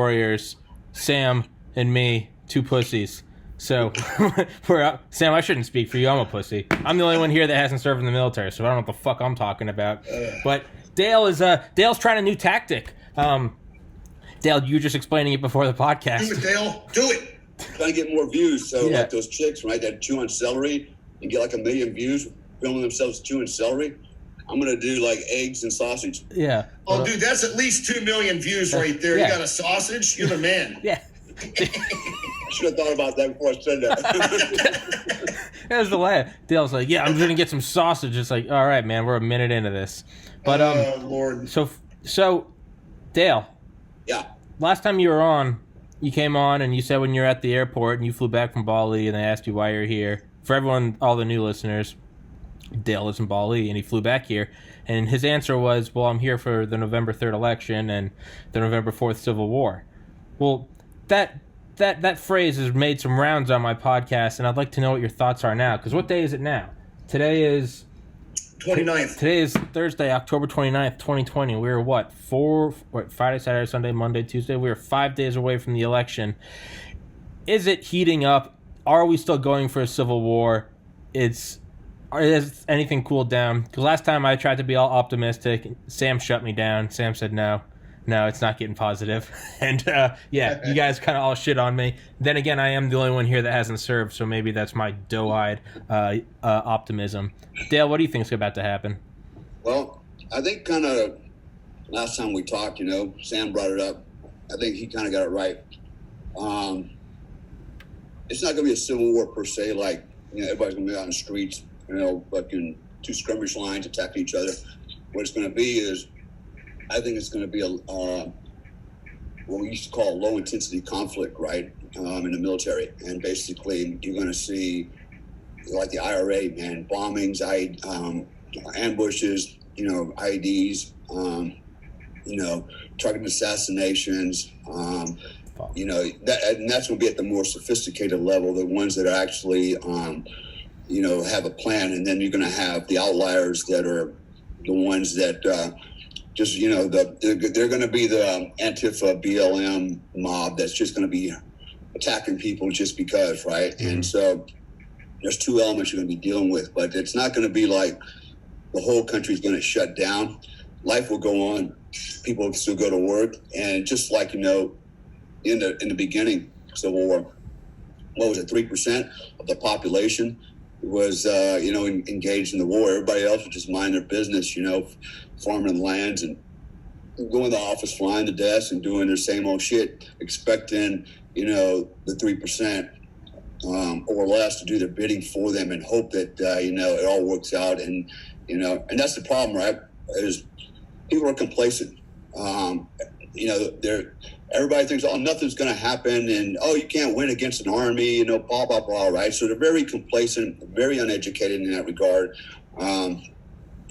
warriors, Sam and me, two pussies. So we're up. Sam, I shouldn't speak for you. I'm a pussy. I'm the only one here that hasn't served in the military, so I don't know what the fuck I'm talking about. But Dale's trying a new tactic. Dale, you were just explaining it before the podcast. Do it, Dale. Do it. Trying to get more views. So like those chicks, right, that chew on celery and get like 1 million views filming themselves chewing celery. I'm going to do like eggs and sausage. Yeah. Oh, dude, that's at least 2 million views right there. Yeah. You got a sausage? You're the man. Yeah. I should have thought about that before I said that. That was the laugh. Dale's like, yeah, I'm going to get some sausage. It's like, all right, man, we're a minute into this. But Lord. So Dale. Yeah. Last time you were on, you came on and you said when you were at the airport and you flew back from Bali and they asked you why you're here. For everyone, all the new listeners, Dale is in Bali and he flew back here. And his answer was, well, I'm here for the November 3rd election and the November 4th Civil War. Well, that phrase has made some rounds on my podcast, and I'd like to know what your thoughts are now. Because what day is it now? Today is 29th. Today is Thursday, October 29th, 2020. We were Friday, Saturday, Sunday, Monday, Tuesday. We were 5 days away from the election. Is it heating up? Are we still going for a civil war? Has anything cooled down? Because last time I tried to be all optimistic, Sam shut me down. Sam said no, it's not getting positive. And you guys kind of all shit on me. Then again, I am the only one here that hasn't served, so maybe that's my doe-eyed optimism. Dale, what do you think is about to happen? Well, I think kind of last time we talked, Sam brought it up. I think he kind of got it right. It's not going to be a civil war per se, like, everybody's going to be out in the streets, fucking two skirmish lines attacking each other. What it's going to be is, I think it's going to be what we used to call a low-intensity conflict, right, in the military. And basically, you're going to see, like the IRA, man, bombings, ambushes, IEDs, targeted assassinations, and that's going to be at the more sophisticated level, the ones that are actually, have a plan. And then you're going to have the outliers that are the ones that they're going to be the Antifa BLM mob that's just going to be attacking people just because, right? Mm-hmm. And so there's two elements you're going to be dealing with, but it's not going to be like the whole country's going to shut down. Life will go on. People will still go to work. And just like, in the beginning, Civil War, what was it, 3% of the population was, engaged in the war. Everybody else would just mind their business, farming lands and going to the office, flying the desk and doing their same old shit, expecting, the 3% or less to do their bidding for them and hope that, it all works out. And, and that's the problem, right, is people are complacent. Everybody thinks, nothing's going to happen, and, you can't win against an army, blah, blah, blah, right? So they're very complacent, very uneducated in that regard. And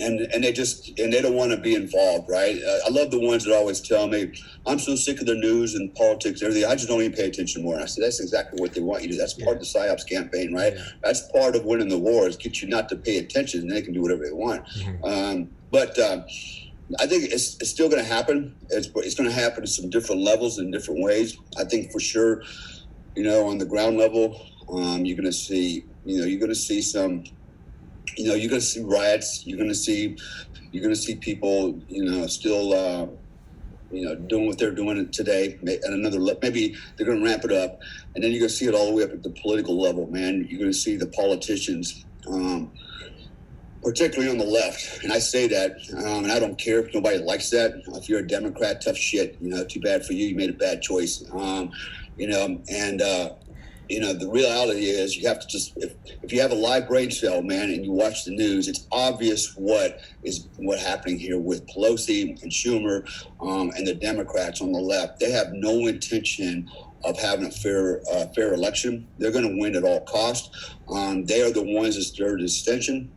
they don't want to be involved, right? I love the ones that always tell me, I'm so sick of the news and politics and everything, I just don't even pay attention more. And I said, that's exactly what they want you to do. That's part of the PSYOPs campaign, right? Yeah. That's part of winning the war, is get you not to pay attention, and they can do whatever they want. Mm-hmm. I think it's still going to happen. It's going to happen in some different levels and different ways. I think for sure, on the ground level, you're going to see some, you're going to see riots. You're going to see people, still, doing what they're doing today. And maybe they're going to ramp it up, and then you're going to see it all the way up at the political level, man. You're going to see the politicians. Particularly on the left. And I say that, and I don't care if nobody likes that. If you're a Democrat, tough shit, too bad for you. You made a bad choice. The reality is you have to just, if you have a live brain cell, man, and you watch the news, it's obvious what happening here with Pelosi and Schumer and the Democrats on the left. They have no intention of having a fair election. They're going to win at all costs. They are the ones that stirred this tension.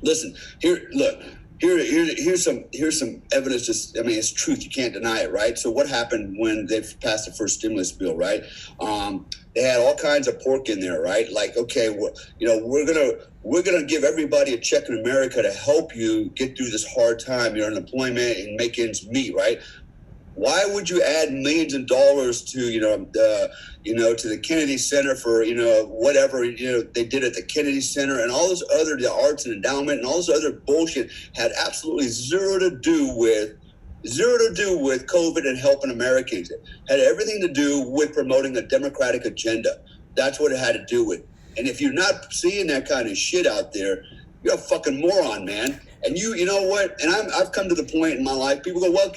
Listen, here's some evidence. It's truth. You can't deny it, right? So what happened when they passed the first stimulus bill, right? They had all kinds of pork in there, right? Like, okay, we're gonna give everybody a check in America to help you get through this hard time, your unemployment and make ends meet, right? Why would you add millions of dollars to, to the Kennedy Center for, whatever, they did at the Kennedy Center, and all this other, the arts and endowment and all this other bullshit had absolutely zero to do with COVID and helping Americans. It had everything to do with promoting a democratic agenda. That's what it had to do with. And if you're not seeing that kind of shit out there, you're a fucking moron, man. And you know what? And I've come to the point in my life, people go, well,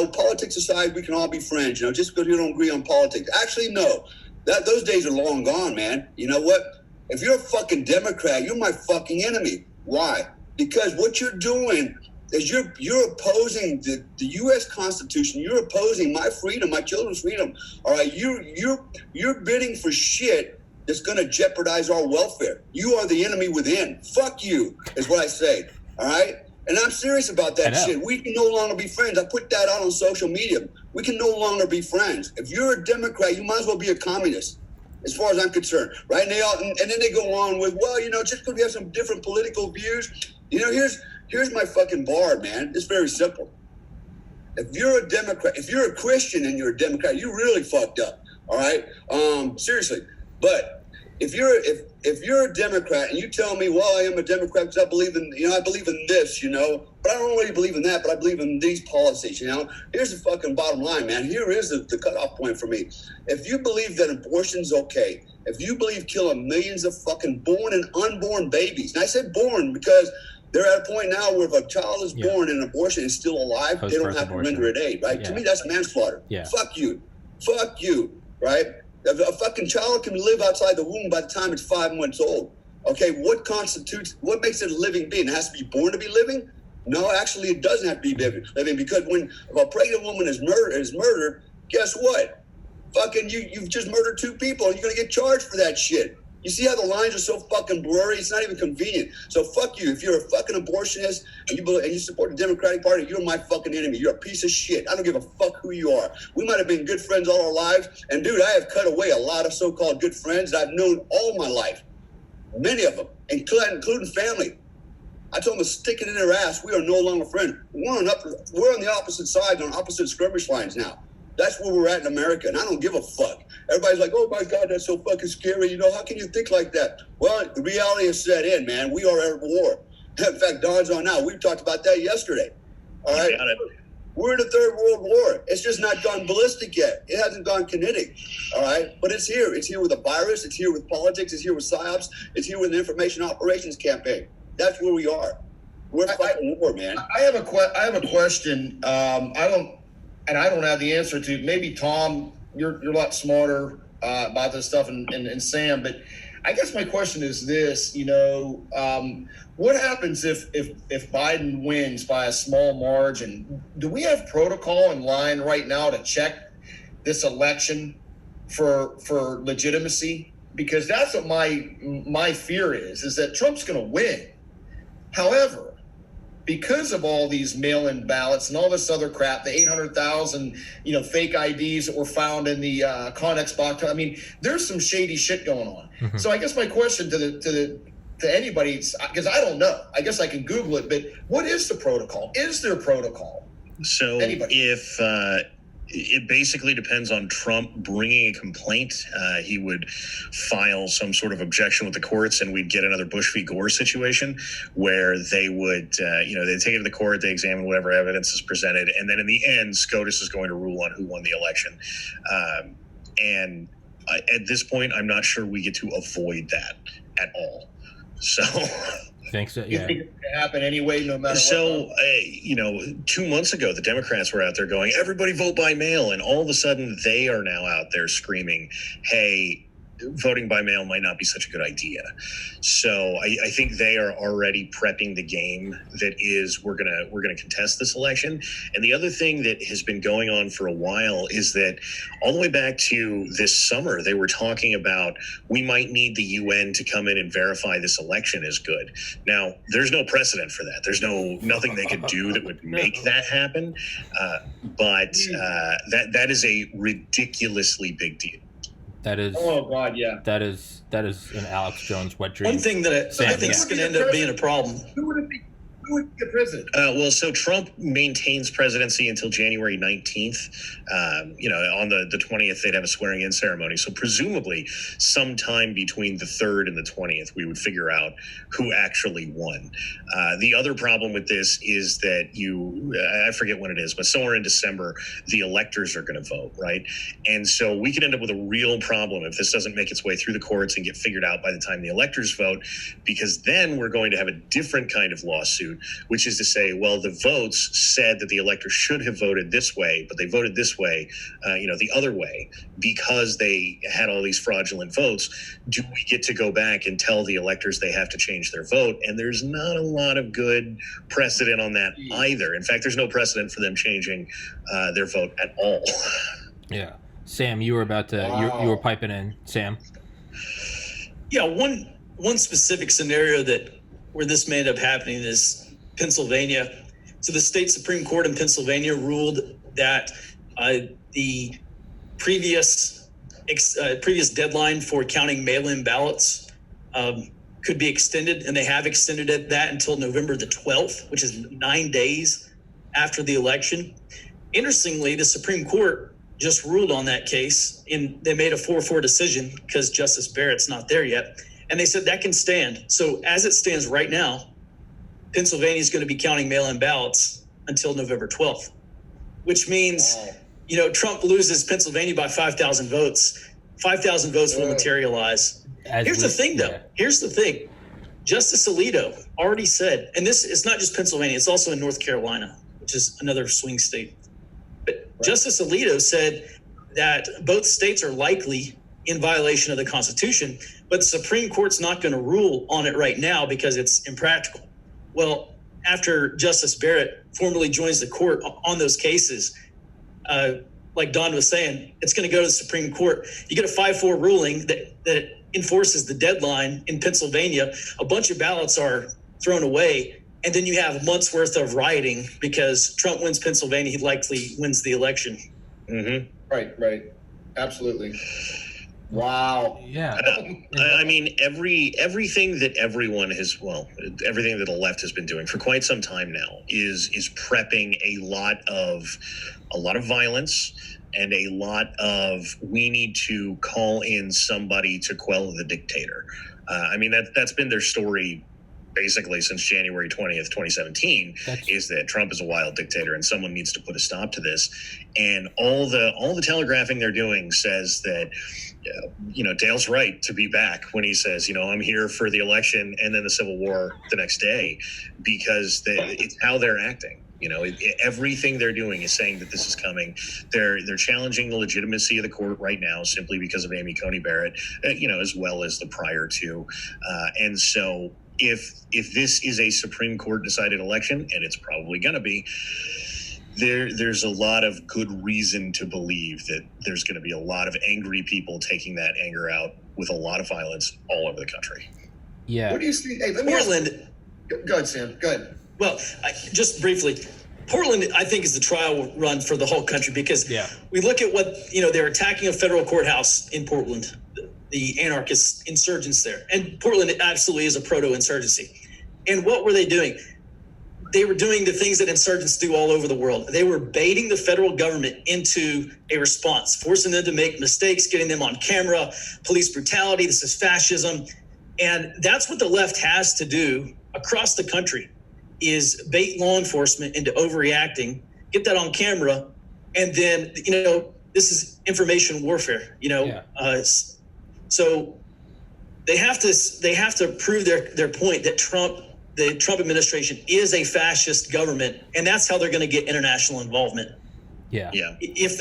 politics aside, we can all be friends, just because you don't agree on politics. Actually, no. Those days are long gone, man. You know what? If you're a fucking Democrat, you're my fucking enemy. Why? Because what you're doing is you're opposing the U.S. Constitution. You're opposing my freedom, my children's freedom. All right, you're bidding for shit that's going to jeopardize our welfare. You are the enemy within. Fuck you, is what I say. All right? And I'm serious about that shit. We can no longer be friends. I put that out on social media. We can no longer be friends. If you're a Democrat, you might as well be a communist, as far as I'm concerned. Right? And then they go on with, well, just because we have some different political views. Here's my fucking bar, man. It's very simple. If you're a Democrat, if you're a Christian and you're a Democrat, you really fucked up. All right? Seriously. But if you're a Democrat and you tell me, well, I am a Democrat because I believe in this, but I don't really believe in that, but I believe in these policies, Here's the fucking bottom line, man. Here is the cutoff point for me. If you believe that abortion's okay, if you believe killing millions of fucking born and unborn babies, and I said born because they're at a point now where if a child is born and an abortion is still alive, they don't have to render it aid, right? Yeah. To me, that's manslaughter. Yeah. Fuck you, right? A fucking child can live outside the womb by the time it's 5 months old. Okay, what makes it a living being? It has to be born to be living? No, actually, it doesn't have to be living because if a pregnant woman is murdered, guess what? Fucking you've just murdered 2 people and you're going to get charged for that shit. You see how the lines are so fucking blurry? It's not even convenient. So fuck you. If you're a fucking abortionist and you support the Democratic Party, you're my fucking enemy. You're a piece of shit. I don't give a fuck who you are. We might have been good friends all our lives. And dude, I have cut away a lot of so-called good friends that I've known all my life. Many of them, including family. I told them to stick it in their ass. We are no longer friends. We're on the opposite sides, on opposite skirmish lines now. That's where we're at in America, and I don't give a fuck. Everybody's like, oh, my God, that's so fucking scary. How can you think like that? Well, the reality is set in, man. We are at war. In fact, Don's on now. We talked about that yesterday. All right? We're in the Third World War. It's just not gone ballistic yet. It hasn't gone kinetic. All right? But it's here. It's here with a virus. It's here with politics. It's here with PSYOPs. It's here with an information operations campaign. That's where we are. We're fighting war, man. I have a question. I don't have the answer to. Maybe Tom, you're a lot smarter about this stuff, and Sam. But I guess my question is this: what happens if Biden wins by a small margin? Do we have protocol in line right now to check this election for legitimacy? Because that's what my fear is that Trump's going to win. However, because of all these mail-in ballots and all this other crap, the 800,000, fake IDs that were found in the Connex box. I mean, there's some shady shit going on. Mm-hmm. So I guess my question to anybody, because I don't know, I guess I can Google it, but what is the protocol? Is there protocol? So if it basically depends on Trump bringing a complaint. He would file some sort of objection with the courts, and we'd get another Bush v. Gore situation where they would, they take it to the court, they examine whatever evidence is presented, and then in the end, SCOTUS is going to rule on who won the election. And at this point, I'm not sure we get to avoid that at all. So... Thanks. Yeah. You think it's going to happen anyway, no matter what? So, 2 months ago, the Democrats were out there going, everybody vote by mail. And all of a sudden, they are now out there screaming, hey, voting by mail might not be such a good idea. So I think they are already prepping the game that is we're gonna contest this election. And the other thing that has been going on for a while is that all the way back to this summer, they were talking about we might need the UN to come in and verify this election is good. Now, there's no precedent for that. There's nothing they could do that would make that happen. But that is a ridiculously big deal. That is. Oh God, yeah. That is an Alex Jones wet dream. One thing that I think is going to end up being a problem. Who would he get president? Well, so Trump maintains presidency until January 19th. On the 20th, they'd have a swearing-in ceremony. So presumably sometime between the 3rd and the 20th, we would figure out who actually won. The other problem with this is that I forget when it is, but somewhere in December, the electors are going to vote, right? And so we could end up with a real problem if this doesn't make its way through the courts and get figured out by the time the electors vote, because then we're going to have a different kind of lawsuit, which is to say, well, the votes said that the electors should have voted this way, but they voted this way, the other way, because they had all these fraudulent votes. Do we get to go back and tell the electors they have to change their vote? And there's not a lot of good precedent on that either. In fact, there's no precedent for them changing their vote at all. Yeah. Sam, you were about to, you were piping in, Sam. Yeah, one specific scenario where this may end up happening is Pennsylvania. So the state Supreme Court in Pennsylvania ruled that the previous deadline for counting mail-in ballots could be extended, and they have extended that until November the 12th, which is 9 days after the election. Interestingly, the Supreme Court just ruled on that case, and they made a 4-4 decision because Justice Berets not there yet, and they said that can stand. So as it stands right now, Pennsylvania is going to be counting mail-in ballots until November 12th, which means, Trump loses Pennsylvania by 5,000 votes. 5,000 votes will materialize. Here's the thing, though. Here's the thing. Justice Alito already said, and it's not just Pennsylvania, it's also in North Carolina, which is another swing state. But Justice Alito said that both states are likely in violation of the Constitution, but the Supreme Court's not going to rule on it right now because it's impractical. Well, after Justice Barrett formally joins the court on those cases, like Don was saying, it's going to go to the Supreme Court. You get a 5-4 ruling that enforces the deadline in Pennsylvania. A bunch of ballots are thrown away. And then you have a month's worth of rioting because Trump wins Pennsylvania. He likely wins the election. Mm-hmm. Right. Absolutely. Wow. Yeah. I mean, everything that everything that the left has been doing for quite some time now is prepping a lot of violence and a lot of, we need to call in somebody to quell the dictator. That's been their story basically since January 20th, 2017, is that Trump is a wild dictator and someone needs to put a stop to this. And all the telegraphing they're doing says that, Dale's right to be back when he says, I'm here for the election and then the Civil War the next day, because it's how they're acting. Everything they're doing is saying that this is coming. They're challenging the legitimacy of the court right now simply because of Amy Coney Barrett, as well as the prior two. And so if this is a Supreme Court decided election, and it's probably going to be, there's a lot of good reason to believe that there's going to be a lot of angry people taking that anger out with a lot of violence all over the country. Yeah. What do you see? Hey, Portland. Go ahead, Sam. Go ahead. Well, just briefly, Portland, I think, is the trial run for the whole country because we look at what, they're attacking a federal courthouse in Portland, the anarchist insurgents there. And Portland absolutely is a proto-insurgency. And what were they doing? They were doing the things that insurgents do all over the world. They were baiting the federal government into a response, forcing them to make mistakes, getting them on camera, police brutality. This is fascism. And that's what the left has to do across the country, is bait law enforcement into overreacting, get that on camera, and then, this is information warfare, so they have to prove their point that the Trump administration is a fascist government, and that's how they're going to get international involvement. Yeah. If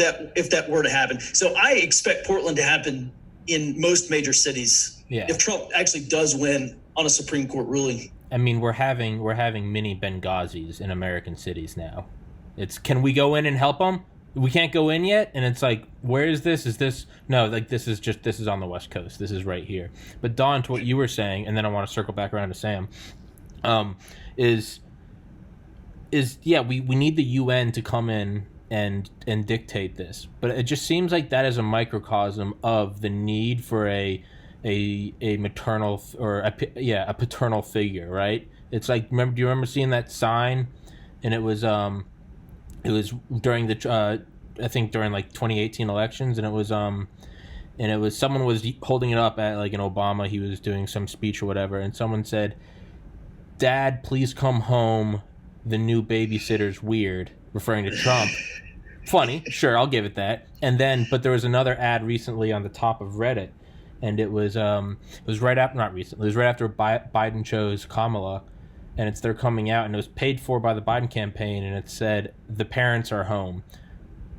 that were to happen. So I expect Portland to happen in most major cities. Yeah. If Trump actually does win on a Supreme Court ruling. I mean, we're having mini Benghazis in American cities now. It's, can we go in and help them? We can't go in yet, and it's like, where is this? Is this no? Like, this is on the West Coast. This is right here. But Don, to what you were saying, and then I want to circle back around to Sam. We need the UN to come in and dictate this, but it just seems like that is a microcosm of the need for a maternal or a paternal figure, right? It's like, do you remember seeing that sign? And it was during the I think during like 2018 elections, and it was someone was holding it up at like an Obama. He was doing some speech or whatever, and someone said, "Dad, please come home. The new babysitter's weird," referring to Trump. Funny, sure, I'll give it that. And then, but there was another ad recently on the top of Reddit, and it was right after, not recently, it was right after Biden chose Kamala, and they're coming out, and it was paid for by the Biden campaign, and it said, "The parents are home."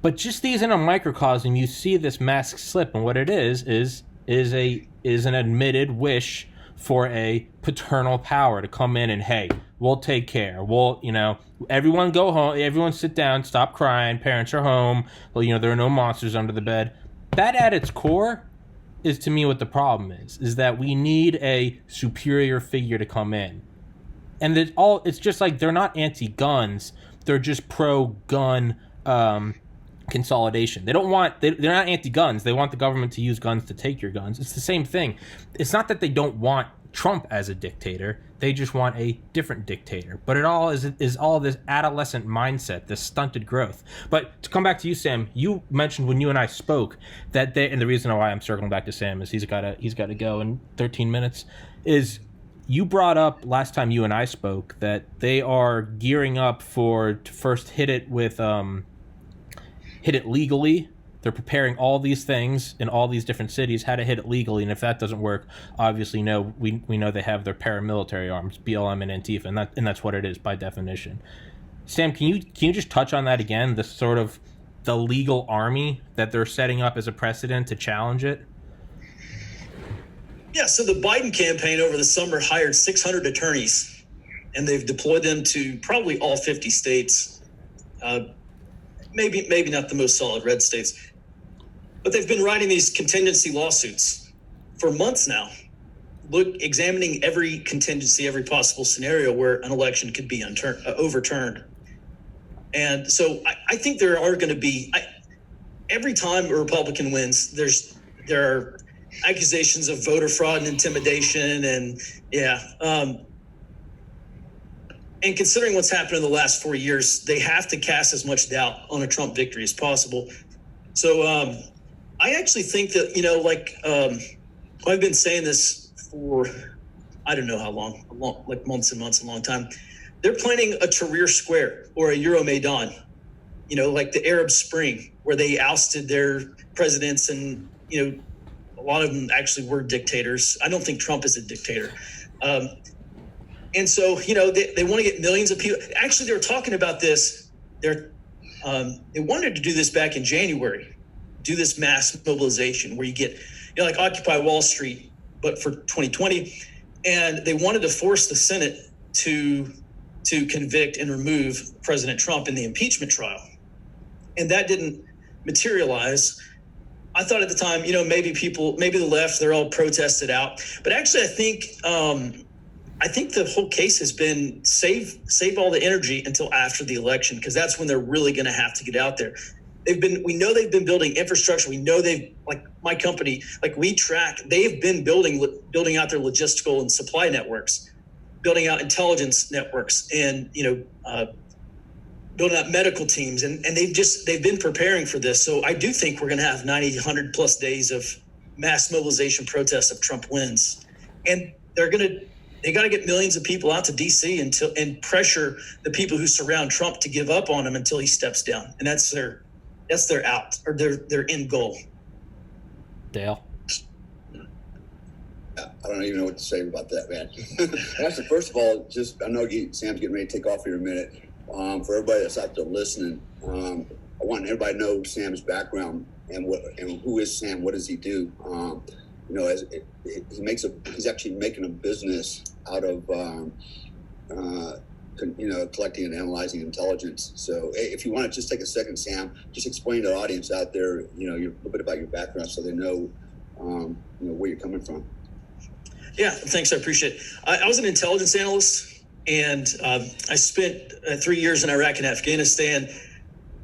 But just these in a microcosm, you see this mask slip, and what it is an admitted wish for a paternal power to come in and, hey, we'll take care. We'll, everyone go home. Everyone sit down. Stop crying. Parents are home. Well, there are no monsters under the bed. That at its core is, to me, what the problem is that we need a superior figure to come in. And it's just like, they're not anti-guns. They're just pro-gun consolidation. They're not anti-guns. They want the government to use guns to take your guns. It's the same thing. It's not that they don't want Trump as a dictator. They just want a different dictator. But it all is all this adolescent mindset, this stunted growth. But to come back to you, Sam, you mentioned when you and I spoke that and the reason why I'm circling back to Sam is he's got to go in 13 minutes, is you brought up last time you and I spoke that they are gearing up to first hit it legally. They're preparing all these things in all these different cities, how to hit it legally, and if that doesn't work, obviously we know they have their paramilitary arms, BLM and Antifa, and that's what it is by definition. Sam, can you just touch on that again, the sort of the legal army that they're setting up as a precedent to challenge it? Yeah, so the Biden campaign over the summer hired 600 attorneys, and they've deployed them to probably all 50 states. Maybe not the most solid red states, but they've been writing these contingency lawsuits for months now, examining every contingency, every possible scenario where an election could be overturned. And so I think there are going to be, every time a Republican wins, there are accusations of voter fraud and intimidation, and considering what's happened in the last 4 years, they have to cast as much doubt on a Trump victory as possible. So I actually think that, I've been saying this for, I don't know how long, like months and months, a long time. They're planning a Tahrir Square or a Euromaidan, like the Arab Spring, where they ousted their presidents, and, a lot of them actually were dictators. I don't think Trump is a dictator. And so, they want to get millions of people. Actually, they were talking about this. They wanted to do this back in January, do this mass mobilization where you get, like Occupy Wall Street, but for 2020. And they wanted to force the Senate to convict and remove President Trump in the impeachment trial. And that didn't materialize. I thought at the time, maybe the left, they're all protested out. But actually, I think the whole case has been save all the energy until after the election, because that's when they're really going to have to get out there. We know they've been building infrastructure. We know like my company, like we track, they've been building out their logistical and supply networks, building out intelligence networks, and building out medical teams, and they've been preparing for this. So I do think we're going to have 90, 100 plus days of mass mobilization protests if Trump wins, and they got to get millions of people out to DC and pressure the people who surround Trump to give up on him until he steps down. And that's their out, or their end goal. Dale? I don't even know what to say about that, man. Actually, first of all, I know Sam's getting ready to take off here in a minute. For everybody that's out there listening, I want everybody to know Sam's background and who is Sam, what does he do? He's actually making a business out of, collecting and analyzing intelligence. So if you want to just take a second, Sam, just explain to the audience out there, a little bit about your background so they know, where you're coming from. Yeah, thanks. I appreciate it. I was an intelligence analyst, and I spent 3 years in Iraq and Afghanistan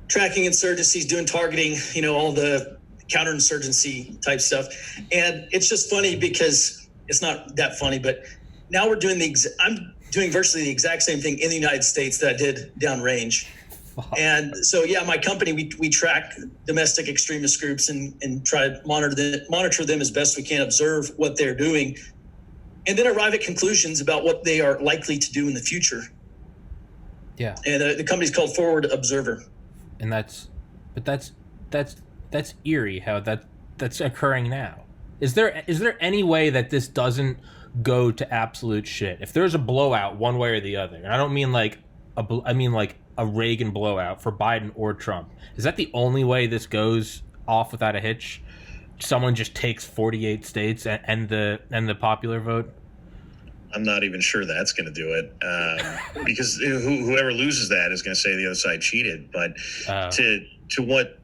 tracking insurgencies, doing targeting, all the counterinsurgency type stuff. And it's just funny because it's not that funny, but now we're doing doing virtually the exact same thing in the United States that I did downrange. And so, yeah, my company, we track domestic extremist groups and try to monitor them as best we can, observe what they're doing, and then arrive at conclusions about what they are likely to do in the future. Yeah. And the company's called Forward Observer. And that's eerie how that's occurring now. Is there any way that this doesn't go to absolute shit? If there's a blowout one way or the other, and I don't mean like a Reagan blowout for Biden or Trump, is that the only way this goes off without a hitch? Someone just takes 48 states and the popular vote? I'm not even sure that's going to do it, because whoever loses that is going to say the other side cheated. But to what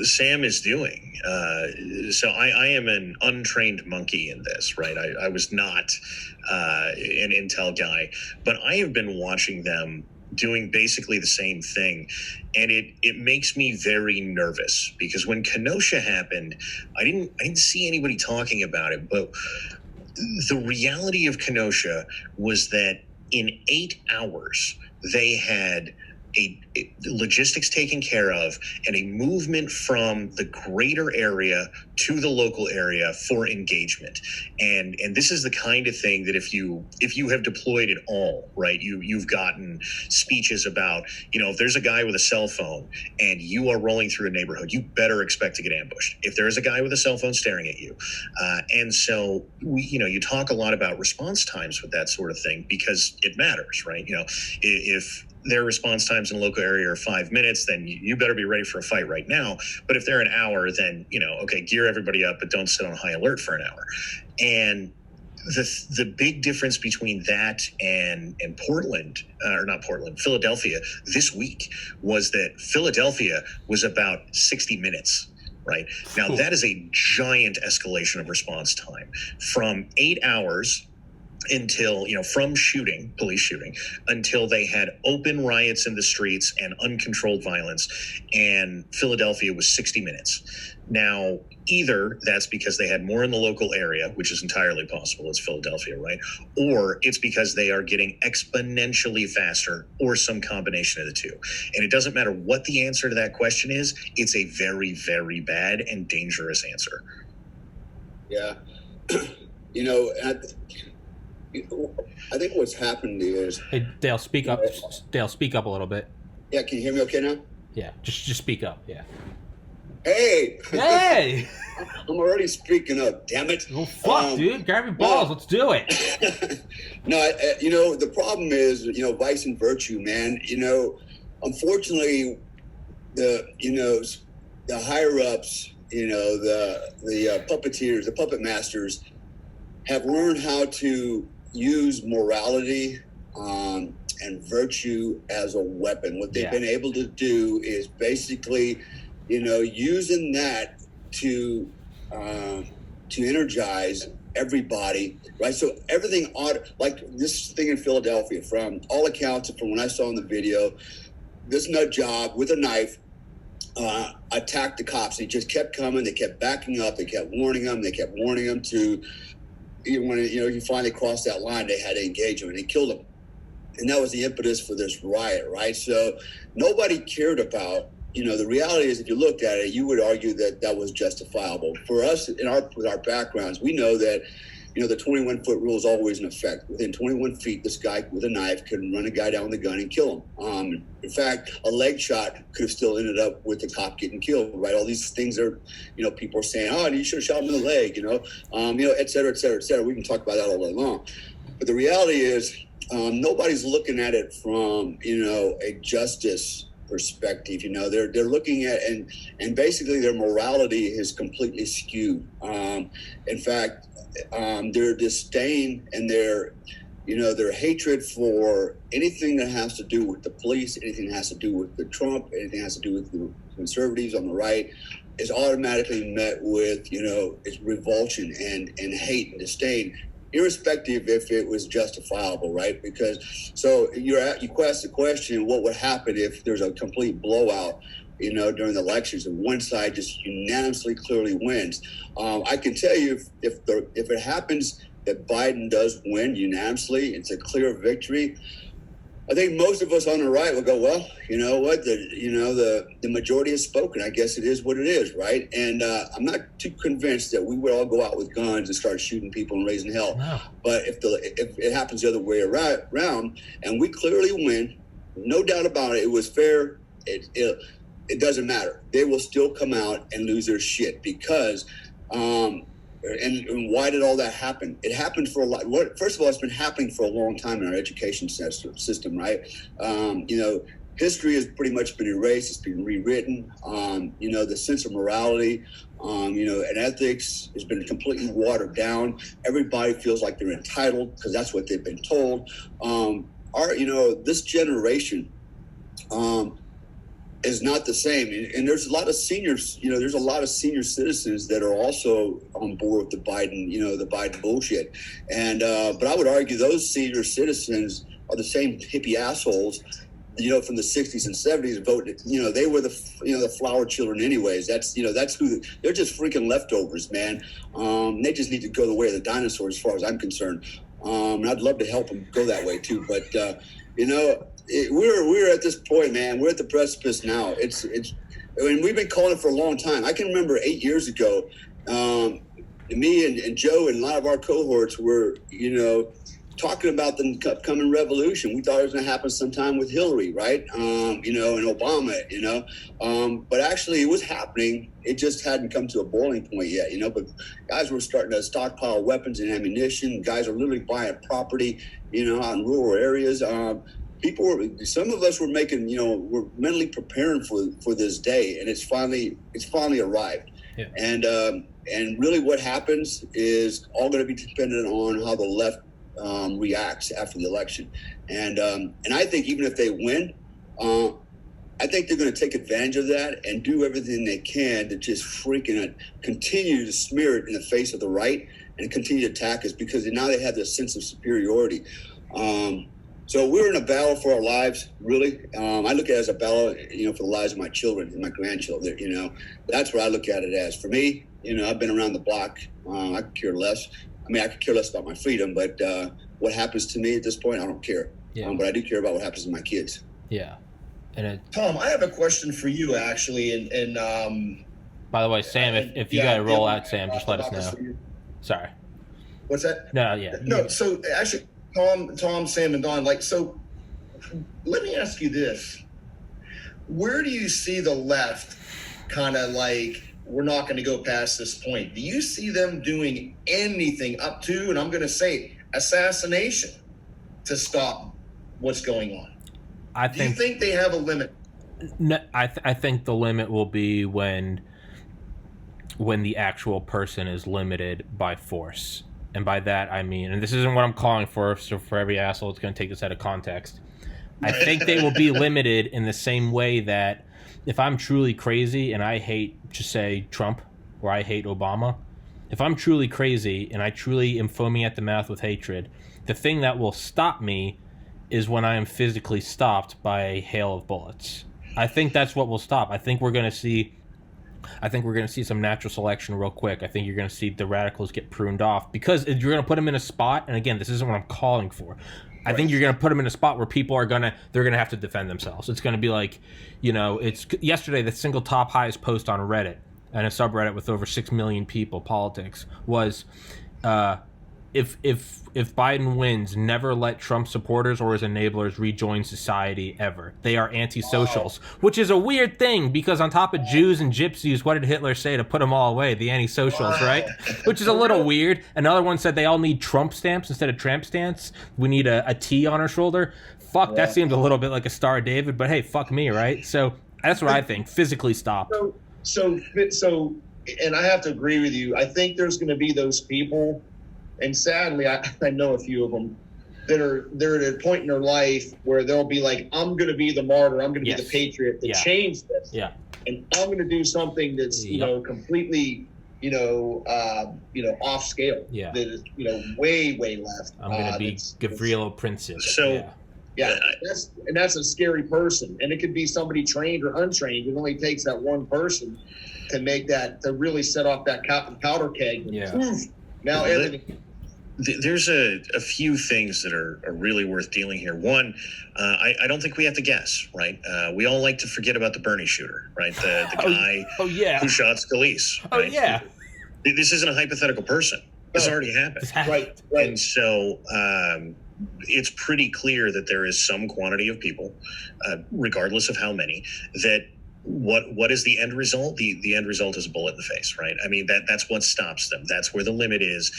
Sam is doing, so I am an untrained monkey in this, right? I was not an intel guy, but I have been watching them doing basically the same thing, and it makes me very nervous, because when Kenosha happened, I didn't see anybody talking about it, but the reality of Kenosha was that in 8 hours they had a logistics taken care of and a movement from the greater area to the local area for engagement. And this is the kind of thing that if you have deployed at all, right, you've gotten speeches about, if there's a guy with a cell phone and you are rolling through a neighborhood, you better expect to get ambushed if there is a guy with a cell phone staring at you. And so you talk a lot about response times with that sort of thing, because it matters, right? If their response times in a local area are 5 minutes, then you better be ready for a fight right now. But if they're an hour, then, okay, gear everybody up, but don't sit on high alert for an hour. And the big difference between that and Portland, or not Portland, Philadelphia this week, was that Philadelphia was about 60 minutes. Right now, that is a giant escalation of response time from 8 hours until, from police shooting, until they had open riots in the streets and uncontrolled violence. And Philadelphia was 60 minutes. Now, either that's because they had more in the local area, which is entirely possible, it's Philadelphia, right? Or it's because they are getting exponentially faster, or some combination of the two. And it doesn't matter what the answer to that question is, it's a very, very bad and dangerous answer. Yeah. I think what's happened is... Hey, Dale, speak up. Dale, speak up a little bit. Yeah, can you hear me okay now? Yeah, just speak up, yeah. Hey! Hey! I'm already speaking up, damn it. Well, fuck, dude. Grab your balls. Let's do it. No, the problem is, vice and virtue, man. Unfortunately, the higher-ups, the puppeteers, the puppet masters have learned how to use morality and virtue as a weapon. What they've been able to do is basically, using that to energize everybody, right? So everything like this thing in Philadelphia, from all accounts, from when I saw in the video, this nut job with a knife attacked the cops. He just kept coming. They kept backing up. They kept warning them. To, even when he finally crossed that line, they had to engage him, and they killed him. And that was the impetus for this riot, right? So nobody cared about, the reality is, if you looked at it, you would argue that was justifiable. For us, with our backgrounds, we know that, the 21-foot rule is always in effect. Within 21 feet, this guy with a knife can run a guy down with a gun and kill him. In fact, a leg shot could have still ended up with the cop getting killed, right? All these things are, people are saying, oh, you should have shot him in the leg, et cetera, et cetera, et cetera. We can talk about that all day long. But the reality is, nobody's looking at it from, a justice perspective. They're looking at, and basically their morality is completely skewed. In fact, their disdain and their hatred for anything that has to do with the police, anything that has to do with the Trump, anything that has to do with the conservatives on the right, is automatically met with, it's revulsion and hate and disdain, irrespective if it was justifiable, right? Because so you asked the question, what would happen if there's a complete blowout, during the elections, and one side just unanimously clearly wins? I can tell you, if it happens that Biden does win unanimously, it's a clear victory, I think most of us on the right will go, well, you know what, the majority has spoken. I guess it is what it is, right? And I'm not too convinced that we would all go out with guns and start shooting people and raising hell. No. But if it happens the other way around, and we clearly win, no doubt about it, it was fair. It doesn't matter. They will still come out and lose their shit because. And why did all that happen? It happened for a lot. First of all, it's been happening for a long time in our education system, right? History has pretty much been erased. It's been rewritten. The sense of morality, and ethics has been completely watered down. Everybody feels like they're entitled because that's what they've been told. This generation, is not the same, and there's a lot of seniors. There's a lot of senior citizens that are also on board with the Biden bullshit. And but I would argue those senior citizens are the same hippie assholes, from the '60s and '70s. Voted, they were the flower children, anyways. That's who they're just freaking leftovers, man. They just need to go the way of the dinosaurs, as far as I'm concerned. And I'd love to help them go that way too, but we're at this point, man. We're at the precipice now. We've been calling it for a long time. I can remember 8 years ago, me and Joe and a lot of our cohorts were, talking about the upcoming revolution. We thought it was going to happen sometime with Hillary, right? And Obama, but actually it was happening. It just hadn't come to a boiling point yet, but guys were starting to stockpile weapons and ammunition. Guys are literally buying property, out in rural areas. Some of us were making, we're mentally preparing for this day, and it's finally arrived. Yeah. And really what happens is all going to be dependent on how the left reacts after the election. And I think even if they win, I think they're going to take advantage of that and do everything they can to just freaking continue to smear it in the face of the right and continue to attack us, because now they have this sense of superiority. So we're in a battle for our lives, really. I look at it as a battle, for the lives of my children and my grandchildren. That's what I look at it as. For me, I've been around the block. I could care less. I could care less about my freedom, but what happens to me at this point, I don't care. Yeah. But I do care about what happens to my kids. Yeah. And Tom, I have a question for you, actually. And by the way, Sam, if you got to roll out, Sam, just let us know. Sorry. What's that? No, yeah. No, so actually, Tom, Sam, and Don, so let me ask you this. Where do you see the left kind of we're not going to go past this point? Do you see them doing anything up to, and I'm going to say, assassination to stop what's going on? Do you think they have a limit? No, I think the limit will be when the actual person is limited by force. And by that, I mean, and this isn't what I'm calling for, so for every asshole, it's going to take this out of context. I think they will be limited in the same way that if I'm truly crazy and I hate, just say, Trump, or I hate Obama, if I'm truly crazy and I truly am foaming at the mouth with hatred, the thing that will stop me is when I am physically stopped by a hail of bullets. I think that's what will stop. I think we're going to see some natural selection real quick. I think you're going to see the radicals get pruned off, because you're going to put them in a spot. And again, this isn't what I'm calling for. I think you're going to put them in a spot where people they're going to have to defend themselves. It's going to be like, it's yesterday, the single top highest post on Reddit, and a subreddit with over 6 million people, politics, was, if Biden wins, never let Trump supporters or his enablers rejoin society ever. They are antisocials, which is a weird thing, because on top of Jews and gypsies, what did Hitler say to put them all away? The antisocials, right? Which is a little weird. Another one said they all need Trump stamps instead of tramp stamps. We need a T on our shoulder. Fuck, that seems a little bit like a Star of David, but hey, fuck me, right? So that's what I think. Physically stopped. So, and I have to agree with you. I think there's going to be those people, and sadly, I know a few of them, they're at a point in their life where they'll be like, I'm going to be the martyr, I'm going to be the patriot that changed this. Yeah. And I'm going to do something that's, completely, off scale. Yeah. That is, way, way left. I'm going to be Gavrilo Princip. So, that's a scary person. And it could be somebody trained or untrained. It only takes that one person to make that, to really set off that powder keg. And poof, now everything There's a few things that are really worth dealing here. One, I don't think we have to guess, right? We all like to forget about the Bernie shooter, right? The guy who shot Scalise. Right? Oh, yeah. This isn't a hypothetical person. This already happened. Right. And so it's pretty clear that there is some quantity of people, regardless of how many, that what is the end result? The end result is a bullet in the face, right? I mean, that's what stops them. That's where the limit is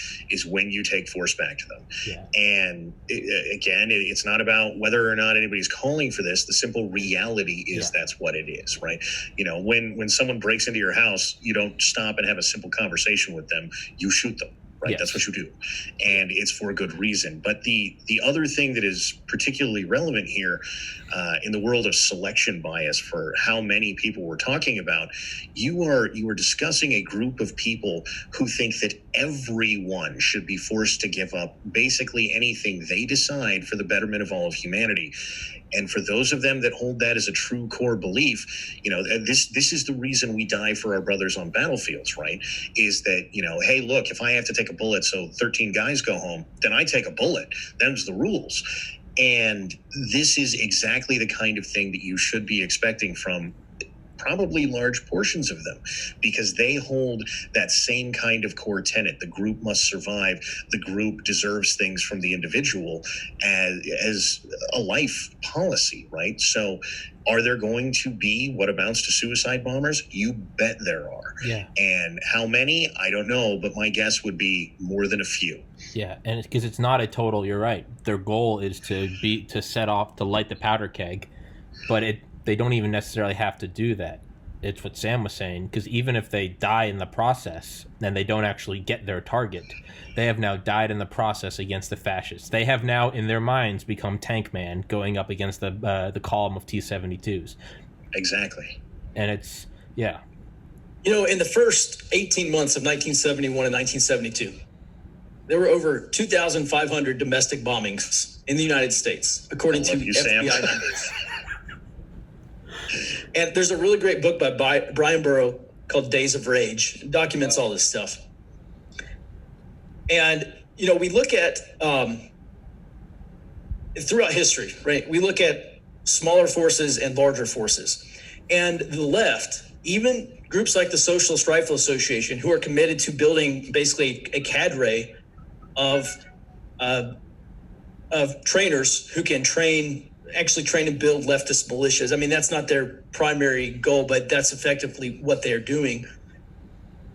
when you take force back to them. Yeah. And it's not about whether or not anybody's calling for this. The simple reality is that's what it is, right? You know, when someone breaks into your house, you don't stop and have a simple conversation with them. You shoot them. Right. Yes. That's what you do. And it's for a good reason. But the other thing that is particularly relevant here in the world of selection bias for how many people we're talking about, you are discussing a group of people who think that everyone should be forced to give up basically anything they decide for the betterment of all of humanity. And for those of them that hold that as a true core belief, you know, this is the reason we die for our brothers on battlefields, right? Is that, you know, hey, look, if I have to take a bullet so 13 guys go home, then I take a bullet. Them's the rules. And this is exactly the kind of thing that you should be expecting from probably large portions of them, because they hold that same kind of core tenet. The group must survive. The group deserves things from the individual as a life policy, right? So are there going to be what amounts to suicide bombers? You bet there are. Yeah. And how many? I don't know, but my guess would be more than a few. Yeah, and because it's not a total, you're right. Their goal is to light the powder keg, but they don't even necessarily have to do that. It's what Sam was saying, because even if they die in the process and they don't actually get their target, they have now died in the process against the fascists. They have now, in their minds, become Tank Man going up against the column of T-72s. Exactly. And it's, yeah. You know, in the first 18 months of 1971 and 1972, there were over 2,500 domestic bombings in the United States, according to FBI numbers. And there's a really great book by Brian Burrow called Days of Rage. It documents all this stuff. And, you know, we look at, throughout history, right, we look at smaller forces and larger forces. And the left, even groups like the Socialist Rifle Association, who are committed to building basically a cadre of trainers who can train and build leftist militias. I mean, that's not their primary goal, but that's effectively what they're doing.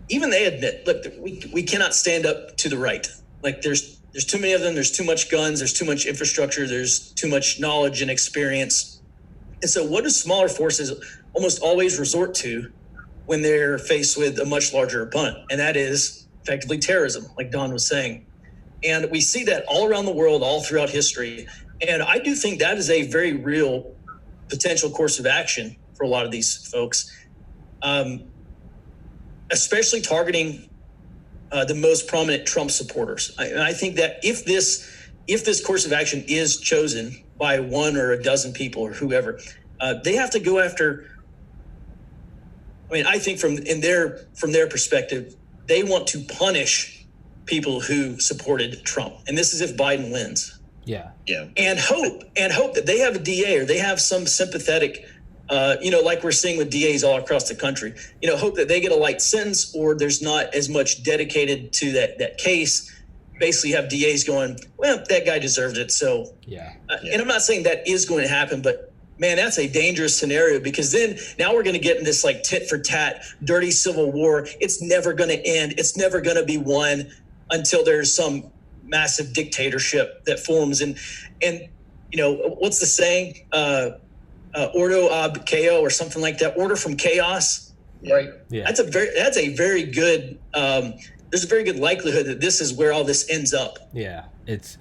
Even they admit, look, we cannot stand up to the right. Like there's too many of them. There's too much guns. There's too much infrastructure. There's too much knowledge and experience. And so what do smaller forces almost always resort to when they're faced with a much larger opponent? And that is effectively terrorism, like Don was saying. And we see that all around the world, all throughout history. And I do think that is a very real potential course of action for a lot of these folks, especially targeting the most prominent Trump supporters. I think that if this course of action is chosen by one or a dozen people or whoever, they have to go after. I mean, I think from their perspective, they want to punish people who supported Trump, and this is if Biden wins. Yeah. And hope that they have a DA or they have some sympathetic, like we're seeing with DAs all across the country, hope that they get a light sentence or there's not as much dedicated to that case. Basically have DAs going, well, that guy deserved it. So, and I'm not saying that is going to happen, but man, that's a dangerous scenario, because then now we're going to get in this like tit for tat, dirty civil war. It's never going to end. It's never going to be won until there's some massive dictatorship that forms. And what's the saying? Ordo ab chaos or something like that. Order from chaos. Right. Yeah. That's a very good, there's a very good likelihood that this is where all this ends up. Yeah. It's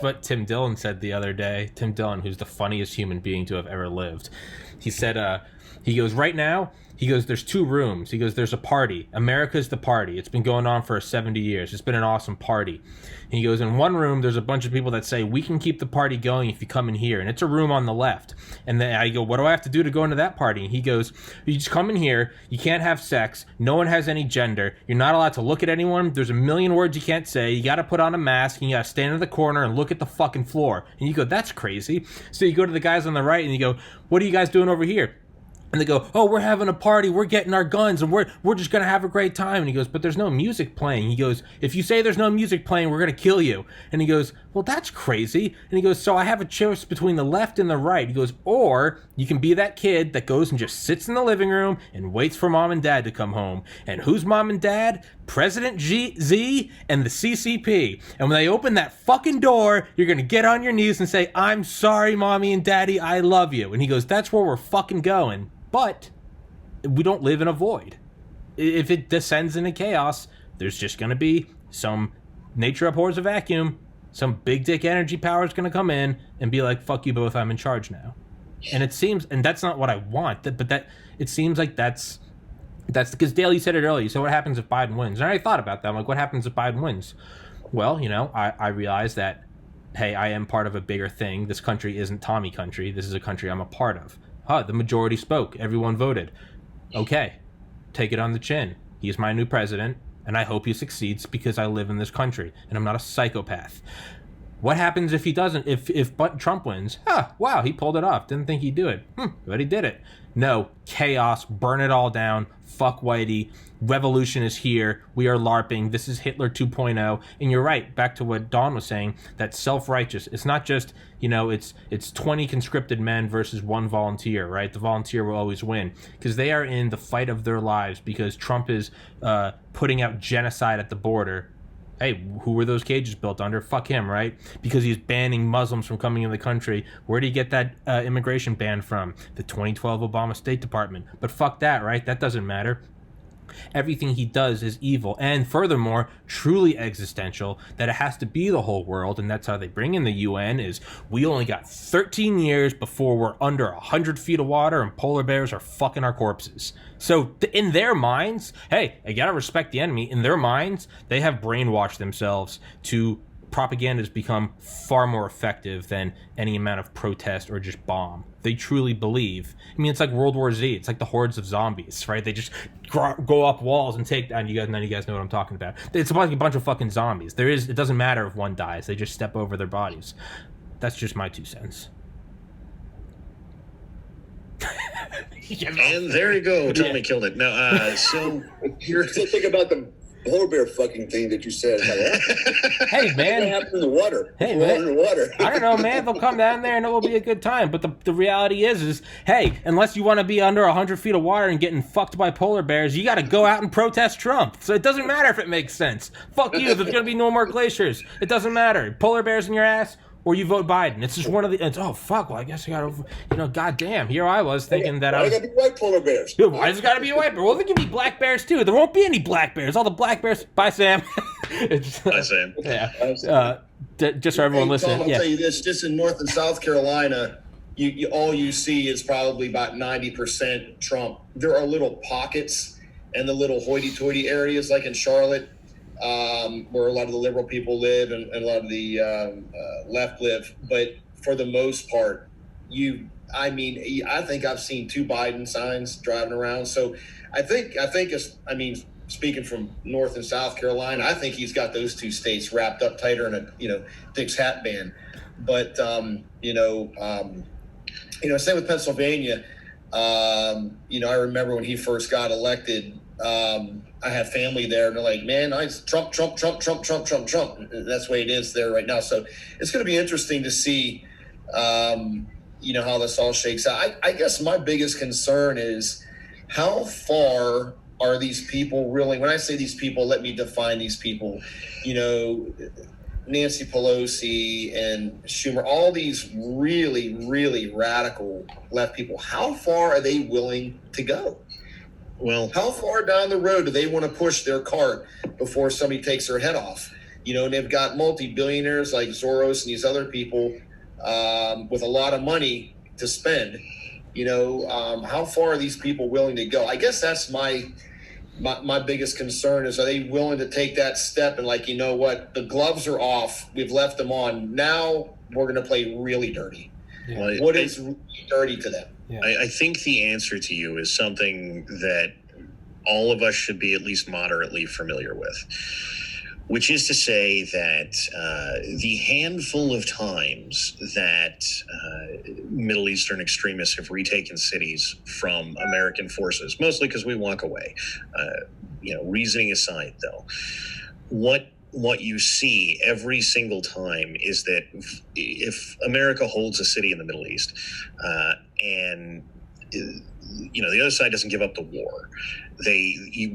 what Tim Dillon said the other day. Tim Dillon, who's the funniest human being to have ever lived. He said, he goes, right now, He goes, there's 2 rooms. He goes, there's a party. America's the party. It's been going on for 70 years. It's been an awesome party. And he goes, in one room, there's a bunch of people that say, we can keep the party going if you come in here. And it's a room on the left. And then I go, what do I have to do to go into that party? And he goes, you just come in here. You can't have sex. No one has any gender. You're not allowed to look at anyone. There's a million words you can't say. You got to put on a mask. And you got to stand in the corner and look at the fucking floor. And you go, that's crazy. So you go to the guys on the right and you go, what are you guys doing over here? And they go, oh, we're having a party, we're getting our guns, and we're just going to have a great time. And he goes, but there's no music playing. He goes, if you say there's no music playing, we're going to kill you. And he goes, well, that's crazy. And he goes, so I have a choice between the left and the right. He goes, or you can be that kid that goes and just sits in the living room and waits for mom and dad to come home. And who's mom and dad? President Z and the CCP. And when they open that fucking door, you're going to get on your knees and say, I'm sorry, mommy and daddy, I love you. And he goes, that's where we're fucking going. But we don't live in a void. If it descends into chaos, there's just going to be some nature abhors a vacuum. Some big dick energy power is going to come in and be like, fuck you both, I'm in charge now. And it seems, and that's not what I want, but it seems like that's because Daley said it earlier. So what happens if Biden wins? And I thought about that. I'm like, what happens if Biden wins? Well, I realized that, hey, I am part of a bigger thing. This country isn't Tommy country. This is a country I'm a part of. The majority spoke. Everyone voted. Okay, take it on the chin. He's my new president, and I hope he succeeds because I live in this country, and I'm not a psychopath. What happens if he doesn't? If Trump wins? Wow, he pulled it off. Didn't think he'd do it. But he did it. No, chaos, burn it all down, fuck Whitey, revolution is here, we are LARPing, this is Hitler 2.0, and you're right, back to what Dawn was saying, that self-righteous, it's not just, it's 20 conscripted men versus 1 volunteer, right? The volunteer will always win, because they are in the fight of their lives, because Trump is putting out genocide at the border. Hey, who were those cages built under? Fuck him, right? Because he's banning Muslims from coming in the country. Where did he get that immigration ban from? The 2012 Obama State Department. But fuck that, right? That doesn't matter. Everything he does is evil, and furthermore, truly existential, that it has to be the whole world, and that's how they bring in the UN, is we only got 13 years before we're under 100 feet of water and polar bears are fucking our corpses. So in their minds, hey, I gotta respect the enemy, in their minds, they have brainwashed themselves to propaganda has become far more effective than any amount of protest or just bomb. They truly believe. I mean, it's like World War Z. It's like the hordes of zombies, right? They just go up walls and take down. None of you guys know what I'm talking about. It's like a bunch of fucking zombies. It doesn't matter if one dies. They just step over their bodies. That's just my 2 cents. And there you go. Tommy killed it. No, so You're still thinking about the polar bear fucking thing that you said. Hey, man. What happened in the water? Hey, man. In the water. I don't know, man. They'll come down there and it will be a good time. But the reality is, hey, unless you want to be under 100 feet of water and getting fucked by polar bears, you got to go out and protest Trump. So it doesn't matter if it makes sense. Fuck you. There's going to be no more glaciers. It doesn't matter. Polar bears in your ass, or you vote Biden. It's just one of the. Oh fuck! Well, I guess I gotta. Goddamn. Here I was thinking that I was. Why gotta be white polar bears? Dude, why does it gotta be a white bear? Well, there can be black bears too. There won't be any black bears. All the black bears. Bye, Sam. Bye, Sam. Yeah. Just so everyone listening. Tom, I'll tell you this: just in North and South Carolina, you all you see is probably about 90% Trump. There are little pockets and the little hoity-toity areas, like in Charlotte, where a lot of the liberal people live and a lot of the left live. But for the most part, I think I've seen 2 Biden signs driving around. So I think speaking from North and South Carolina, I think he's got those 2 states wrapped up tighter in a Dick's hat band. But same with Pennsylvania. I remember when he first got elected. I have family there, and they're like, man, Trump. And that's the way it is there right now. So it's going to be interesting to see, how this all shakes out. I guess my biggest concern is how far are these people really, when I say these people, let me define these people, Nancy Pelosi and Schumer, all these really, really radical left people, how far are they willing to go? Well, how far down the road do they want to push their cart before somebody takes their head off? And they've got multi-billionaires like Soros and these other people with a lot of money to spend. How far are these people willing to go? I guess that's my biggest concern is, are they willing to take that step and like, you know what, the gloves are off, we've left them on, now we're going to play really dirty. Yeah. Well, What is really dirty to them? Yeah. I think the answer to you is something that all of us should be at least moderately familiar with, which is to say that the handful of times that Middle Eastern extremists have retaken cities from American forces, mostly because we walk away, reasoning aside, though, what you see every single time is that if America holds a city in the Middle East and the other side doesn't give up the war,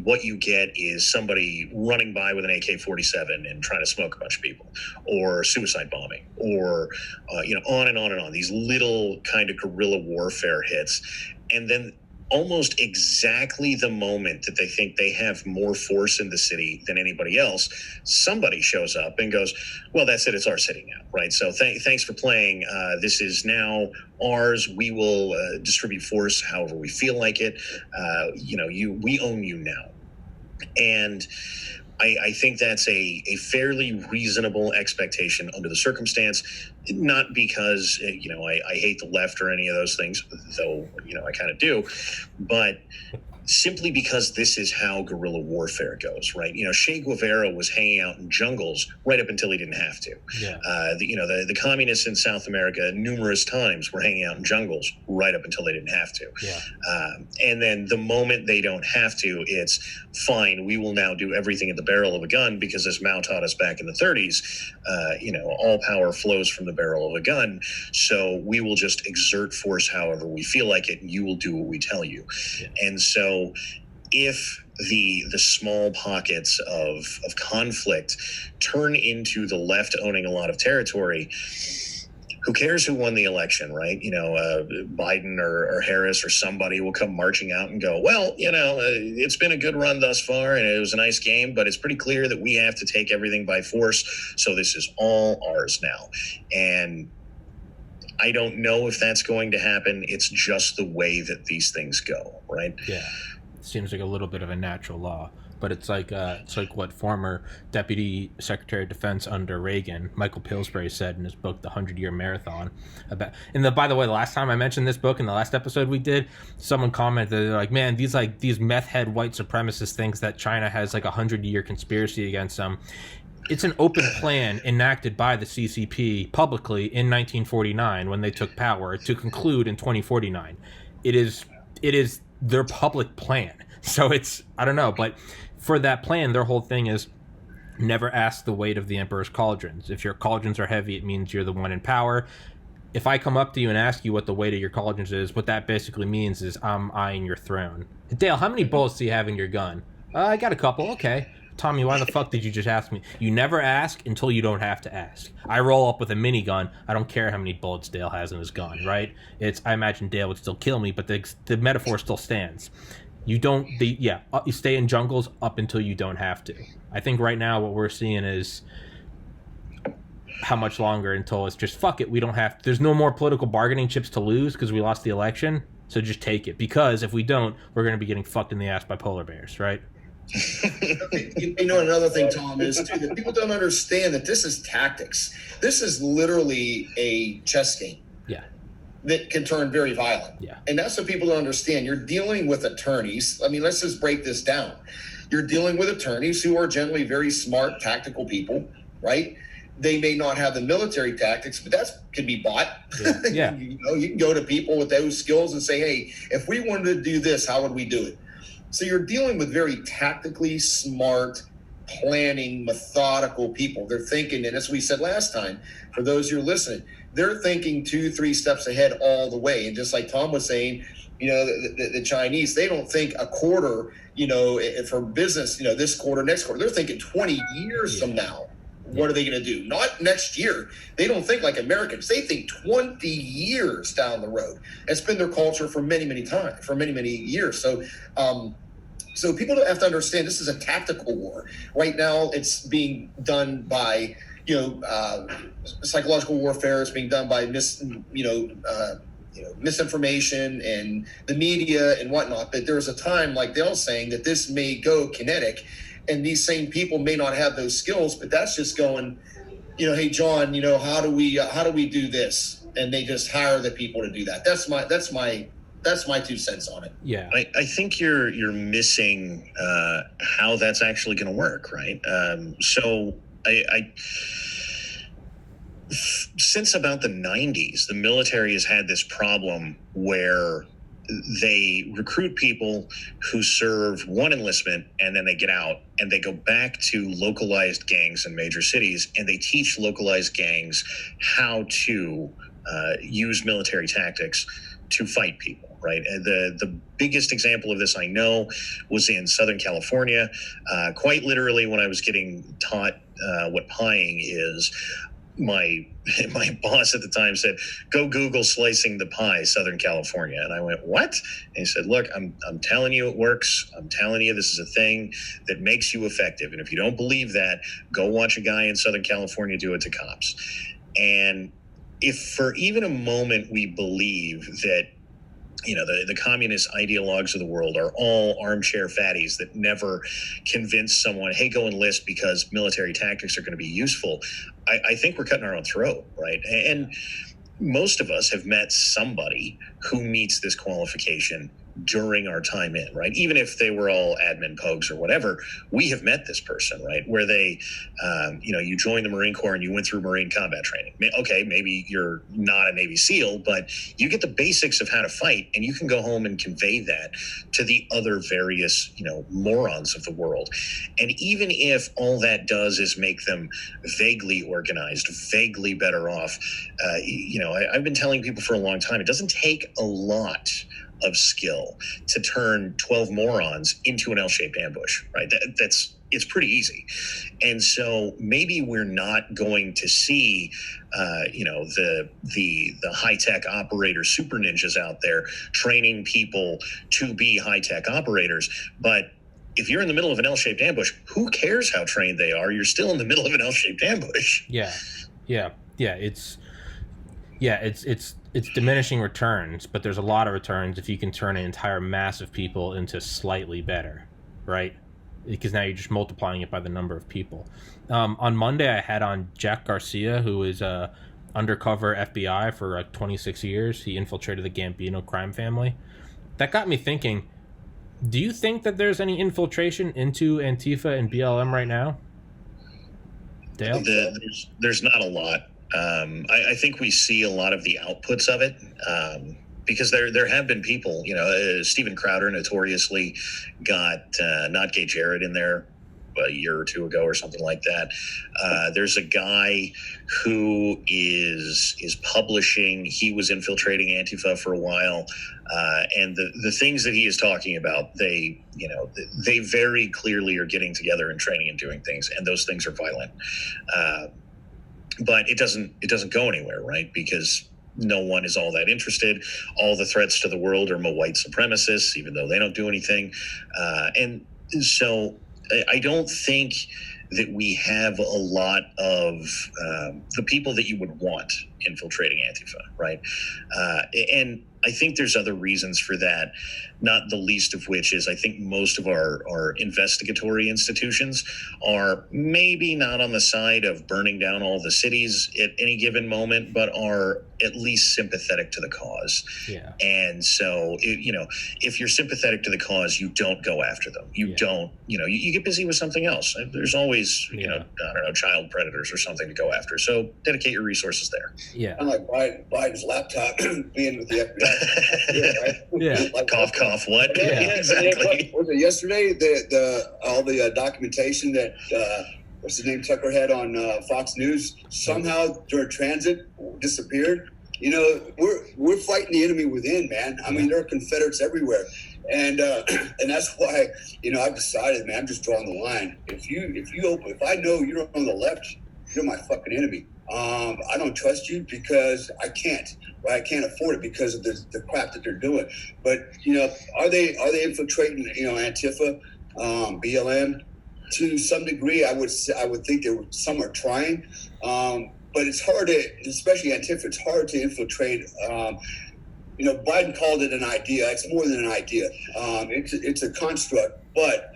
what you get is somebody running by with an AK-47 and trying to smoke a bunch of people, or suicide bombing, or on and on and on. These little kind of guerrilla warfare hits, and then almost exactly the moment that they think they have more force in the city than anybody else, somebody shows up and goes, well, that's it, it's our city now, right? So thanks for playing. This is now ours. We will distribute force however we feel like it. We own you now. And I think that's a fairly reasonable expectation under the circumstance, not because, I hate the left or any of those things, though, I kind of do, but simply because this is how guerrilla warfare goes, right? Che Guevara was hanging out in jungles right up until he didn't have to. Yeah. The communists in South America numerous times were hanging out in jungles right up until they didn't have to. Yeah. And then the moment they don't have to, it's fine. We will now do everything at the barrel of a gun because, as Mao taught us back in the 30s, all power flows from the barrel of a gun. So we will just exert force however we feel like it, and you will do what we tell you. Yeah. And so if the small pockets of conflict turn into the left owning a lot of territory, who cares who won the election, right? Biden or Harris or somebody will come marching out and go, well, it's been a good run thus far and it was a nice game, but it's pretty clear that we have to take everything by force. So this is all ours now. And I don't know if that's going to happen. It's just the way that these things go, right? Yeah. Seems like a little bit of a natural law, but it's like what former Deputy Secretary of Defense under Reagan, Michael Pillsbury, said in his book, The 100-Year Marathon. By the way, the last time I mentioned this book in the last episode we did, someone commented, they're like, man, these meth head white supremacist thinks that China has like a 100-year conspiracy against them. It's an open plan enacted by the CCP publicly in 1949 when they took power to conclude in 2049. It is their public plan. So I don't know, but for that plan, their whole thing is never ask the weight of the emperor's cauldrons. If your cauldrons are heavy, it means you're the one in power. If I come up to you and ask you what the weight of your cauldrons is, what that basically means is I'm eyeing your throne. Dale, how many bullets do you have in your gun? I got a couple. Okay. Tommy, why the fuck did you just ask me? You never ask until you don't have to ask. I roll up with a minigun. I don't care how many bullets Dale has in his gun, right? I imagine Dale would still kill me, but the metaphor still stands. You stay in jungles up until you don't have to. I think right now what we're seeing is how much longer until it's just, fuck it, we don't have, there's no more political bargaining chips to lose because we lost the election, so just take it. Because if we don't, we're going to be getting fucked in the ass by polar bears, right? Another thing, Tom, is too, that people don't understand that this is tactics. This is literally a chess game. Yeah. That can turn very violent. Yeah. And that's what people don't understand. You're dealing with attorneys. I mean, let's just break this down. You're dealing with attorneys who are generally very smart, tactical people, right? They may not have the military tactics, but that can be bought. Yeah. You can go to people with those skills and say, hey, if we wanted to do this, how would we do it? So you're dealing with very tactically smart, planning, methodical people. They're thinking, and as we said last time, for those who are listening, they're thinking 2-3 steps ahead all the way. And just like Tom was saying, the Chinese, they don't think a quarter, for business, this quarter, next quarter. They're thinking 20 years from now. What are they going to do? Not next year. They don't think like Americans. They think 20 years down the road. It's been their culture for many, many times, for many, many years. So people have to understand this is a tactical war. Right now, it's being done by, psychological warfare. It's being done by misinformation and the media and whatnot. But there was a time, like Dale's saying, that this may go kinetic, and these same people may not have those skills, but that's just going, hey, John, how do we do this? And they just hire the people to do that. That's my 2 cents on it. Yeah. I think you're missing how that's actually going to work, right? So since about the 90s, the military has had this problem where they recruit people who serve one enlistment and then they get out and they go back to localized gangs in major cities, and they teach localized gangs how to use military tactics to fight people, right? And the biggest example of this I know was in Southern California. Quite literally, when I was getting taught what pieing is, my boss at the time said, "Go Google slicing the pie, Southern California." And I went, "What?" And he said, "Look, I'm telling you it works. I'm telling you this is a thing that makes you effective. And if you don't believe that, go watch a guy in Southern California do it to cops." And if for even a moment we believe that the communist ideologues of the world are all armchair fatties that never convince someone, hey, go enlist because military tactics are going to be useful, I think we're cutting our own throat, right? And most of us have met somebody who meets this qualification during our time in, right? Even if they were all admin pogues or whatever, we have met this person, right? Where they, you joined the Marine Corps and you went through Marine combat training. Okay, maybe you're not a Navy SEAL, but you get the basics of how to fight, and you can go home and convey that to the other various, morons of the world. And even if all that does is make them vaguely organized, vaguely better off, I've been telling people for a long time, it doesn't take a lot of skill to turn 12 morons into an L-shaped ambush, right? It's pretty easy. And so maybe we're not going to see, the high-tech operator super ninjas out there training people to be high-tech operators. But if you're in the middle of an L-shaped ambush, who cares how trained they are? You're still in the middle of an L-shaped ambush. Yeah. It's diminishing returns, but there's a lot of returns if you can turn an entire mass of people into slightly better, right? Because now you're just multiplying it by the number of people. On Monday, I had on Jack Garcia, who is undercover FBI for 26 years. He infiltrated the Gambino crime family. That got me thinking, do you think that there's any infiltration into Antifa and BLM right now? Dale? There's not a lot. I think we see a lot of the outputs of it, because there have been people, Steven Crowder notoriously got Not Gay Jared in there a year or two ago or something like that. There's a guy who is publishing. He was infiltrating Antifa for a while, and the things that he is talking about, they very clearly are getting together and training and doing things, and those things are violent. But it doesn't go anywhere, right? Because no one is all that interested. All the threats to the world are white supremacists, even though they don't do anything. And so I don't think that we have a lot of the people that you would want infiltrating Antifa, right? And I think there's other reasons for that, not the least of which is I think most of our investigatory institutions are maybe not on the side of burning down all the cities at any given moment, but are at least sympathetic to the cause. Yeah. And so, if you're sympathetic to the cause, you don't go after them. You don't, you get busy with something else. There's always, I don't know, child predators or something to go after. So dedicate your resources there. Yeah. Unlike Biden's laptop being with the FBI. Right? Yeah. Like, Cough. What? Yeah. Exactly. Was it yesterday? All the documentation that what's his name, Tucker had on Fox News somehow during transit disappeared. We're fighting the enemy within, man. I mean, there are Confederates everywhere, and that's why I've decided, man, I'm just drawing the line. If I know you're on the left, you're my fucking enemy. I don't trust you because I can't. Right? I can't afford it because of the crap that they're doing. But are they infiltrating Antifa, BLM? To some degree, I would think some are trying, but it's hard to, especially Antifa. It's hard to infiltrate Biden called it an idea. It's more than an idea. It's a construct, but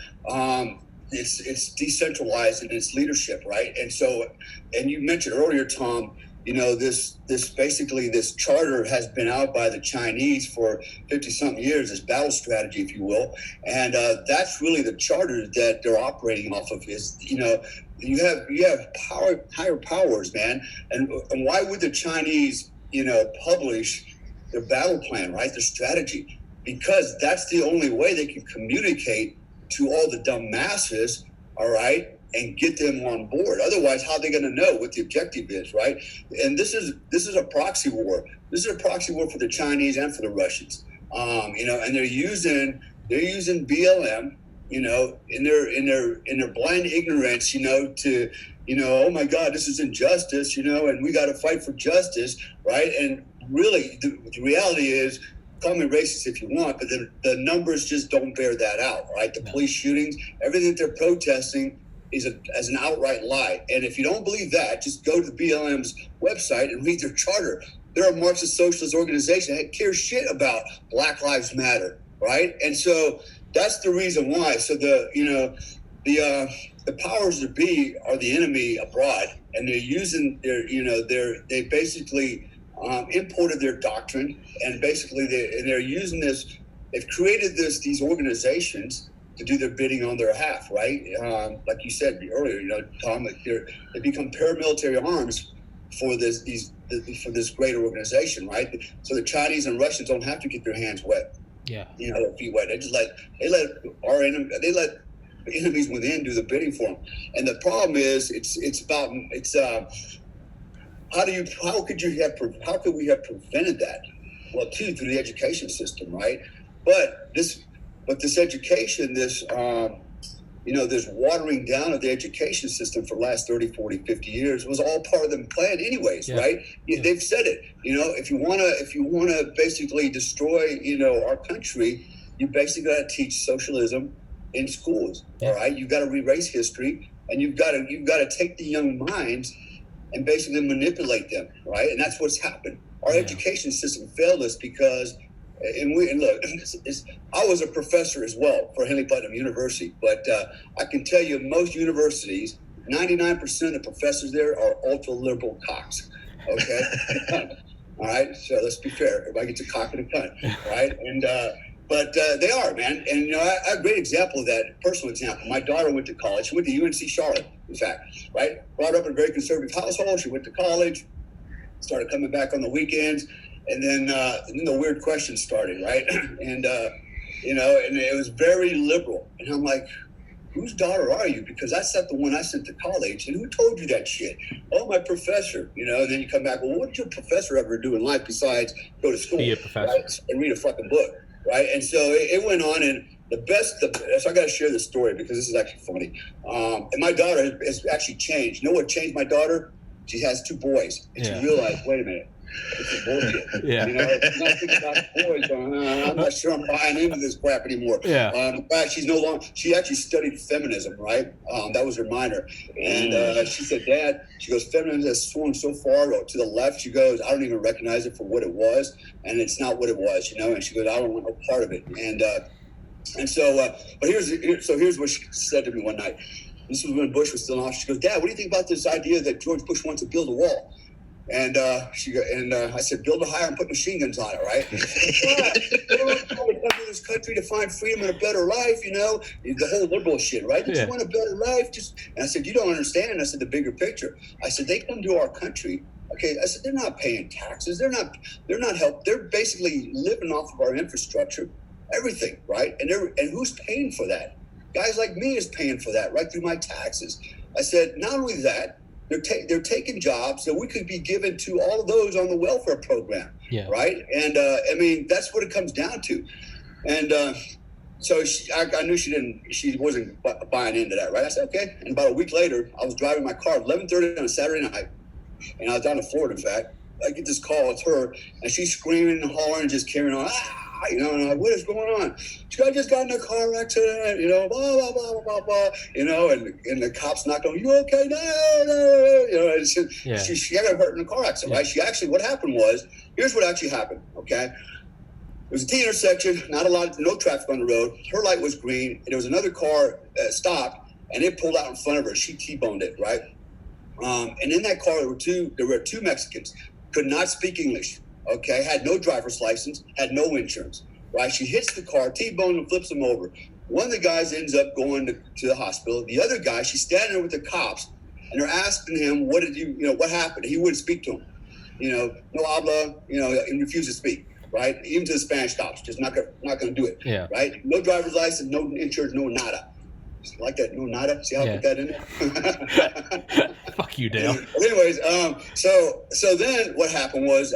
it's decentralized in its leadership, right? And so, and you mentioned earlier, Tom, this charter has been out by the Chinese for 50-something years, this battle strategy, if you will, and that's really the charter that they're operating off of. Is you have higher powers, man, and why would the Chinese publish their battle plan, right? Their strategy, because that's the only way they can communicate to all the dumb masses, all right, and get them on board. Otherwise, how are they going to know what the objective is, right? And this is a proxy war. This is a proxy war for the Chinese and for the Russians, and they're using BLM, in their blind ignorance, to oh my God, this is injustice, and we got to fight for justice, right? And really, the reality is, call me racist if you want, but the numbers just don't bear that out, right? The police shootings, everything that they're protesting is as an outright lie. And if you don't believe that, just go to the BLM's website and read their charter. They're a Marxist socialist organization that cares shit about Black Lives Matter, right? And so that's the reason why. So the powers that be are the enemy abroad, and they're using they basically imported their doctrine, and basically they're using this. They've created these organizations to do their bidding on their behalf, right? Like you said earlier, Tom, they become paramilitary arms for this greater organization, right? So the Chinese and Russians don't have to get their hands wet, their feet wet. They let enemies within do the bidding for them. And the problem is, how could we have prevented that? Well, through the education system, right? But this education, this watering down of the education system for the last 30, 40, 50 years was all part of the plan anyways, right? Yeah. They've said it, if you want to basically destroy, our country, you basically got to teach socialism in schools, all right? You've got to erase history, and you've got to take the young minds and basically manipulate them, right? And that's what's happened. Our education system failed us because, look, I was a professor as well for Henley Putnam University, but I can tell you most universities, 99% of the professors there are ultra-liberal cocks, okay? All right, so let's be fair. Everybody gets a cock and a cunt, right? And but they are, man. And I have a great example of that, personal example. My daughter went to college. She went to UNC Charlotte, in fact, right? Brought up in a very conservative household. She went to college, started coming back on the weekends, and then the weird questions started, right? And and it was very liberal. And I'm like, whose daughter are you? Because that's not the one I sent to college. And who told you that shit? Oh, my professor. And then you come back, well, what did your professor ever do in life besides go to school? Be a professor. Right? And read a fucking book, right? And so it went on, and so I got to share this story because this is actually funny. And my daughter has actually changed. You know what changed my daughter? She has 2 boys. And she realized, wait a minute. This is bullshit. Nothing about boys. I'm not sure I'm buying into this crap anymore. In fact, she actually studied feminism, right? That was her minor. And she said, Dad, she goes, feminism has swung so far to the left. She goes, I don't even recognize it for what it was. And it's not what it was, And she goes, I don't want no part of it. And so, but here's what she said to me one night. This was when Bush was still in office. She goes, Dad, what do you think about this idea that George Bush wants to build a wall? And I said, build a higher and put machine guns on it, right? We're come to this country to find freedom and a better life, the whole liberal shit, right? They just want a better life. And I said, you don't understand. I said, the bigger picture. I said, they come to our country. Okay, I said, they're not paying taxes. They're not help. They're basically living off of our infrastructure, everything, right? And who's paying for that? Guys like me is paying for that right through my taxes. I said, not only that, they're taking jobs that we could be given to all of those on the welfare program, right? And that's what it comes down to. And so I knew she wasn't buying into that, right? I said, okay. And about a week later, I was driving my car at 11:30 on a Saturday night, and I was down in Florida, in fact. I get this call, it's her, and she's screaming and hollering, just carrying on, and I'm like, what is going on? She goes, I just got in a car accident, blah, blah, blah, blah, blah, blah, and the cops knocked on, you okay? No, and she got hurt in a car accident, right? She actually, what happened was, here's what actually happened, okay? was a T intersection, no traffic on the road. Her light was green, and there was another car stopped, and it pulled out in front of her. She T-boned it, right? And in that car, there were two Mexicans, could not speak English, okay, had no driver's license, had no insurance, right? She hits the car, T-boned and flips them over. One of the guys ends up going to the hospital. The other guy, she's standing there with the cops, and they're asking him, what happened? He wouldn't speak to him. No habla, and refused to speak, right? Even to the Spanish cops, just not gonna do it, yeah. Right? No driver's license, no insurance, no nada. Like that, no nada. See how I put that in there? Fuck you, Dale. Anyways, so then what happened was,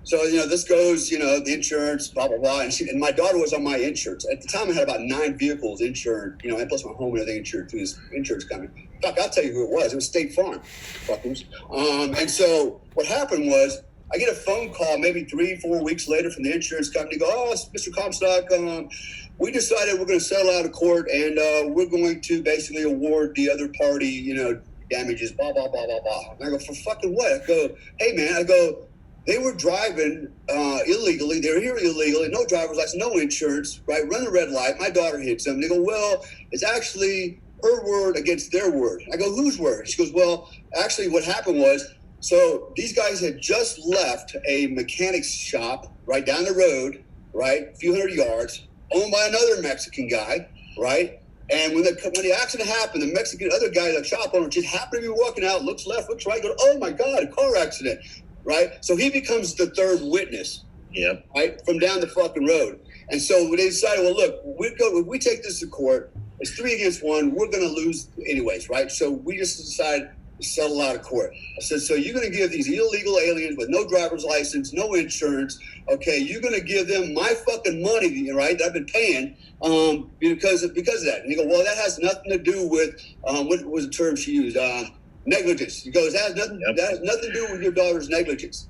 this goes, the insurance, blah blah blah, and my daughter was on my insurance at the time. I had about 9 vehicles insured, and plus my home and everything insured through this insurance company. Fuck, I'll tell you who it was. It was State Farm, fuckers. And so what happened was, I get a phone call maybe 3-4 weeks later from the insurance company. Go, oh, Mr. Comstock, we decided we're going to settle out of court, and we're going to basically award the other party, damages, blah, blah, blah, blah, blah. And I go, for fucking what? I go, hey, man, they were driving illegally. They were here illegally, no driver's license, no insurance, right? Run a red light. My daughter hits them. They go, well, it's actually her word against their word. I go, whose word? She goes, well, actually what happened was, so these guys had just left a mechanic's shop right down the road, right, a few hundred yards, owned by another Mexican guy, right? And when the accident happened, the Mexican other guy, the shop owner, just happened to be walking out, looks left, looks right, goes, oh my God, a car accident, right? So he becomes the third witness, right, from down the fucking road. And so they decided, well, look, we take this to court. It's 3 against 1. We're going to lose anyways, right? So we just decided to settle out of court. I said, so you're going to give these illegal aliens with no driver's license, no insurance, okay, you're going to give them my fucking money, right, that I've been paying because of that. And he goes, well, that has nothing to do with, what was the term she used? Negligence. He goes, that has nothing to do with your daughter's negligence.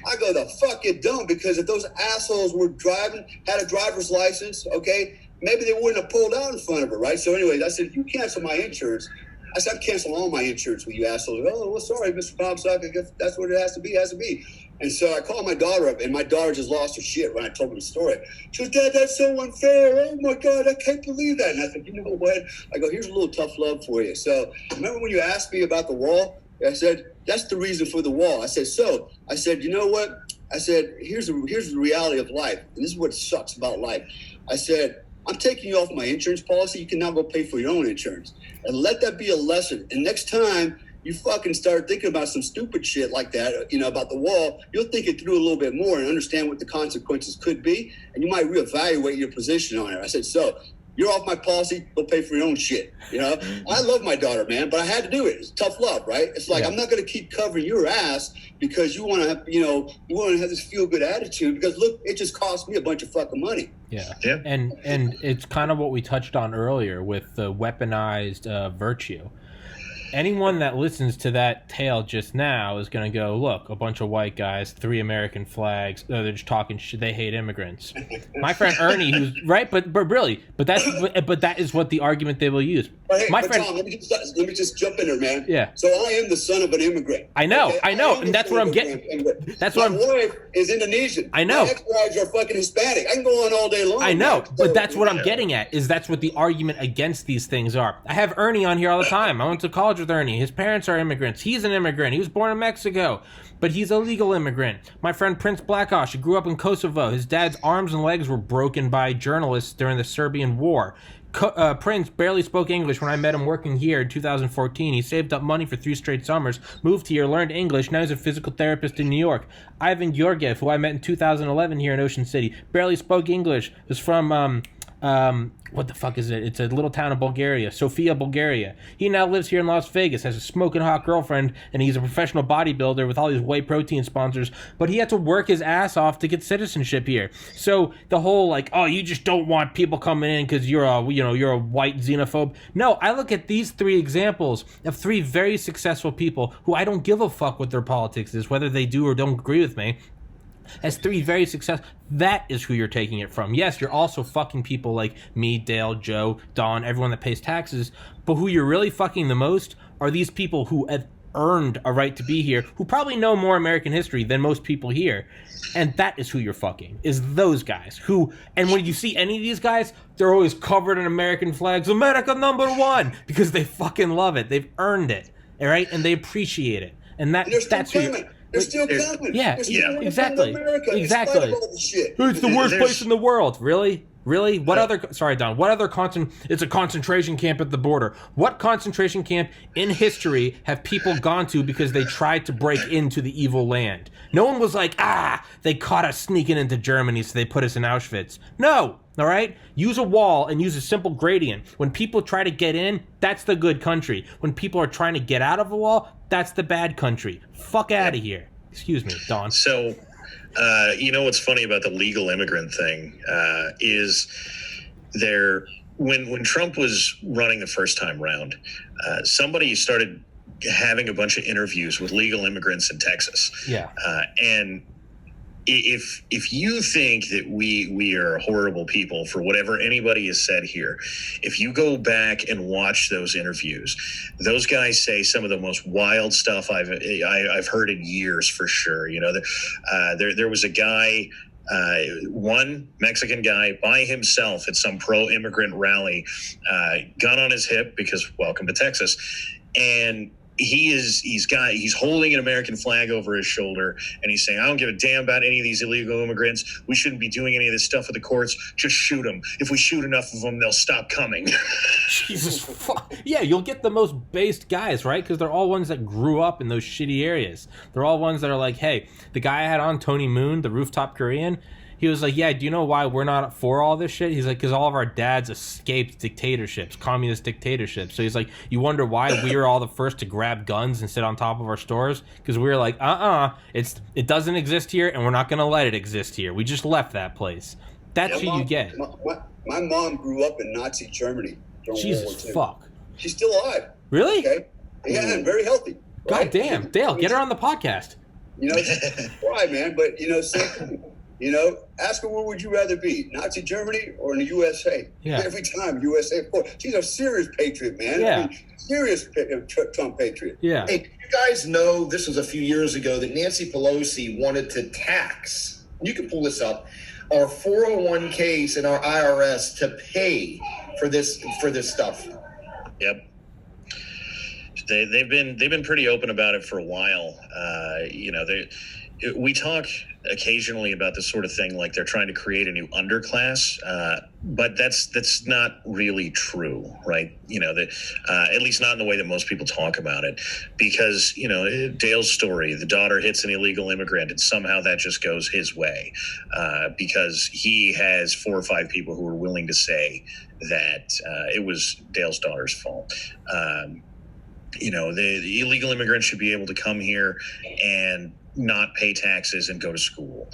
I go, the fuck it don't, because if those assholes were driving, had a driver's license, okay, maybe they wouldn't have pulled out in front of her, right? So anyways, I said, if you cancel my insurance, I said, I'm canceling all my insurance with you assholes. Oh, well, sorry, Mr. Comstock, I guess that's what it has to be, And so I called my daughter up, and my daughter just lost her shit when I told her the story. She goes, Dad, that's so unfair. Oh, my God, I can't believe that. And I said, you know what? I go, here's a little tough love for you. So remember when you asked me about the wall? I said, that's the reason for the wall. I said, you know what? I said, here's the reality of life. And this is what sucks about life. I said, I'm taking you off my insurance policy. You can now go pay for your own insurance. And let that be a lesson. And next time you fucking start thinking about some stupid shit like that, about the wall, you'll think it through a little bit more and understand what the consequences could be. And you might reevaluate your position on it. I said, so you're off my policy, go pay for your own shit. I love my daughter, man, but I had to do it. It's tough love, right? It's like, I'm not going to keep covering your ass because you want to have, you want to have this feel good attitude because look, it just cost me a bunch of fucking money. Yeah. And it's kind of what we touched on earlier with the weaponized virtue. Anyone that listens to that tale just now is going to go, look, a bunch of white guys, 3 American flags. They're just talking shit. They hate immigrants. My friend Ernie, who's right, but that is what the argument they will use. But hey, my friend, Tom, let me just jump in there, man. Yeah. So I am the son of an immigrant. I know, and that's what I'm getting. That's what my wife is Indonesian. I know. My ex-wives are fucking Hispanic. I can go on all day long. I know, but that's what I'm getting at. Is that's what the argument against these things are. I have Ernie on here all the time. I went to college with Ernie. His parents are immigrants. He's an immigrant. He was born in Mexico, but he's a legal immigrant. My friend Prince Blackosh, he grew up in Kosovo. His dad's arms and legs were broken by journalists during the Serbian War. Prince barely spoke English when I met him working here in 2014. He saved up money for 3 straight summers, moved here, learned English. Now he's a physical therapist in New York. Ivan Georgiev, who I met in 2011 here in Ocean City, barely spoke English. Was from what the fuck is it? It's a little town in Bulgaria, Sofia, Bulgaria. He now lives here in Las Vegas, has a smoking hot girlfriend, and he's a professional bodybuilder with all these whey protein sponsors, but he had to work his ass off to get citizenship here. So the whole like, oh, you just don't want people coming in because you're a white xenophobe. No, I look at these 3 examples of 3 very successful people who I don't give a fuck what their politics is, whether they do or don't agree with me. As 3 very successful, that is who you're taking it from. Yes, you're also fucking people like me, Dale, Joe, Don, everyone that pays taxes, but who you're really fucking the most are these people who, earned a right to be here, who probably know more American history than most people here. And that is who you're fucking, is those guys who, and when you see any of these guys, they're always covered in American flags, America #1, because they fucking love it. They've earned it, all right? And they appreciate it. And that's who you're... They're still coming. Yeah, exactly. Exactly. It's the worst place in the world. Really? Really? What other... Sorry, Don. What other... It's a concentration camp at the border. What concentration camp in history have people gone to because they tried to break into the evil land? No one was like, they caught us sneaking into Germany, so they put us in Auschwitz. No. All right? Use a wall and use a simple gradient. When people try to get in, that's the good country. When people are trying to get out of a wall, that's the bad country. Fuck out of here. Excuse me, Don. So... you know what's funny about the legal immigrant thing is when Trump was running the first time round, somebody started having a bunch of interviews with legal immigrants in Texas. Yeah. And if you think that we are horrible people for whatever anybody has said here, if you go back and watch those interviews, those guys say some of the most wild stuff I've heard in years, for sure. You know, there was a guy, one Mexican guy by himself at some pro-immigrant rally, gun on his hip because welcome to Texas, and he's holding an American flag over his shoulder, and he's saying, I don't give a damn about any of these illegal immigrants. We shouldn't be doing any of this stuff with the courts. Just shoot them. If we shoot enough of them, they'll stop coming. Jesus fuck. Yeah, you'll get the most based guys, right? Because they're all ones that grew up in those shitty areas. They're all ones that are like, hey, the guy I had on, Tony Moon, the rooftop Korean, he was like, yeah, do you know why we're not for all this shit? He's like, because all of our dads escaped dictatorships, communist dictatorships. So he's like, you wonder why we were all the first to grab guns and sit on top of our stores? Because we were like, it doesn't exist here, and we're not going to let it exist here. We just left that place. That's who you get. My mom grew up in Nazi Germany during Jesus World War II. fuck. She's still alive. Really? Okay. Yeah, and very healthy. God Right? damn. Dale, get her on the podcast. You know, right, man. But, same thing. Ask her, where would you rather be, Nazi Germany or in the USA? Yeah. Every time, USA, of course. She's a serious patriot, man. Yeah. I mean, serious Trump patriot. Yeah. Hey, you guys know this was a few years ago that Nancy Pelosi wanted to tax, you can pull this up, our 401ks and our IRS to pay for this stuff. Yep. They've been pretty open about it for a while. We talk occasionally about this sort of thing, like they're trying to create a new underclass, but that's not really true, right? At least not in the way that most people talk about it, because Dale's story, the daughter hits an illegal immigrant, and somehow that just goes his way, because he has 4 or 5 people who are willing to say that it was Dale's daughter's fault. The illegal immigrants should be able to come here and not pay taxes and go to school,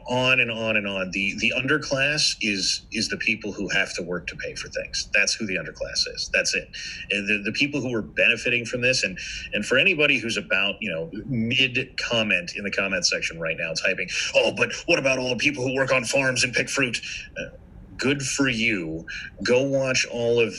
on and on and on. The underclass is the people who have to work to pay for things. That's who the underclass is. That's it. And the people who are benefiting from this, and for anybody who's about, mid comment in the comment section right now typing, oh, but what about all the people who work on farms and pick fruit? Good for you. Go watch all of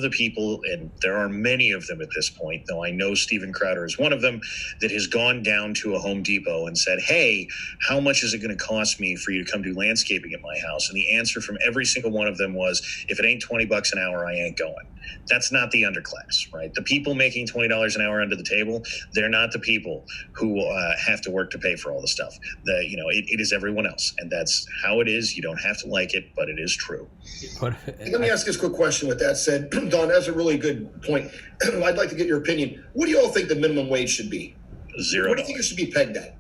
the people, and there are many of them at this point, though I know Steven Crowder is one of them, that has gone down to a Home Depot and said, hey, how much is it going to cost me for you to come do landscaping at my house? And the answer from every single one of them was, if it ain't $20 an hour, I ain't going. That's not the underclass, right? The people making $20 an hour under the table, they're not the people who have to work to pay for all the stuff. It is everyone else, and that's how it is. You don't have to like it, but it is true. Let me ask this quick question. With that said, Don, that's a really good point. I'd like to get your opinion. What do you all think the minimum wage should be? $0. What do you think it should be pegged at?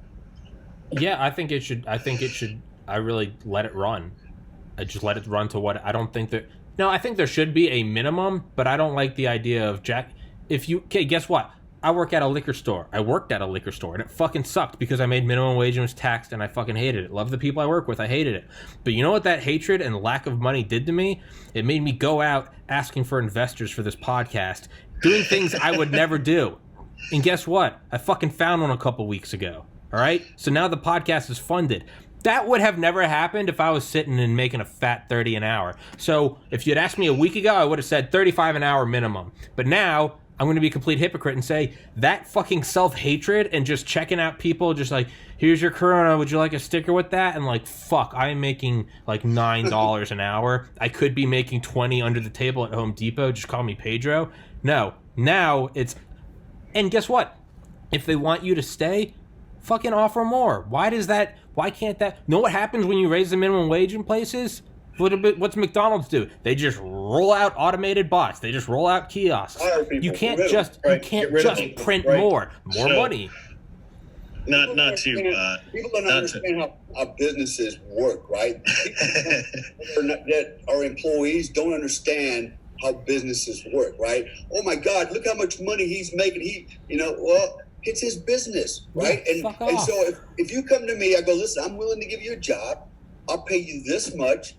Yeah, I think it should. I really let it run. I just let it run to what I don't think that. No, I think there should be a minimum, but I don't like the idea of okay, guess what? I work at a liquor store. I worked at a liquor store, and it fucking sucked because I made minimum wage and was taxed, and I fucking hated it. Love the people I work with. I hated it. But you know what that hatred and lack of money did to me? It made me go out asking for investors for this podcast, doing things I would never do. And guess what? I fucking found one a couple weeks ago. All right? So now the podcast is funded. That would have never happened if I was sitting and making a fat 30 an hour. So if you'd asked me a week ago, I would have said 35 an hour minimum. But now I'm going to be a complete hypocrite and say that fucking self-hatred and just checking out people, just like, here's your Corona, would you like a sticker with that? And like, fuck, I'm making like $9 an hour. I could be making 20 under the table at Home Depot. Just call me Pedro. No, now it's, and guess what? If they want you to stay, fucking offer more. Why can't that? Know what happens when you raise the minimum wage in places? What's McDonald's do? They just roll out automated bots. They just roll out kiosks. You can't just print more money. People don't understand how businesses work, right? People that are employees don't understand how businesses work, right? Oh my God, look how much money he's making. It's his business, right? Yeah, and so if you come to me, I go, listen, I'm willing to give you a job. I'll pay you this much.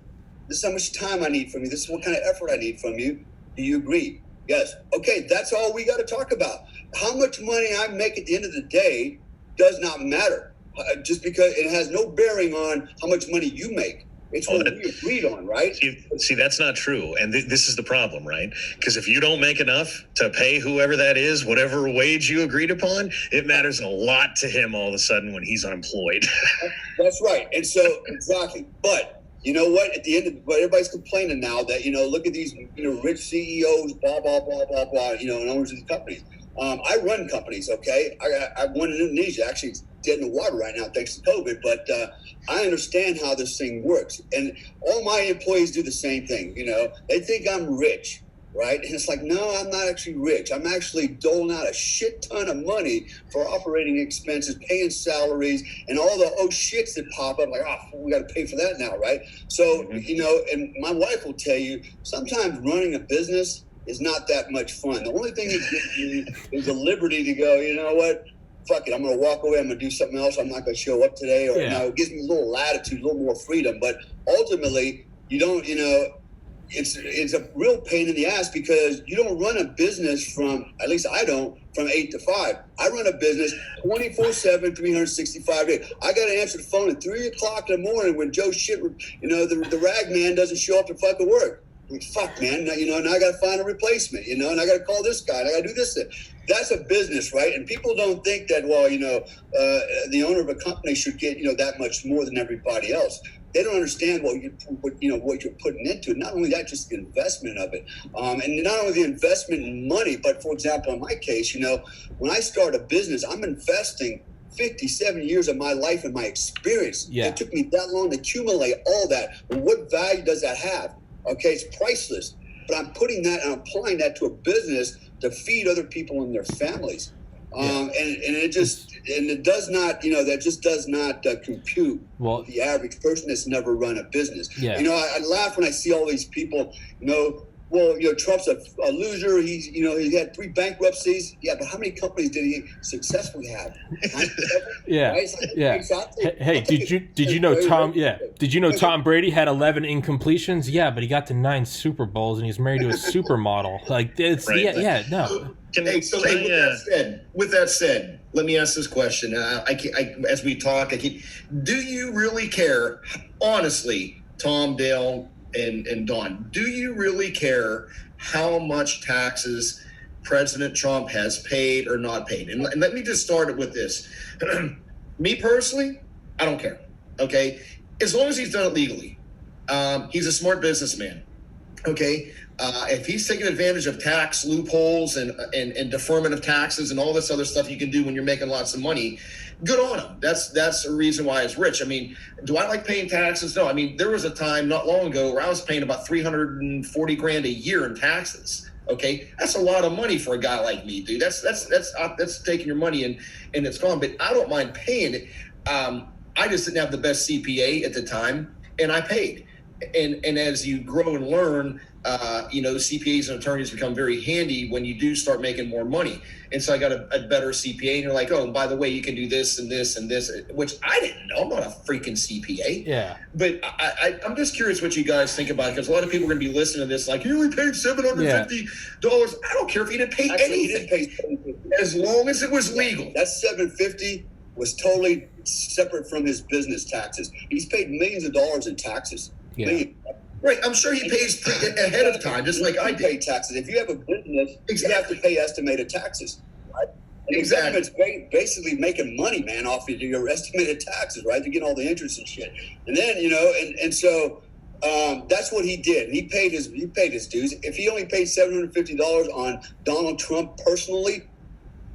This is how much time I need from you. This is what kind of effort I need from you. Do you agree? Yes. Okay, that's all we got to talk about. How much money I make at the end of the day does not matter, just because it has no bearing on how much money you make. It's what we agreed on, right? See, that's not true. And this is the problem, right? Because if you don't make enough to pay whoever that is, whatever wage you agreed upon, it matters a lot to him all of a sudden when he's unemployed. That's right. And so, exactly. But you know what? At the end of, but everybody's complaining now that, look at these, rich CEOs, blah, blah, blah, blah, blah, and owners of these companies. I run companies, okay? I have one in Indonesia. Actually, it's dead in the water right now thanks to COVID, but I understand how this thing works. And all my employees do the same thing, They think I'm rich, right? And it's like, no, I'm not actually rich. I'm actually doling out a shit ton of money for operating expenses, paying salaries, and all the shits that pop up, like, we got to pay for that now, right? So, and my wife will tell you, sometimes running a business is not that much fun. The only thing it gives me is the liberty to go, you know what? Fuck it, I'm going to walk away. I'm going to do something else. I'm not going to show up today. Or it gives me a little latitude, a little more freedom. But ultimately, you don't, it's a real pain in the ass because you don't run a business at least I don't, from 8 to 5. I run a business 24/7, 365 days. I got to answer the phone at 3 o'clock in the morning when Joe shit, the rag man doesn't show up to fucking work. Like, fuck, man, now I got to find a replacement, and I got to call this guy, and I got to do this. That's a business, right? And people don't think that, the owner of a company should get, that much more than everybody else. They don't understand what you're putting into it. Not only that, just the investment of it. And not only the investment in money, but for example, in my case, when I start a business, I'm investing 57 years of my life and my experience. Yeah. It took me that long to accumulate all that. Well, what value does that have? Okay, it's priceless. But I'm putting that and applying that to a business to feed other people and their families. And it does not, that just does not compute the average person that's never run a business. Yeah. I laugh when I see all these people, Trump's a loser. He had 3 bankruptcies. Yeah, but how many companies did he successfully have? Yeah. Right? Yeah. Hey, did you know Tom? Yeah. Did you know Tom Brady had 11 incompletions? Yeah, but he got to 9 Super Bowls and he's married to a supermodel. Like it's no. With that said, let me ask this question. As we talk, do you really care, honestly, Tom, Dale, and Don, do you really care how much taxes President Trump has paid or not paid? And let me just start it with this. Me personally, I don't care. Okay, as long as he's done it legally. He's a smart businessman. Okay, if he's taking advantage of tax loopholes and deferment of taxes and all this other stuff you can do when you're making lots of money, good on him. That's a reason why he's rich. I mean, do I like paying taxes? No. I mean, there was a time not long ago where I was paying about $340,000 a year in taxes. Okay, that's a lot of money for a guy like me, dude. That's taking your money and it's gone. But I don't mind paying it. I just didn't have the best CPA at the time, and I paid. And as you grow and learn, CPAs and attorneys become very handy when you do start making more money. And so I got a better CPA, and you're like, oh, and by the way, you can do this and this and this, which I didn't know. I'm not a freaking CPA. Yeah. But I'm just curious what you guys think about it, because a lot of people are going to be listening to this like, you only paid $750. I don't care if you didn't pay anything. He didn't pay as long as it was legal. That $750 was totally separate from his business taxes. He's paid millions of dollars in taxes. Yeah. Right. I'm sure he pays ahead of time, just like I You pay did. taxes. If you have a business, Exactly. you have to pay estimated taxes. Right? And Exactly. the government's basically making money, man, off of your estimated taxes, right? You're getting all the interest and shit. And then, so that's what he did. He paid his dues. If he only paid $750 on Donald Trump personally,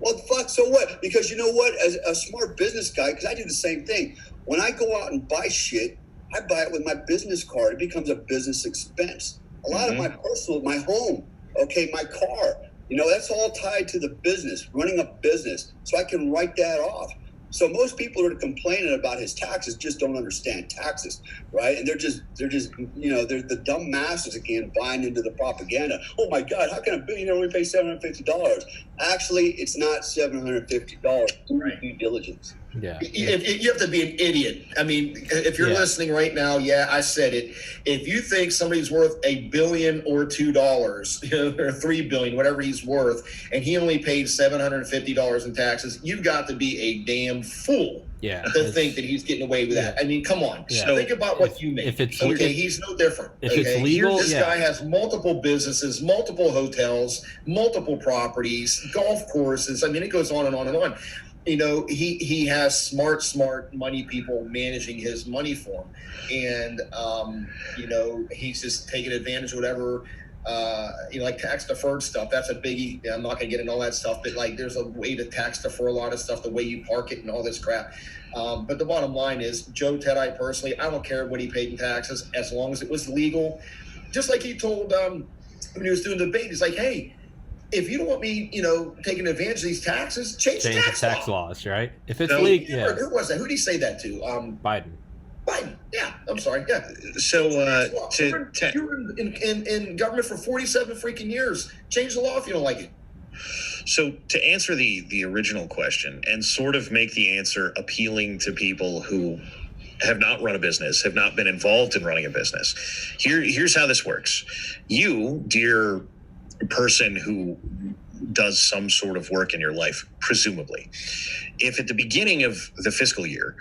well, fuck, so what? Because you know what? As a smart business guy, because I do the same thing. When I go out and buy shit, I buy it with my business card. It becomes a business expense. A lot of my personal, my home, okay, my car, that's all tied to the business, running a business. So I can write that off. So most people that are complaining about his taxes just don't understand taxes, right? And they're the dumb masses again buying into the propaganda. Oh my God, how can a billionaire only pay $750? Actually, it's not $750. Right. Due diligence. Yeah. You have to be an idiot. I mean, if you're listening right now, I said it. If you think somebody's worth $1 billion or $2, or $3 billion, whatever he's worth, and he only paid $750 in taxes, you've got to be a damn fool. Yeah. To think that he's getting away with that. I mean, come on. Yeah. So think about what you make. If it's he's no different. If it's legal, this guy has multiple businesses, multiple hotels, multiple properties, golf courses. I mean, it goes on and on and on. He has smart money people managing his money for him, and he's just taking advantage of whatever. Like tax deferred stuff, that's a biggie. I'm not gonna get into all that stuff, but like there's a way to tax defer a lot of stuff, the way you park it and all this crap. But the bottom line is, Joe Teti personally, I don't care what he paid in taxes as long as it was legal. Just like he told when he was doing the debate, he's like, hey, if you don't want me, taking advantage of these taxes, change the tax laws, right? If it's legal, yeah. Who was that? Who did he say that to? Biden. Yeah, I'm sorry. Yeah. So you were in government for 47 freaking years. Change the law if you don't like it. So to answer the original question and sort of make the answer appealing to people who have not run a business, have not been involved in running a business, here's how this works. You, dear person who does some sort of work in your life, presumably, if at the beginning of the fiscal year,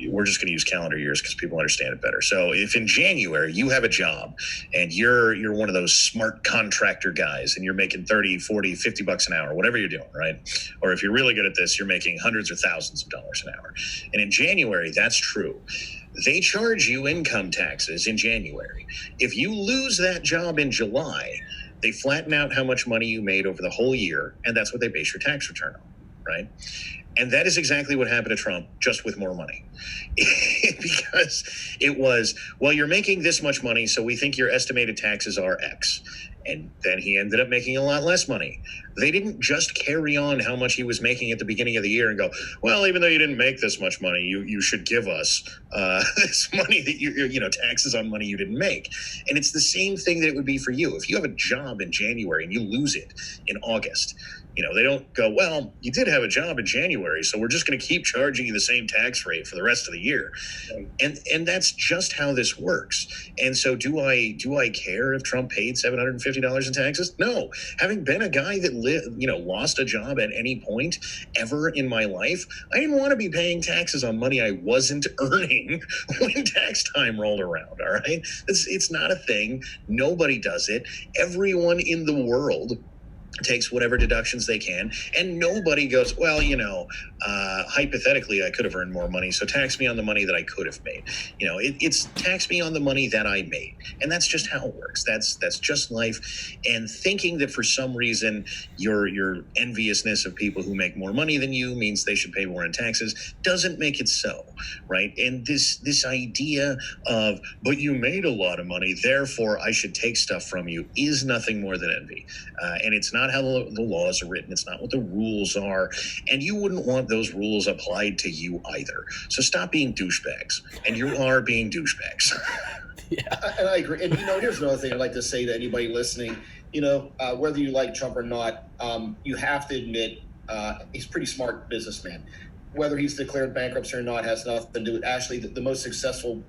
we're just going to use calendar years because people understand it better. So if in January you have a job and you're one of those smart contractor guys and you're making 30, 40, 50 bucks an hour, whatever you're doing, right? Or if you're really good at this, you're making hundreds or thousands of dollars an hour. And in January, that's true. They charge you income taxes in January. If you lose that job in July, they flatten out how much money you made over the whole year, and that's what they base your tax return on, right? And that is exactly what happened to Trump, just with more money. Because it was, well, you're making this much money, so we think your estimated taxes are X. And then he ended up making a lot less money. They didn't just carry on how much he was making at the beginning of the year and go, well, even though you didn't make this much money, you should give us this money that taxes on money you didn't make. And it's the same thing that it would be for you. If you have a job in January and you lose it in August, they don't go, well, you did have a job in January, so we're just going to keep charging you the same tax rate for the rest of the year. And that's just how this works. And so do I care if Trump paid $750 in taxes? No. Having been a guy that lost a job at any point ever in my life, I didn't want to be paying taxes on money I wasn't earning when tax time rolled around, all right? It's not a thing. Nobody does it. Everyone in the world takes whatever deductions they can, and nobody goes, well, hypothetically I could have earned more money, so tax me on the money that I could have made. It's tax me on the money that I made, and that's just how it works. That's just life. And thinking that for some reason your enviousness of people who make more money than you means they should pay more in taxes doesn't make it so, right? And this idea of, but you made a lot of money, therefore I should take stuff from you, is nothing more than envy. And it's not how the laws are written. It's not what the rules are. And you wouldn't want those rules applied to you either. So stop being douchebags. And you are being douchebags. Yeah. And I agree. And, here's another thing I'd like to say to anybody listening. Whether you like Trump or not, you have to admit he's a pretty smart businessman. Whether he's declared bankruptcy or not has nothing to do with actually the most successful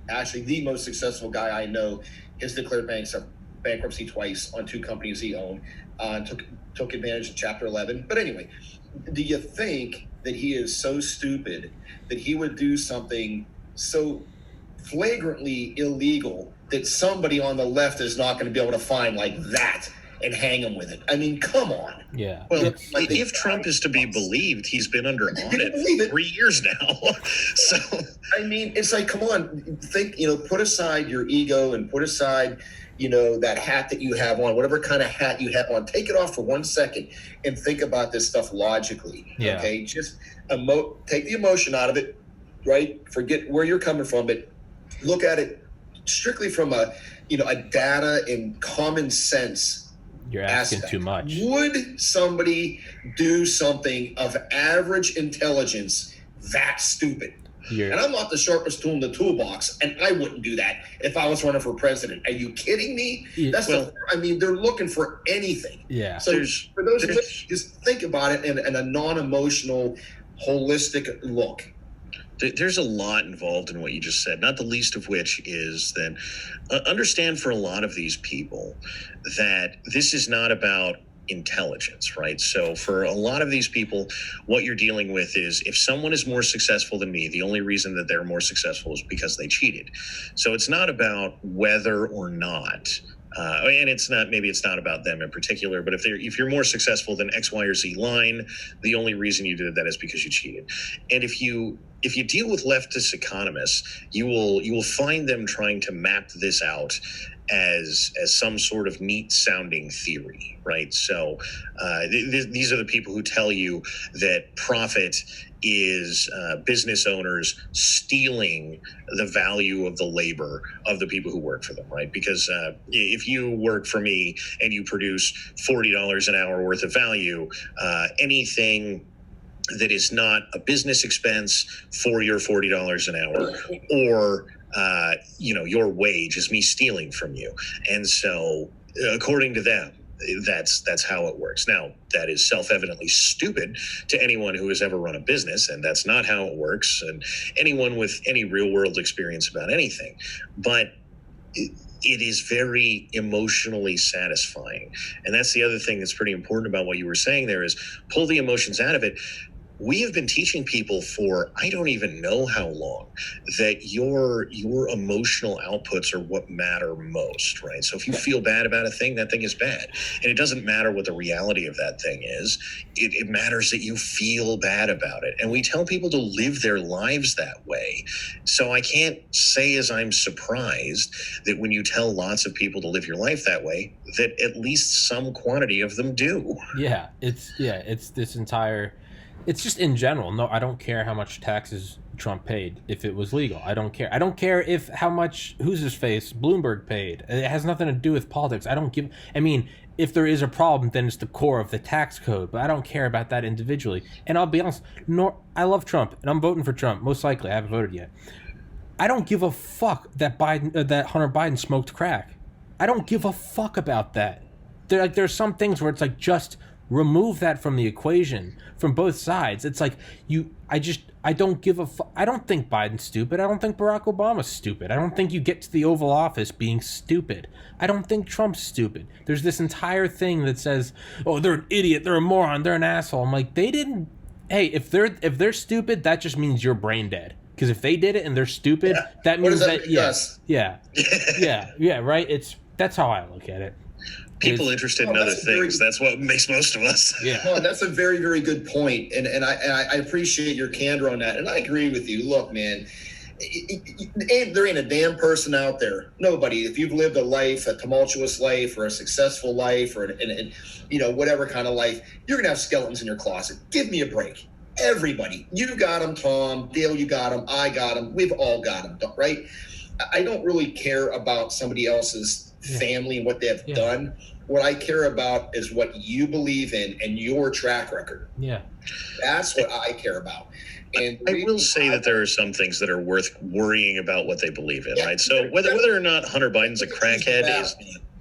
guy I know has declared bankruptcy twice on two companies he owned. Took advantage of Chapter 11. But anyway, do you think that he is so stupid that he would do something so flagrantly illegal that somebody on the left is not going to be able to find like that and hang them with it. I mean, come on. Yeah. Well, if Trump is to be believed, he's been under audit for 3 years now. So, I mean, it's like, come on, think, put aside your ego and put aside, that hat that you have on, whatever kind of hat you have on, take it off for 1 second and think about this stuff logically. Yeah. Okay. Just take the emotion out of it, right? Forget where you're coming from, but look at it strictly from a data and common sense. You're asking aspect. too much. Would somebody do something of average intelligence that stupid? And I'm not the sharpest tool in the toolbox, and I wouldn't do that if I was running for president. Are you kidding me? They're looking for anything. Yeah. So for those of us, just think about it in a non-emotional, holistic look. There's a lot involved in what you just said, not the least of which is that understand for a lot of these people that this is not about intelligence, right? So for a lot of these people, what you're dealing with is if someone is more successful than me, the only reason that they're more successful is because they cheated. So it's not about whether or not and it's not about them in particular, but if you're more successful than X, Y, or Z line, the only reason you did that is because you cheated. And if you deal with leftist economists, you will find them trying to map this out as some sort of neat sounding theory, right? So these are the people who tell you that profit is business owners stealing the value of the labor of the people who work for them, right? Because if you work for me and you produce $40 an hour worth of value, anything that is not a business expense for your $40 an hour or your wage is me stealing from you. And so according to them, that's how it works. Now, that is self-evidently stupid to anyone who has ever run a business, and that's not how it works, and anyone with any real-world experience about anything. But it is very emotionally satisfying. And that's the other thing that's pretty important about what you were saying there is pull the emotions out of it. We have been teaching people for I don't even know how long that your emotional outputs are what matter most, right? So if you feel bad about a thing, that thing is bad. And it doesn't matter what the reality of that thing is. It matters that you feel bad about it. And we tell people to live their lives that way. So I can't say as I'm surprised that when you tell lots of people to live your life that way, that at least some quantity of them do. Yeah, it's this entire... It's just in general. No, I don't care how much taxes Trump paid if it was legal. I don't care. I don't care if how much, who's his face, Bloomberg paid. It has nothing to do with politics. If there is a problem, then it's the core of the tax code. But I don't care about that individually. And I'll be honest, I love Trump, and I'm voting for Trump. Most likely, I haven't voted yet. I don't give a fuck that that Hunter Biden smoked crack. I don't give a fuck about that. There's some things where it's like just remove that from the equation from both sides. It's like I don't give a fuck. I don't think Biden's stupid. I don't think Barack Obama's stupid. I don't think you get to the Oval Office being stupid. I don't think Trump's stupid. There's this entire thing that says, oh, they're an idiot, they're a moron, they're an asshole. I'm like, they didn't. Hey, if they're stupid, that just means you're brain dead. Because if they did it and they're stupid, that means yeah, right. That's how I look at it. People interested in other things. That's what makes most of us. Yeah. No, that's a very, very good point. And I appreciate your candor on that. And I agree with you. Look, man, there ain't a damn person out there. Nobody. If you've lived a life, a tumultuous life or a successful life or whatever kind of life, you're going to have skeletons in your closet. Give me a break. Everybody. You got them, Tom. Dale, you got them. I got them. We've all got them, right? I don't really care about somebody else's family and what they have done. What I care about is what you believe in and your track record. Yeah. That's what I care about. And I will say that there are some things that are worth worrying about what they believe in, right? So whether or not Hunter Biden's a crackhead is...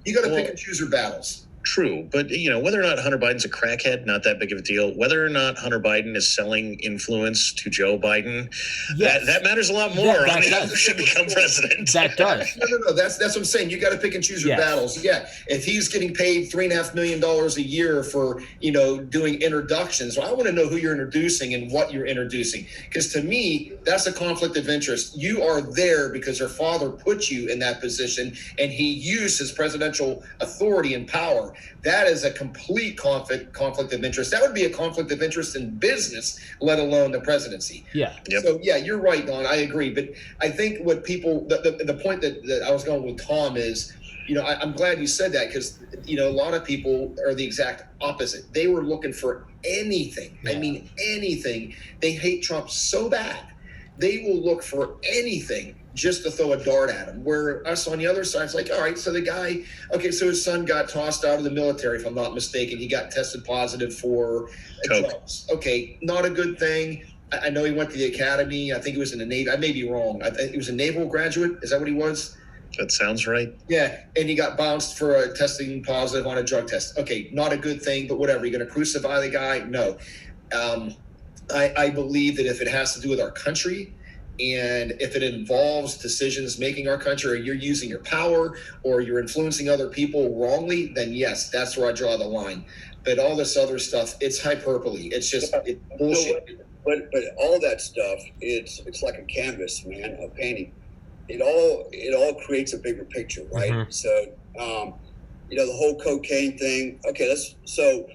You got to pick and choose your battles. True, but whether or not Hunter Biden's a crackhead, not that big of a deal. Whether or not Hunter Biden is selling influence to Joe Biden, Yes. that matters a lot more That on does. who should become president. That does. No. That's what I'm saying. You got to pick and choose your Yes. battles. Yeah, if he's getting paid $3.5 million a year for doing introductions, well, I want to know who you're introducing and what you're introducing. Because to me, that's a conflict of interest. You are there because your father put you in that position, and he used his presidential authority and power. That is a complete conflict of interest. That would be a conflict of interest in business, let alone the presidency. Yeah. Yep. So yeah, you're right, Don. I agree. But I think what people, the point that I was going with Tom is, I'm glad you said that, because a lot of people are the exact opposite. They were looking for anything. Yeah. I mean, anything. They hate Trump so bad, they will look for anything just to throw a dart at him. Where us on the other side, it's like, all right, so the guy, okay, so his son got tossed out of the military, if I'm not mistaken. He got tested positive for drugs. Okay, not a good thing. I know he went to the academy. I think he was in the Navy. I may be wrong. I think he was a naval graduate. Is that what he was? That sounds right. Yeah, and he got bounced for testing positive on a drug test. Okay, not a good thing, but whatever. You're going to crucify the guy? No. I believe that if it has to do with our country, and if it involves decisions making our country, or you're using your power, or you're influencing other people wrongly, then yes, that's where I draw the line. But all this other stuff, it's hyperbole. It's just it's bullshit. But all that stuff, it's like a canvas, man, a painting. It all creates a bigger picture, right? Mm-hmm. So, the whole cocaine thing. Okay, so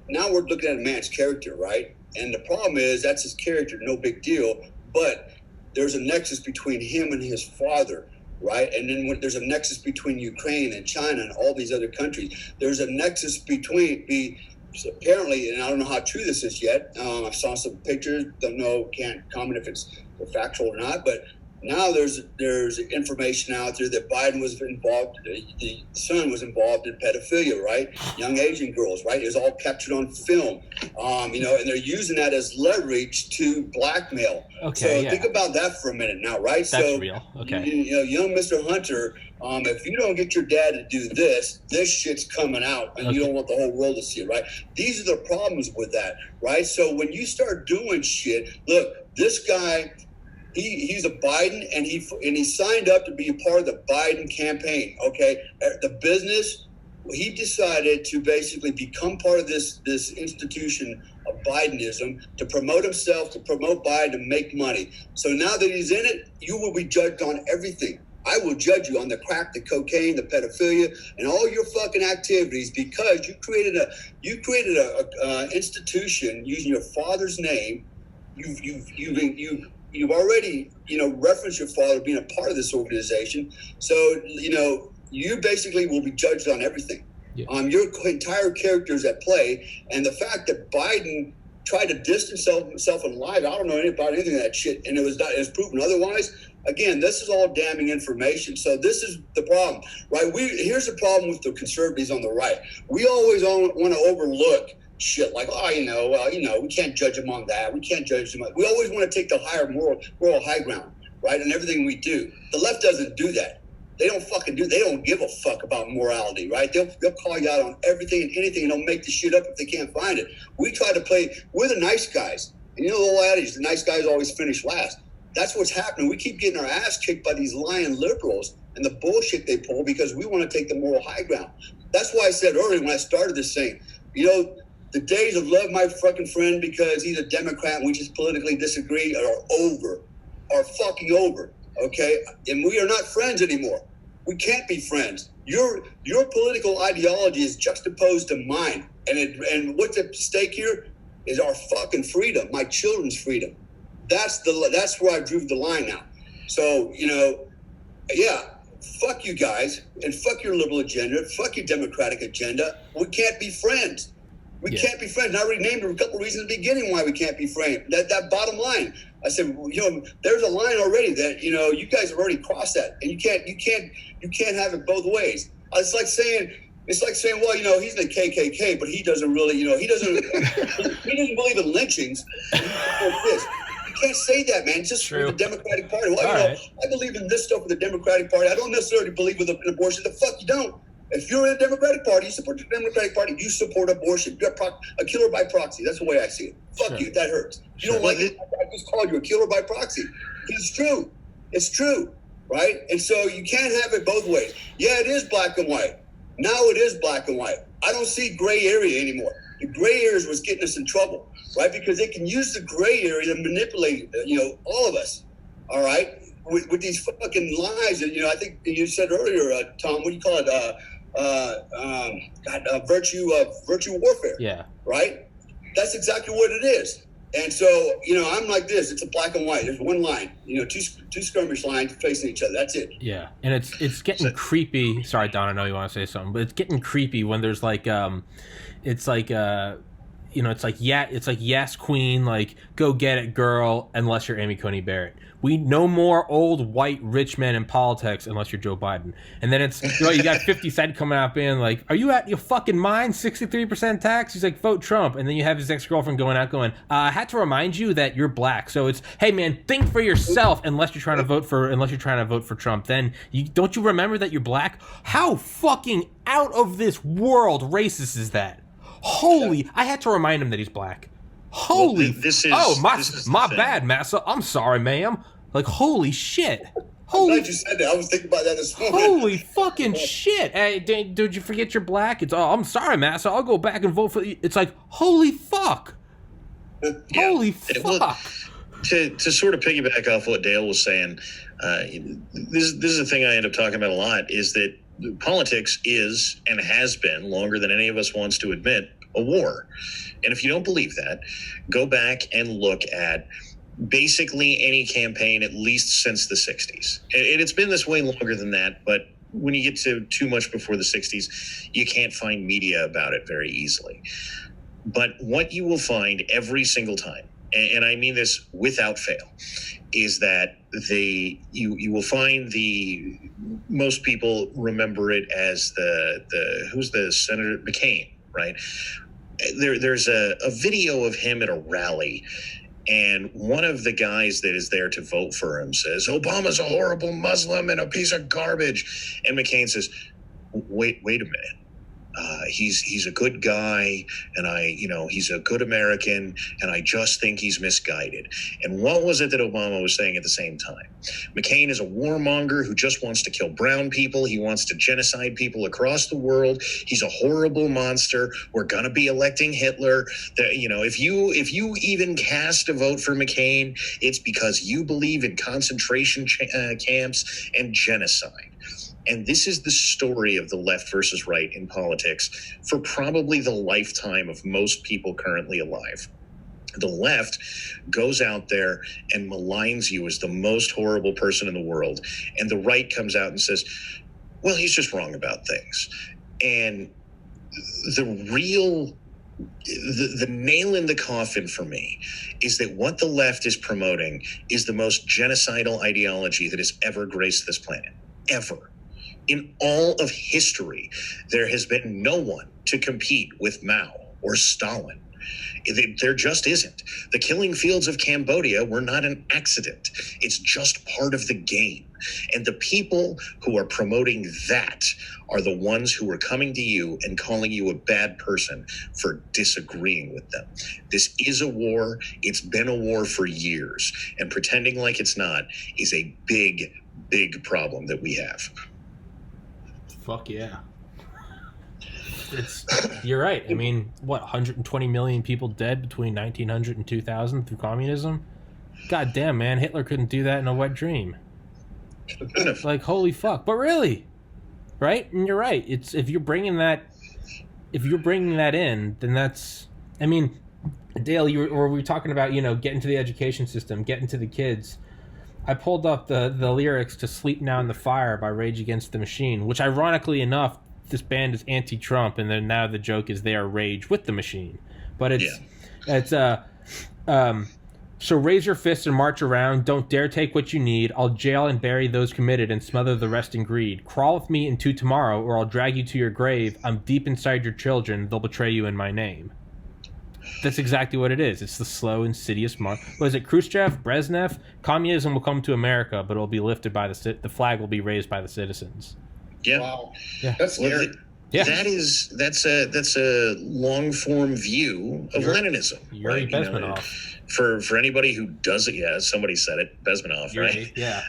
now we're looking at a man's character, right? And the problem is that's his character, no big deal. But there's a nexus between him and his father, right? And then there's a nexus between Ukraine and China and all these other countries. There's a nexus apparently, and I don't know how true this is yet. I saw some pictures, can't comment if it's factual or not, but now there's information out there that Biden was involved, the son was involved in pedophilia, right? Young Asian girls, right? It was all captured on film, and they're using that as leverage to blackmail. Okay, so think about that for a minute now, right? That's real. Okay. Young Mr. Hunter, if you don't get your dad to do this shit's coming out, and you don't want the whole world to see it, right? These are the problems with that, right? So when you start doing shit, look, this guy, he's a Biden, and he signed up to be a part of the Biden campaign. Okay, the business, he decided to basically become part of this institution of Bidenism, to promote himself, to promote Biden, to make money. So now that he's in it, you will be judged on everything. I will judge you on the crack, the cocaine, the pedophilia, and all your fucking activities, because you created a institution using your father's name. You've already, referenced your father being a part of this organization. So, you basically will be judged on everything. Yeah. Your entire character is at play. And the fact that Biden tried to distance himself and lie, I don't know about anything of that shit, and it was proven otherwise. Again, this is all damning information. So this is the problem, right? Here's the problem with the conservatives on the right. We always want to overlook shit like, we can't judge them on that. We can't judge them. We always want to take the higher moral high ground, right? In everything we do. The left doesn't do that. They don't give a fuck about morality, right? They'll call you out on everything and anything, and they'll make the shit up if they can't find it. We try to play, we're the nice guys. And the old adage, the nice guys always finish last. That's what's happening. We keep getting our ass kicked by these lying liberals and the bullshit they pull because we want to take the moral high ground. That's why I said earlier when I started this thing, the days of love my fucking friend because he's a Democrat and we just politically disagree are fucking over, okay? And we are not friends anymore. We can't be friends. Your political ideology is juxtaposed to mine, and what's at stake here is our fucking freedom, my children's freedom. That's where I drew the line now. So, fuck you guys, and fuck your liberal agenda, fuck your Democratic agenda. We can't be friends. We can't be friends. And I already named a couple of reasons at the beginning why we can't be friends. That bottom line. I said, there's a line already that, you guys have already crossed that, and you can't have it both ways. It's like saying, well, he's in the KKK, but he doesn't really, he doesn't believe in lynchings. You can't say that, man. Just for the Democratic Party. Well, I believe in this stuff with the Democratic Party. I don't necessarily believe in abortion. The fuck you don't. If you're in the Democratic Party, you support the Democratic Party, you support abortion. You're a killer by proxy. That's the way I see it. Fuck you. That hurts. If you don't like it, I just called you a killer by proxy. It's true. It's true. Right? And so you can't have it both ways. Yeah, it is black and white. Now it is black and white. I don't see gray area anymore. The gray area is what's getting us in trouble, right? Because they can use the gray area to manipulate, all of us, all right? With these fucking lies. And, I think you said earlier, Tom, what do you call it? Virtue warfare. Yeah. Right? That's exactly what it is. And so, I'm like this. It's a black and white. There's one line, two skirmish lines facing each other. That's it. Yeah. And it's getting creepy. Sorry, Don, I know you want to say something, but it's getting creepy when there's like, it's like yes, queen, like go get it, girl, unless you're Amy Coney Barrett. We no more old white rich men in politics unless you're Joe Biden. And then it's you got 50 Cent coming out being like, "Are you out your fucking mind? 63% tax?" He's like, "Vote Trump." And then you have his ex-girlfriend going out going, "I had to remind you that you're black." So it's, "Hey man, think for yourself unless you're trying to vote for Trump. Then don't you remember that you're black?" How fucking out of this world racist is that? Holy, I had to remind him that he's black. Holy, my bad, massa. I'm sorry, ma'am. Like, holy shit. I'm glad you said that. I was thinking about that this morning. Holy fucking shit. Hey, did you forget you're black? It's, I'm sorry, massa. I'll go back and vote for you. It's like, holy fuck. Yeah. Holy fuck. Well, to sort of piggyback off what Dale was saying, this is the thing I end up talking about a lot, is that politics is and has been, longer than any of us wants to admit, a war. And if you don't believe that, go back and look at basically any campaign, at least since the 60s. And it's been this way longer than that, but when you get to too much before the 60s, you can't find media about it very easily. But what you will find every single time, and I mean this without fail, is that you will find most people remember it as who's the Senator McCain, right? There's a video of him at a rally, and one of the guys that is there to vote for him says, "Obama's a horrible Muslim and a piece of garbage." And McCain says, wait a minute. He's a good guy, and he's a good American, and I just think he's misguided. And what was it that Obama was saying at the same time? McCain is a warmonger who just wants to kill brown people. He wants to genocide people across the world. He's a horrible monster. We're gonna be electing Hitler. If you even cast a vote for McCain, it's because you believe in concentration camps and genocide. And this is the story of the left versus right in politics for probably the lifetime of most people currently alive. The left goes out there and maligns you as the most horrible person in the world. And the right comes out and says, well, he's just wrong about things. And the nail in the coffin for me is that what the left is promoting is the most genocidal ideology that has ever graced this planet, ever. In all of history, there has been no one to compete with Mao or Stalin. There just isn't. The killing fields of Cambodia were not an accident. It's just part of the game. And the people who are promoting that are the ones who are coming to you and calling you a bad person for disagreeing with them. This is a war. It's been a war for years. And pretending like it's not is a big, big problem that we have. Fuck yeah. You're right. I mean, 120 million people dead between 1900 and 2000 through communism? God damn, man, Hitler couldn't do that in a wet dream. Like, holy fuck. But really, right? And you're right. It's if you're bringing that in, then that's, I mean, Dale, we were talking about, getting to the education system, getting to the kids. I pulled up the lyrics to Sleep Now in the Fire by Rage Against the Machine, which ironically enough, this band is anti-Trump, and then now the joke is they are Rage with the Machine. But so raise your fists and march around. Don't dare take what you need. I'll jail and bury those committed and smother the rest in greed. Crawl with me into tomorrow, or I'll drag you to your grave. I'm deep inside your children. They'll betray you in my name. That's exactly what it is. It's the slow, insidious march. Was it Khrushchev, Brezhnev? Communism will come to America, but it will be lifted by the flag will be raised by the citizens. Yeah. Wow. Yeah. That's scary. Yeah. That's a long form view of Leninism. Yuri Bezmenov. For anybody who doesn't, somebody said it, Bezmenov, right? Yeah.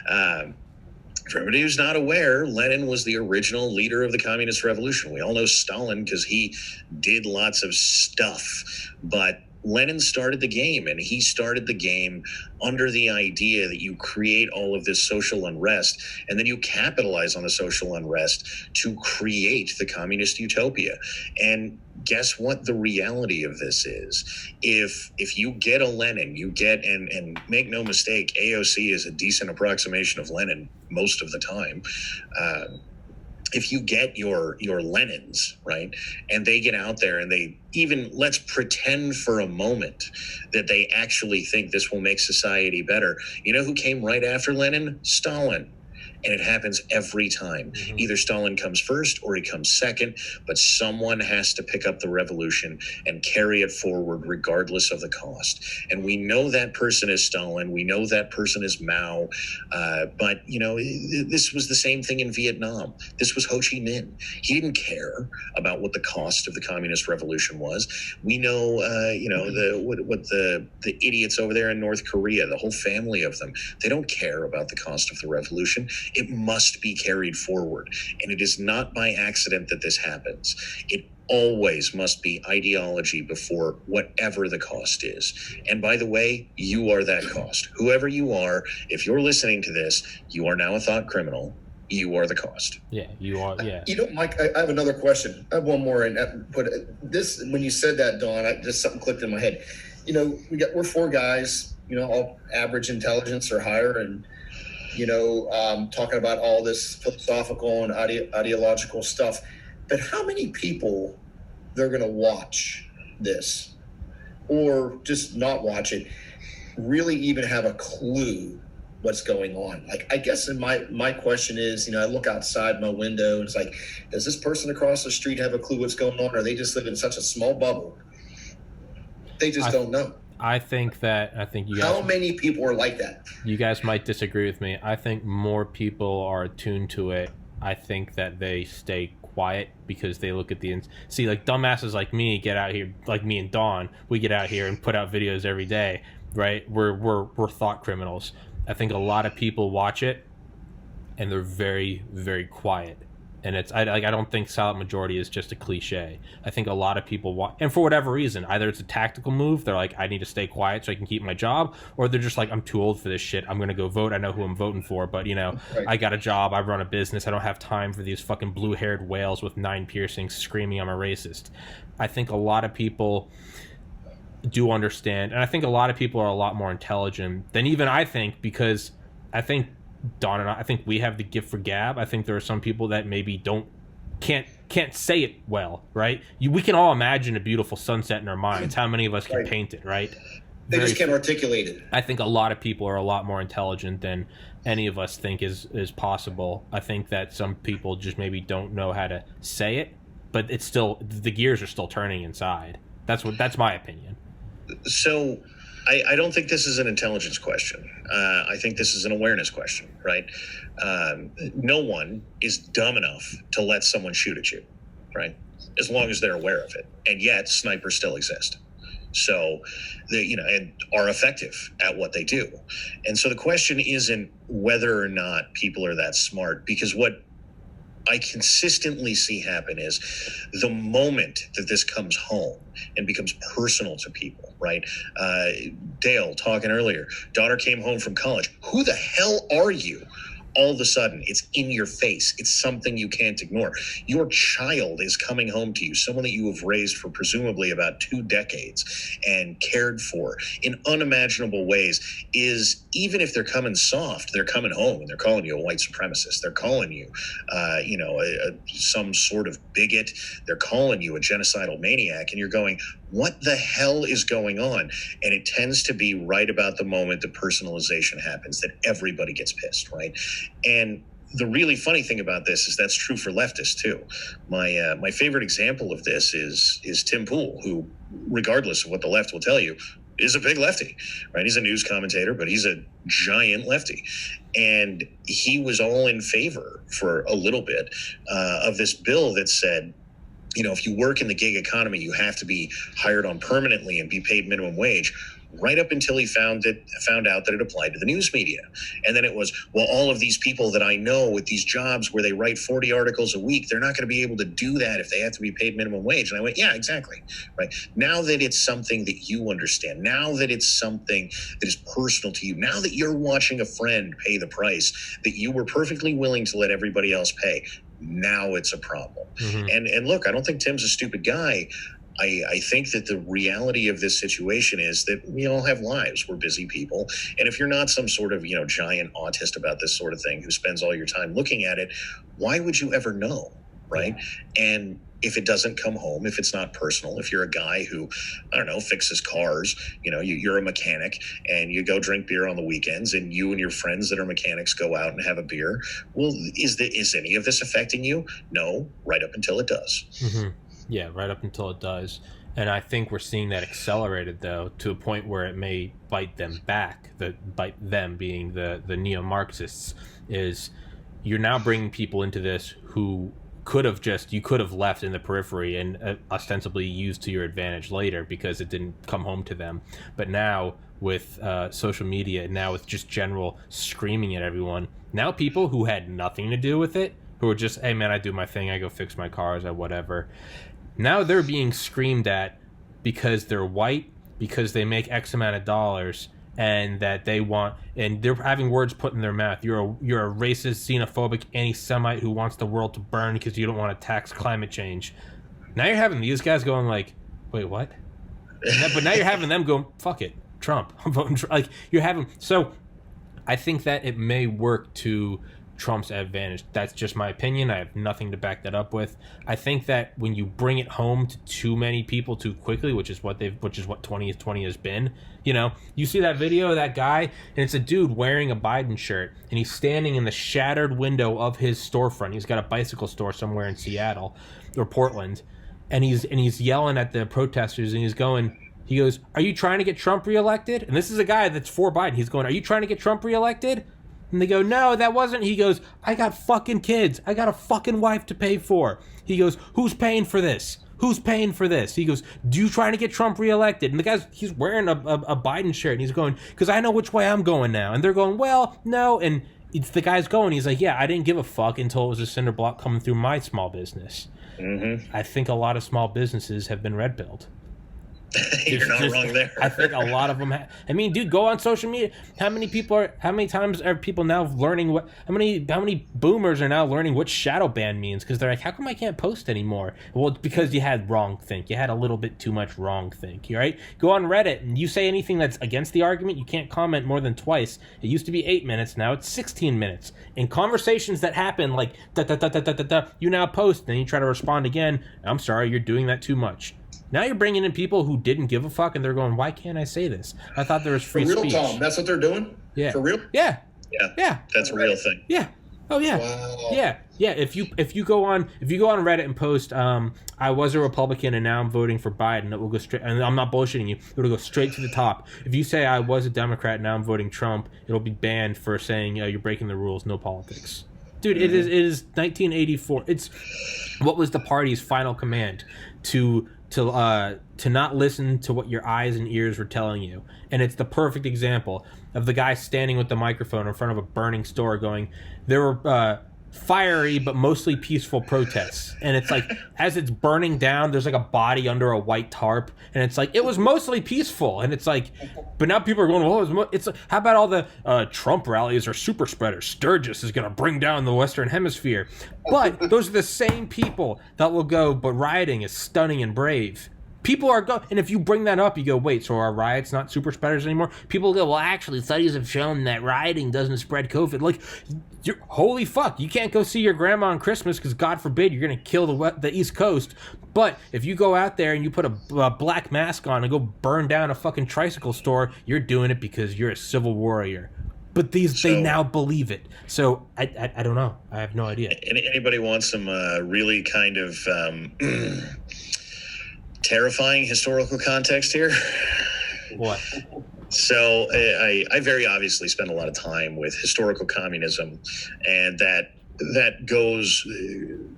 For everybody who's not aware, Lenin was the original leader of the communist revolution. We all know Stalin because he did lots of stuff, but Lenin started the game, and he started the game under the idea that you create all of this social unrest, and then you capitalize on the social unrest to create the communist utopia. And guess what the reality of this is? If you get a Lenin, you get, and make no mistake, AOC is a decent approximation of Lenin most of the time. If you get your Lenins, right, and they get out there and they even, let's pretend for a moment that they actually think this will make society better. You know who came right after Lenin? Stalin. And it happens every time. Mm-hmm. Either Stalin comes first or he comes second, but someone has to pick up the revolution and carry it forward regardless of the cost. And we know that person is Stalin. We know that person is Mao. But, this was the same thing in Vietnam. This was Ho Chi Minh. He didn't care about what the cost of the communist revolution was. We know, the idiots over there in North Korea, the whole family of them, they don't care about the cost of the revolution. It must be carried forward. And it is not by accident that this happens. It always must be ideology before whatever the cost is. And by the way, you are that cost. Whoever you are, if you're listening to this, you are now a thought criminal. You are the cost. Yeah, you are. Yeah. Mike, I have another question. I have one more. And put this, when you said that, Don, just something clicked in my head. We're four guys, all average intelligence or higher, and talking about all this philosophical and ideological stuff. But how many people they're going to watch this or just not watch it really even have a clue what's going on? Like, I guess my question is, I look outside my window and it's like, does this person across the street have a clue what's going on? Or they just live in such a small bubble? They just don't know. I think you guys. How many people are like that? You guys might disagree with me. I think more people are attuned to it. I think that they stay quiet because they look at like dumbasses like me get out here, like me and Dawn. We get out here and put out videos every day, right? We're thought criminals. I think a lot of people watch it, and they're very, very quiet. And I don't think silent majority is just a cliche. I think a lot of people watch, and for whatever reason, either it's a tactical move, they're like, I need to stay quiet so I can keep my job, or they're just like, I'm too old for this shit, I'm gonna go vote, I know who I'm voting for, but right. I got a job, I run a business, I don't have time for these fucking blue-haired whales with 9 piercings screaming I'm a racist. I think a lot of people do understand, and I think a lot of people are a lot more intelligent than even I think, because I think Don and I think we have the gift for gab. I think there are some people that maybe can't say it well, right? We can all imagine a beautiful sunset in our minds. How many of us can paint it, right? They just can't articulate it. I think a lot of people are a lot more intelligent than any of us think is possible. I think that some people just maybe don't know how to say it, but it's still, the gears are still turning inside. That's my opinion. So I don't think this is an intelligence question. I think this is an awareness question, right? No one is dumb enough to let someone shoot at you, right? As long as they're aware of it. And yet snipers still exist. So they, and are effective at what they do. And so the question isn't whether or not people are that smart, because what I consistently see happen is the moment that this comes home and becomes personal to people, right? Dale talking earlier, daughter came home from college. Who the hell are you? All of a sudden, it's in your face. It's something you can't ignore. Your child is coming home to you, someone that you have raised for presumably about 2 decades and cared for in unimaginable ways. Is, even if they're coming soft, they're coming home and they're calling you a white supremacist. They're calling you, some sort of bigot. They're calling you a genocidal maniac. And you're going, what the hell is going on? And it tends to be right about the moment the personalization happens that everybody gets pissed, right? And the really funny thing about this is that's true for leftists too. My favorite example of this is Tim Pool, who, regardless of what the left will tell you, is a big lefty, right? He's a news commentator, but he's a giant lefty. And he was all in favor for a little bit of this bill that said, if you work in the gig economy, you have to be hired on permanently and be paid minimum wage, right up until he found out that it applied to the news media. And then it was, well, all of these people that I know with these jobs where they write 40 articles a week, they're not going to be able to do that if they have to be paid minimum wage. And I went, yeah, exactly. Right. Now that it's something that you understand, now that it's something that is personal to you, now that you're watching a friend pay the price that you were perfectly willing to let everybody else pay, now it's a problem. Mm-hmm. And look, I don't think Tim's a stupid guy. I think that the reality of this situation is that we all have lives. We're busy people. And if you're not some sort of, giant autist about this sort of thing who spends all your time looking at it, why would you ever know? Right. And if it doesn't come home, if it's not personal, if you're a guy who, I don't know, fixes cars, you're a mechanic and you go drink beer on the weekends and you and your friends that are mechanics go out and have a beer. Well, is any of this affecting you? No, right up until it does. Mm-hmm. Yeah, right up until it does. And I think we're seeing that accelerated, though, to a point where it may bite them back. Bite them being the neo-Marxists, is you're now bringing people into this who you could have left in the periphery and ostensibly used to your advantage later because it didn't come home to them. But now with social media, now with just general screaming at everyone, now people who had nothing to do with it, who are just, hey man, I do my thing, I go fix my cars, I whatever. Now they're being screamed at because they're white, because they make X amount of dollars, and that they want, and they're having words put in their mouth. You're a racist, xenophobic, anti-Semite who wants the world to burn because you don't want to tax climate change. Now you're having these guys going like, wait, what? But now you're having them go, fuck it, Trump. I'm voting Trump. Like you're having, so I think that it may work to Trump's advantage. That's just my opinion. I have nothing to back that up with. I think that when you bring it home to too many people too quickly, which is what 2020 has been, you see that video of that guy, and it's a dude wearing a Biden shirt, and he's standing in the shattered window of his storefront. He's got a bicycle store somewhere in Seattle or Portland, and he's yelling at the protesters, and he goes, are you trying to get Trump reelected? And this is a guy that's for Biden. He's going, are you trying to get Trump reelected? And they go, no, that wasn't. He goes, I got fucking kids. I got a fucking wife to pay for. He goes, who's paying for this? Who's paying for this? He goes, do you trying to get Trump reelected? And the guy's, he's wearing a Biden shirt, and he's going, because I know which way I'm going now. And they're going, well, no. And it's the guy's going, he's like, yeah, I didn't give a fuck until it was a cinder block coming through my small business. Mm-hmm. I think a lot of small businesses have been red-pilled. You're not wrong there. I think a lot of them dude, go on social media. How many times are people now learning how many boomers are now learning what shadow ban means? Because they're like, how come I can't post anymore? Well, it's because you had wrong think. You had a little bit too much wrong think, right? Go on Reddit and you say anything that's against the argument, you can't comment more than twice. It used to be 8 minutes, now it's 16 minutes. In conversations that happen like you now post, then you try to respond again. I'm sorry, you're doing that too much. Now you're bringing in people who didn't give a fuck, and they're going, why can't I say this? I thought there was free speech. For real, Tom? That's what they're doing? Yeah. For real? Yeah. Yeah. That's a real thing. Yeah. Oh, yeah. Wow. Yeah. If you go on Reddit and post, I was a Republican and now I'm voting for Biden, it will go straight, and I'm not bullshitting you, it'll go straight to the top. If you say I was a Democrat and now I'm voting Trump, it'll be banned for saying you're breaking the rules, no politics. Dude, it is 1984. It's what was the party's final command? To not listen to what your eyes and ears were telling you. And it's the perfect example of the guy standing with the microphone in front of a burning store going, there were fiery but mostly peaceful protests. And it's like, as it's burning down, there's like a body under a white tarp. And it's like, it was mostly peaceful. And it's like, but now people are going, well, it's how about all the Trump rallies are super spreaders? Sturgis is going to bring down the Western Hemisphere. But those are the same people that will go, but rioting is stunning and brave. People are and if you bring that up, you go, wait, so are riots not super spreaders anymore? People go, well, actually, studies have shown that rioting doesn't spread COVID. Like, holy fuck, you can't go see your grandma on Christmas because, God forbid, you're going to kill the East Coast. But if you go out there and you put a black mask on and go burn down a fucking tricycle store, you're doing it because you're a civil warrior. But they now believe it. So I don't know. I have no idea. Anybody want some really kind of terrifying historical context here? What? So I very obviously spend a lot of time with historical communism, and that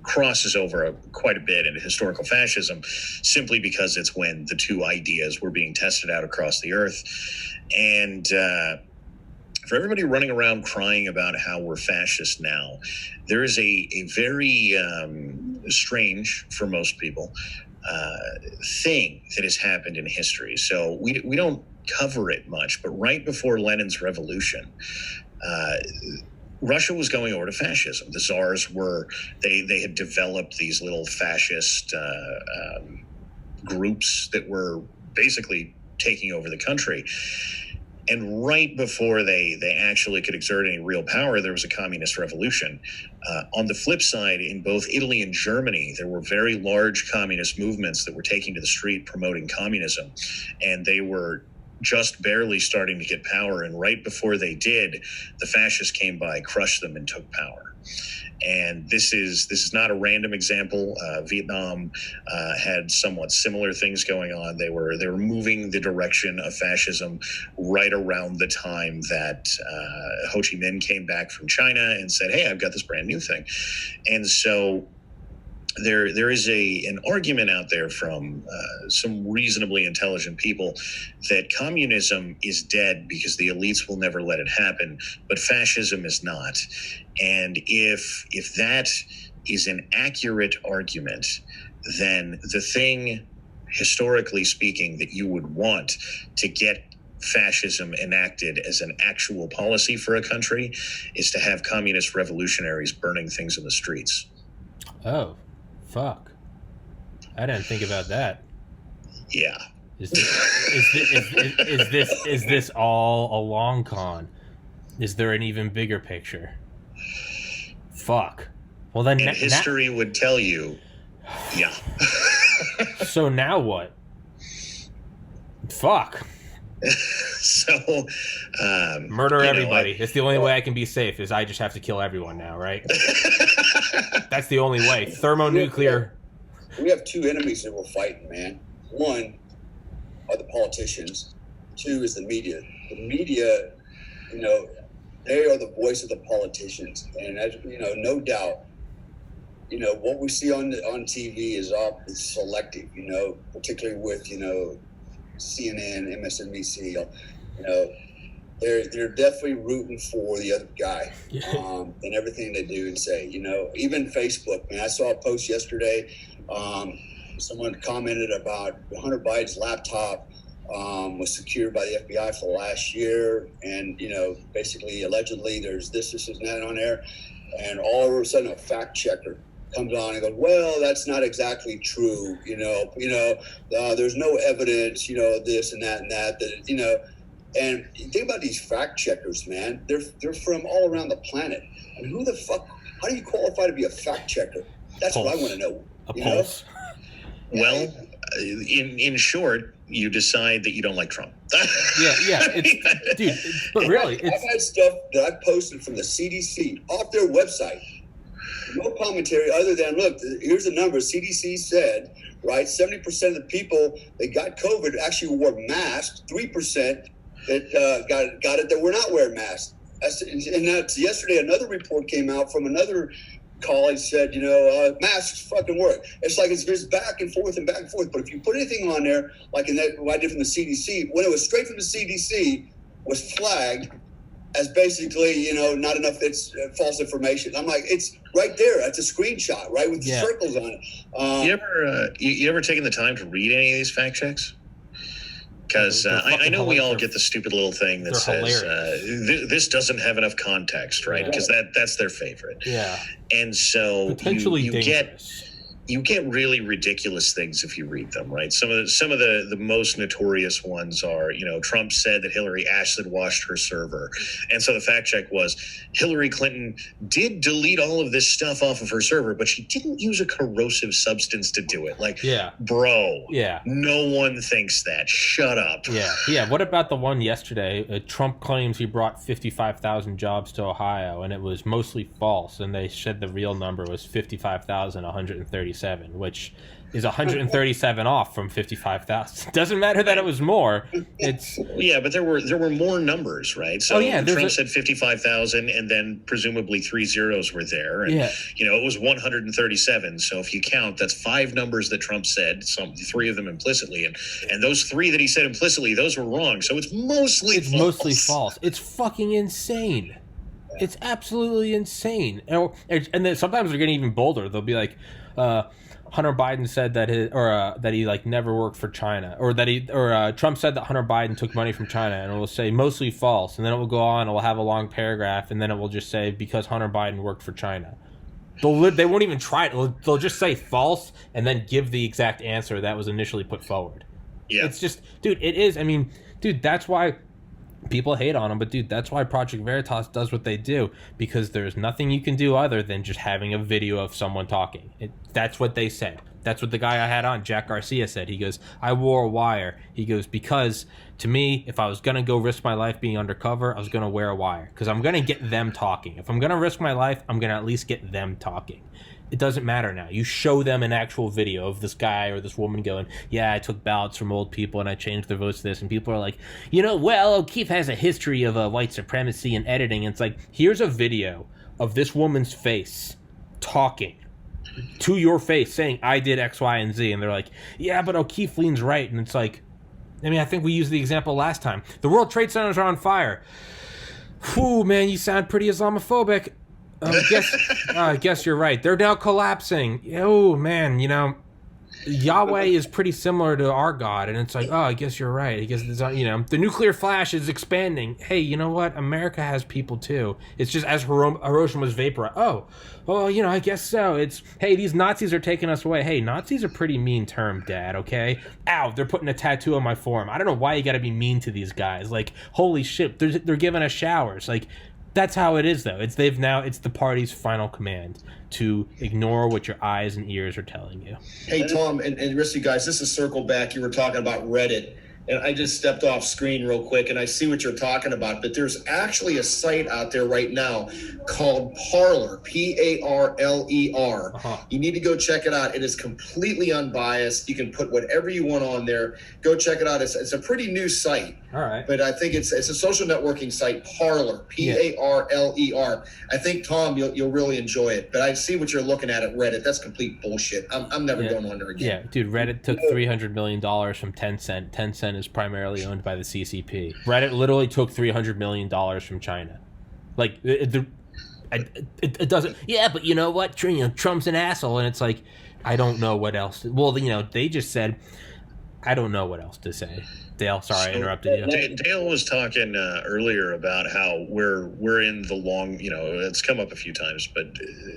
crosses over quite a bit into historical fascism, simply because it's when the two ideas were being tested out across the earth. And for everybody running around crying about how we're fascist now, there is a very strange, for most people, thing that has happened in history. So we don't cover it much, but right before Lenin's revolution, Russia was going over to fascism. The czars they had developed these little fascist groups that were basically taking over the country. And right before they actually could exert any real power, there was a communist revolution. On the flip side, in both Italy and Germany, there were very large communist movements that were taking to the street promoting communism. And they were just barely starting to get power. And right before they did, the fascists came by, crushed them, and took power. And this is not a random example. Vietnam had somewhat similar things going on. They were moving the direction of fascism right around the time that Ho Chi Minh came back from China and said, "Hey, I've got this brand new thing." And so there is an argument out there from some reasonably intelligent people that communism is dead because the elites will never let it happen, but fascism is not. And if that is an accurate argument, then the thing, historically speaking, that you would want to get fascism enacted as an actual policy for a country is to have communist revolutionaries burning things in the streets. Oh, fuck. I didn't think about that. Yeah. Is this all a long con? Is there an even bigger picture? Fuck. Well, then And history would tell you, yeah. So now what? Fuck. So murder everybody. It's the only way I can be safe, is I just have to kill everyone now, right? That's the only way. Thermonuclear. We have two enemies that we're fighting, man. One are the politicians. Two is the media. The media, they are the voice of the politicians. And as no doubt, what we see on TV is selective, particularly with, CNN, MSNBC, they're definitely rooting for the other guy in everything they do and say. Even Facebook, man. I saw a post yesterday. Someone commented about Hunter Biden's laptop was secured by the FBI for the last year, and basically, allegedly, there's this, and that on there, and all of a sudden, a fact checker comes on and goes, well, that's not exactly true. There's no evidence. This and that. And think about these fact checkers, man. They're from all around the planet. I mean, who the fuck? How do you qualify to be a fact checker? That's Pulse. What I want to know. A pulse. Well, in short, you decide that you don't like Trump. Yeah. Dude, but really, I've had stuff that I've posted from the CDC off their website. No commentary other than, look, here's the number. CDC said, right, 70% of the people that got COVID actually wore masks. 3% that got it that were not wearing masks. And that's yesterday. Another report came out from another college said, masks fucking work. It's like it's just back and forth and back and forth. But if you put anything on there, like in that, what I did from the CDC, when it was straight from the CDC, was flagged as basically, not enough. It's false information. I'm like, it's right there. That's a screenshot, right, with the circles on it. You ever taken the time to read any of these fact checks? Because I know we all get the stupid little thing that says this doesn't have enough context, right? Because that's their favorite. Yeah. And so potentially you get really ridiculous things if you read them, right? Some of the most notorious ones are, Trump said that Hillary acid washed her server. And so the fact check was Hillary Clinton did delete all of this stuff off of her server, but she didn't use a corrosive substance to do it. Like, bro, no one thinks that. Shut up. Yeah. What about the one yesterday? Trump claims he brought 55,000 jobs to Ohio, and it was mostly false. And they said the real number was 55,137, which is 137 off from 55,000. Doesn't matter that it was more. It's yeah, but there were more numbers, right? So Trump said 55,000, and then presumably 3 zeros were there, and it was 137. So if you count, that's 5 numbers that Trump said, 3 of them implicitly, and those 3 that he said implicitly, those were wrong. So it's mostly false. It's fucking insane. It's absolutely insane. And then sometimes they're getting even bolder. They'll be like, Hunter Biden said that that he like never worked for China, or Trump said that Hunter Biden took money from China, and it will say mostly false, and then it will go on, it will have a long paragraph, and then it will just say because Hunter Biden worked for China. They won't even try it. They'll just say false and then give the exact answer that was initially put forward. Yeah, it's just, dude, it is. I mean, dude, that's why people hate on them, but dude, that's why Project Veritas does what they do, because there's nothing you can do other than just having a video of someone talking. That's what they said. That's what the guy I had on, Jack Garcia, said. He goes, I wore a wire. He goes, because to me, if I was going to go risk my life being undercover, I was going to wear a wire, because I'm going to get them talking. If I'm going to risk my life, I'm going to at least get them talking. It doesn't matter now. You show them an actual video of this guy or this woman going, yeah, I took ballots from old people and I changed their votes to this. And people are like, well, O'Keefe has a history of white supremacy and editing. And it's like, here's a video of this woman's face talking to your face saying, I did X, Y, and Z. And they're like, yeah, but O'Keefe leans right. And it's like, I mean, I think we used the example last time. The World Trade Centers are on fire. Whew, man, you sound pretty Islamophobic. I guess you're right. They're now collapsing. Oh, man, Yahweh is pretty similar to our God. And it's like, I guess you're right. I guess, the nuclear flash is expanding. Hey, you know what? America has people, too. It's just as Hiroshima's vapor. I guess so. It's, hey, these Nazis are taking us away. Hey, Nazi's a pretty mean term, Dad, okay? Ow, they're putting a tattoo on my forearm. I don't know why you got to be mean to these guys. Like, holy shit, they're giving us showers. Like, that's how it is, though. It's the party's final command to ignore what your eyes and ears are telling you. Hey, Tom, and the rest of you guys, this is Circle Back. You were talking about Reddit, and I just stepped off screen real quick, and I see what you're talking about, but there's actually a site out there right now called Parler, Parler. Uh-huh. You need to go check it out. It is completely unbiased. You can put whatever you want on there. Go check it out. It's a pretty new site. All right. But I think it's a social networking site, Parler, Parler. I think, Tom, you'll really enjoy it. But I see what you're looking at Reddit. That's complete bullshit. I'm never going on there again. Yeah, dude, Reddit took $300 million from Tencent. Tencent is primarily owned by the CCP. Reddit literally took $300 million from China. Like, it doesn't... Yeah, but you know what? Trump's an asshole. And it's like, I don't know what else... Well, they just said... I don't know what else to say. Dale, sorry, I interrupted you. Dale was talking earlier about how we're in the long, it's come up a few times, but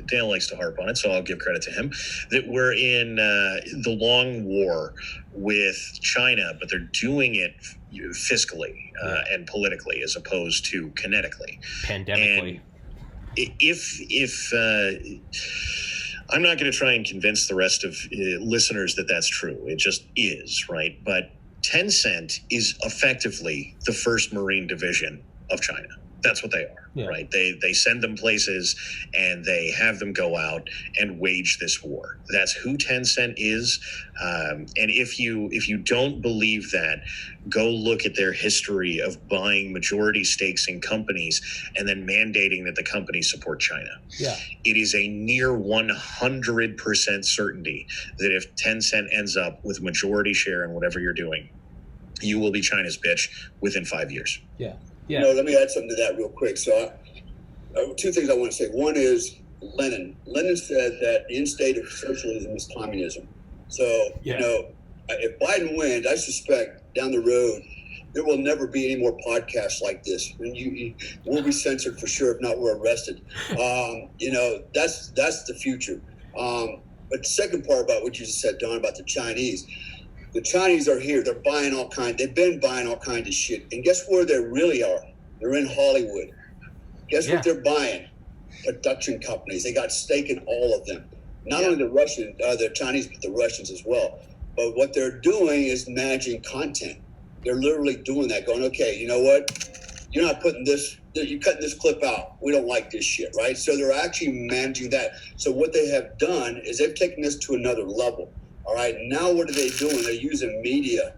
Dale likes to harp on it, so I'll give credit to him, that we're in the long war with China, but they're doing it fiscally and politically as opposed to kinetically. Pandemically. And if I'm not going to try and convince the rest of listeners that that's true. It just is, right? But Tencent is effectively the first Marine division of China. That's what they are, right? They send them places and they have them go out and wage this war. That's who Tencent is. And if you don't believe that, go look at their history of buying majority stakes in companies and then mandating that the companies support China. Yeah. It is a near 100% certainty that if Tencent ends up with majority share in whatever you're doing, you will be China's bitch within 5 years. Yeah. Yeah. Let me add something to that real quick. So, two things I want to say. One is Lenin. Lenin said that the end state of socialism is communism. So, if Biden wins, I suspect down the road there will never be any more podcasts like this. And you will be censored for sure. If not, we're arrested. That's the future. But the second part about what you just said, Don, about the Chinese. The Chinese are here. They're buying they've been buying all kinds of shit. And guess where they really are? They're in Hollywood. Guess what they're buying? Production companies. They got stake in all of them. Not only the Chinese, but the Russians as well. But what they're doing is managing content. They're literally doing that, going, okay, you know what? You're not putting this, you're cutting this clip out. We don't like this shit, right? So they're actually managing that. So what they have done is they've taken this to another level. All right, now what are they doing? They're using media.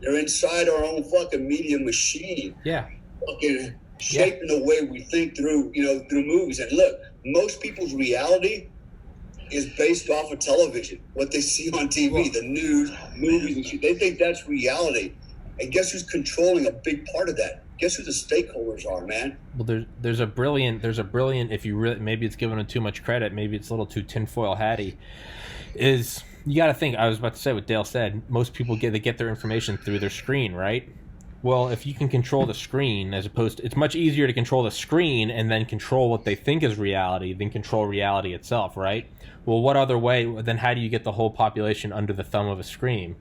They're inside our own fucking media machine. Yeah. Fucking shaping the way we think through movies. And look, most people's reality is based off of television, what they see on TV, the news, movies, and shit. They think that's reality. And guess who's controlling a big part of that? Guess who the stakeholders are, man? Well, there's a brilliant, if you really, maybe it's giving it too much credit, maybe it's a little too tinfoil hatty, is you got to think, I was about to say what Dale said, most people get their information through their screen, right? Well, if you can control the screen, as opposed to, it's much easier to control the screen and then control what they think is reality than control reality itself, right? Well, what other way, then how do you get the whole population under the thumb of a screen?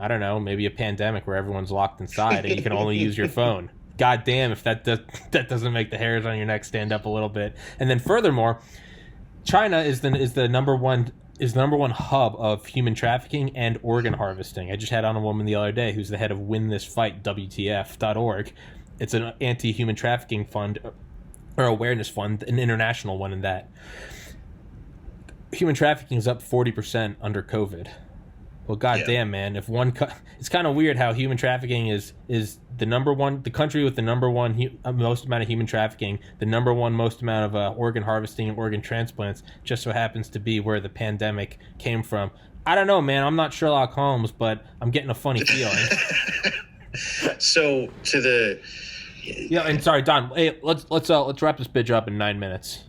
I don't know, maybe a pandemic where everyone's locked inside and you can only use your phone. God damn if that doesn't make the hairs on your neck stand up a little bit. And then furthermore, China is the number one hub of human trafficking and organ harvesting. I just had on a woman the other day who's the head of Win This Fight, WTF.org. It's an anti-human trafficking fund or awareness fund, an international one in that. Human trafficking is up 40% under COVID. Well, goddamn, man! If it's kind of weird how human trafficking is the number one, the country with the number one most amount of human trafficking, the number one most amount of organ harvesting and organ transplants, just so happens to be where the pandemic came from. I don't know, man. I'm not Sherlock Holmes, but I'm getting a funny feeling. So to the and sorry, Don. Hey, let's wrap this bitch up in 9 minutes.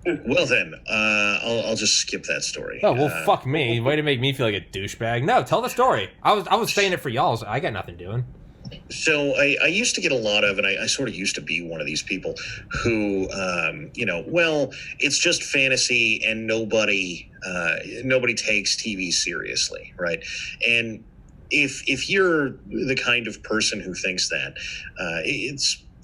Well then, I'll just skip that story. Oh well, fuck me. Way to make me feel like a douchebag. No, tell the story. I was saying it for y'all. So I got nothing doing. So I used to get a lot of, and I sort of used to be one of these people who, well, it's just fantasy, and nobody takes TV seriously, right? And if you're the kind of person who thinks that,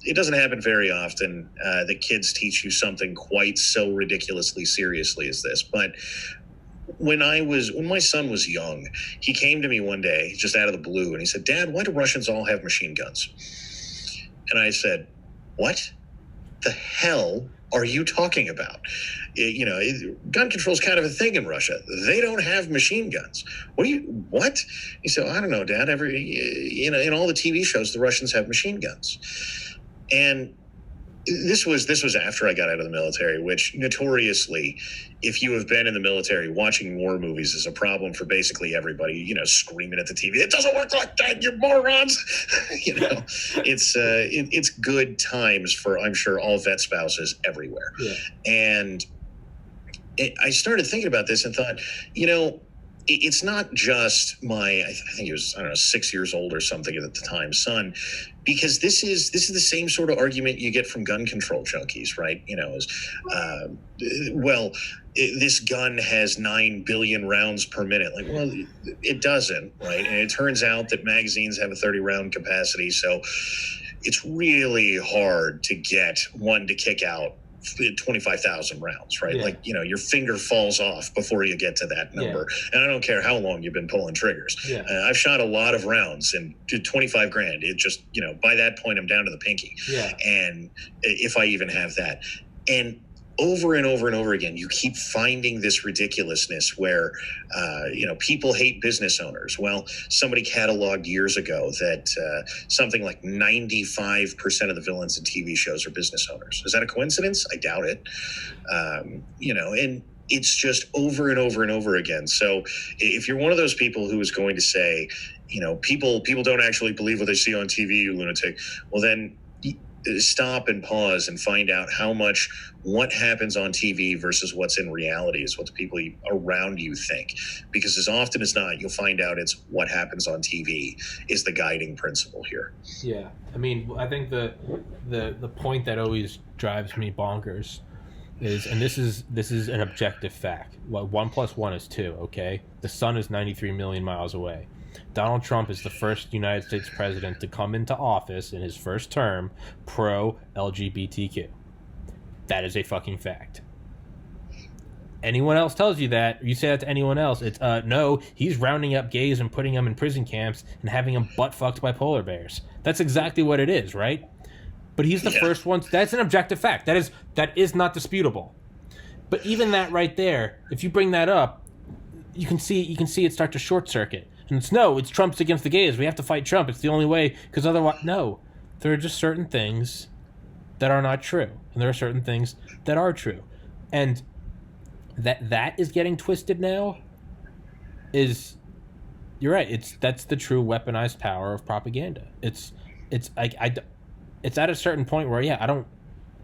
it doesn't happen very often that kids teach you something quite so ridiculously seriously as this. But when my son was young, he came to me one day just out of the blue and he said, "Dad, why do Russians all have machine guns?" And I said, "What the hell are you talking about? Gun control is kind of a thing in Russia. They don't have machine guns. What? He said, "I don't know, Dad. In all the TV shows, the Russians have machine guns." And this was after I got out of the military, which notoriously, if you have been in the military, watching war movies is a problem for basically everybody, screaming at the TV, "It doesn't work like that, you morons." It's good times for, I'm sure, all vet spouses everywhere. Yeah. And I started thinking about this and thought, it's not just my, I think he was, 6 years old or something at the time, son, because this is the same sort of argument you get from gun control junkies, right? This gun has 9 billion rounds per minute. Like, well, it doesn't, right? And it turns out that magazines have a 30-round capacity, so it's really hard to get one to kick out 25,000 rounds, right? Yeah. Your finger falls off before you get to that number. Yeah. And I don't care how long you've been pulling triggers. Yeah. I've shot a lot of rounds and did 25 grand. It just, by that point I'm down to the pinky. Yeah. And if I even have that. And over and over and over again, you keep finding this ridiculousness where, people hate business owners. Well, somebody cataloged years ago that something like 95% of the villains in TV shows are business owners. Is that a coincidence? I doubt it. And it's just over and over and over again. So if you're one of those people who is going to say, people don't actually believe what they see on TV, you lunatic, well then stop and pause and find out how much what happens on TV versus what's in reality is what the people around you think. Because as often as not, you'll find out it's what happens on TV is the guiding principle here. Yeah. I mean, I think the point that always drives me bonkers is, and this is an objective fact. 1 + 1 is 2, okay? The sun is 93 million miles away. Donald Trump is the first United States president to come into office in his first term pro-LGBTQ. That is a fucking fact. Anyone else tells you that, or you say that to anyone else, it's, no, he's rounding up gays and putting them in prison camps and having them butt-fucked by polar bears. That's exactly what it is, right? But he's the first one. That's an objective fact. That is not disputable. But even that right there, if you bring that up, you can see it start to short circuit. And it's Trump's against the gays. We have to fight Trump. It's the only way, because otherwise, no. There are just certain things that are not true, and there are certain things that are true, and that is getting twisted now. You're right. That's the true weaponized power of propaganda. It's at a certain point where I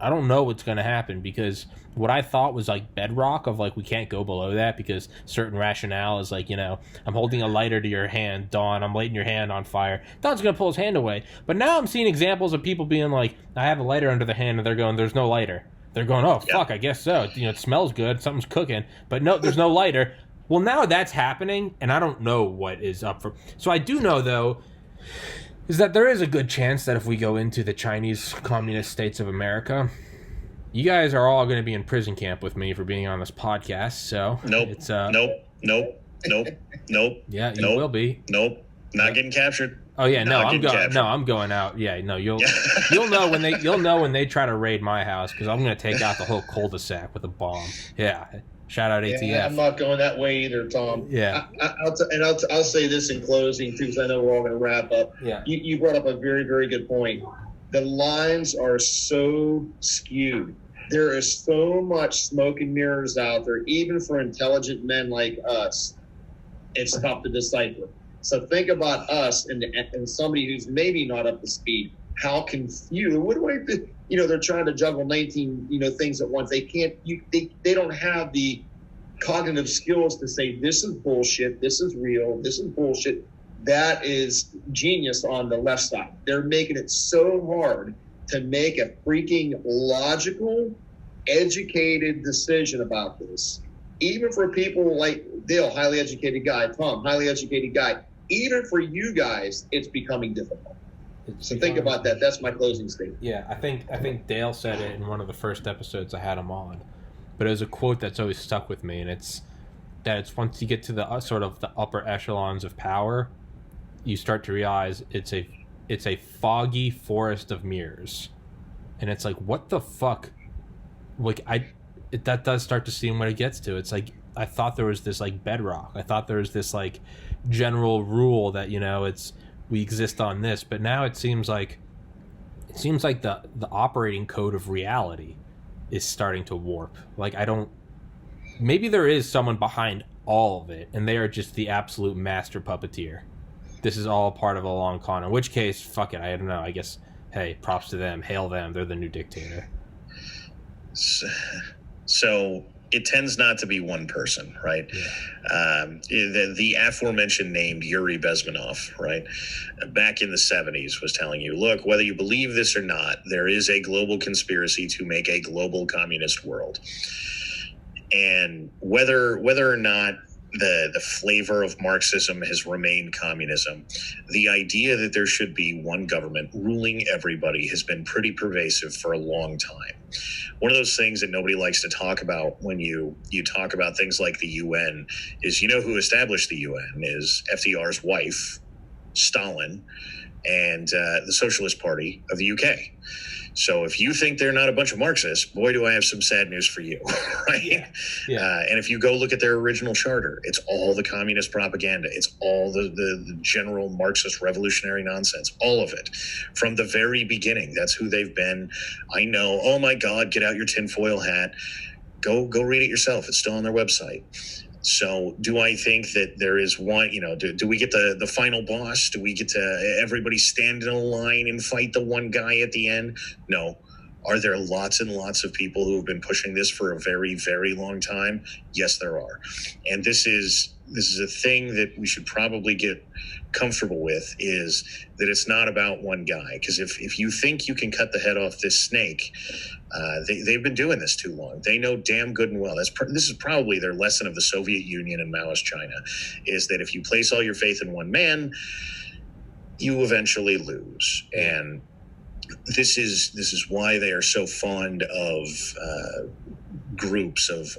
don't know what's going to happen, because what I thought was like bedrock of like we can't go below that because certain rationale is like, I'm holding a lighter to your hand, Dawn, I'm lighting your hand on fire. Dawn's going to pull his hand away. But now I'm seeing examples of people being like, I have a lighter under the hand, and they're going, there's no lighter. They're going, oh, fuck, I guess so. It smells good, something's cooking, but no, there's no lighter. Well, now that's happening, and I don't know what is up for. So I do know, though, is that there is a good chance that if we go into the Chinese Communist States of America, you guys are all going to be in prison camp with me for being on this podcast. So nope, it's nope. Yeah, you will be. Nope, not getting captured. Oh yeah, I'm going out. Yeah, no, you'll know when they try to raid my house, because I'm going to take out the whole cul-de-sac with a bomb. Yeah, shout out ATF. Yeah, I'm not going that way either, Tom. Yeah, I'll say this in closing too, because I know we're all going to wrap up. Yeah, you brought up a very, very good point. The lines are so skewed. There is so much smoke and mirrors out there, even for intelligent men like us. It's tough to decipher. So think about us and somebody who's maybe not up to speed. How confused? What do I do? They're trying to juggle 19, things at once. They can't. They don't have the cognitive skills to say this is bullshit, this is real, this is bullshit. That is genius on the left side. They're making it so hard to make a freaking logical, educated decision about this. Even for people like Dale, highly educated guy, Tom, highly educated guy, even for you guys, it's becoming difficult. So think about that. That's my closing statement. Yeah, I think Dale said it in one of the first episodes I had him on, but it was a quote that's always stuck with me, and it's once you get to the sort of the upper echelons of power, you start to realize it's a foggy forest of mirrors, and it's like, what the fuck? Like that does start to seem what it gets to. It's like, I thought there was this like bedrock. I thought there was this like general rule that we exist on this, but now it seems like the operating code of reality is starting to warp. Like, maybe there is someone behind all of it, and they are just the absolute master puppeteer. This is all part of a long con, in which case, fuck it, I don't know, I guess, hey, props to them, hail them, they're the new dictator. So it tends not to be one person, right? Yeah. The aforementioned named Yuri Bezmenov, right, back in the 70s was telling you, look, whether you believe this or not, there is a global conspiracy to make a global communist world. And whether or not the flavor of Marxism has remained communism, the idea that there should be one government ruling everybody has been pretty pervasive for a long time. One of those things that nobody likes to talk about when you talk about things like the UN is, who established the UN is FDR's wife, Stalin, and the Socialist Party of the UK. So if you think they're not a bunch of Marxists, boy, do I have some sad news for you, right? Yeah. Yeah. And if you go look at their original charter, it's all the communist propaganda. It's all the general Marxist revolutionary nonsense, all of it. From the very beginning, that's who they've been. I know, oh my God, get out your tinfoil hat. Go read it yourself. It's still on their website. So do I think that there is one, do we get the final boss? Do we get to everybody stand in a line and fight the one guy at the end? No. Are there lots and lots of people who have been pushing this for a very, very long time? Yes, there are. And this is a thing that we should probably get comfortable with, is that it's not about one guy. Because if you think you can cut the head off this snake, they've been doing this too long. They know damn good and well. This is probably their lesson of the Soviet Union and Maoist China, is that if you place all your faith in one man, you eventually lose. And this is why they are so fond of groups of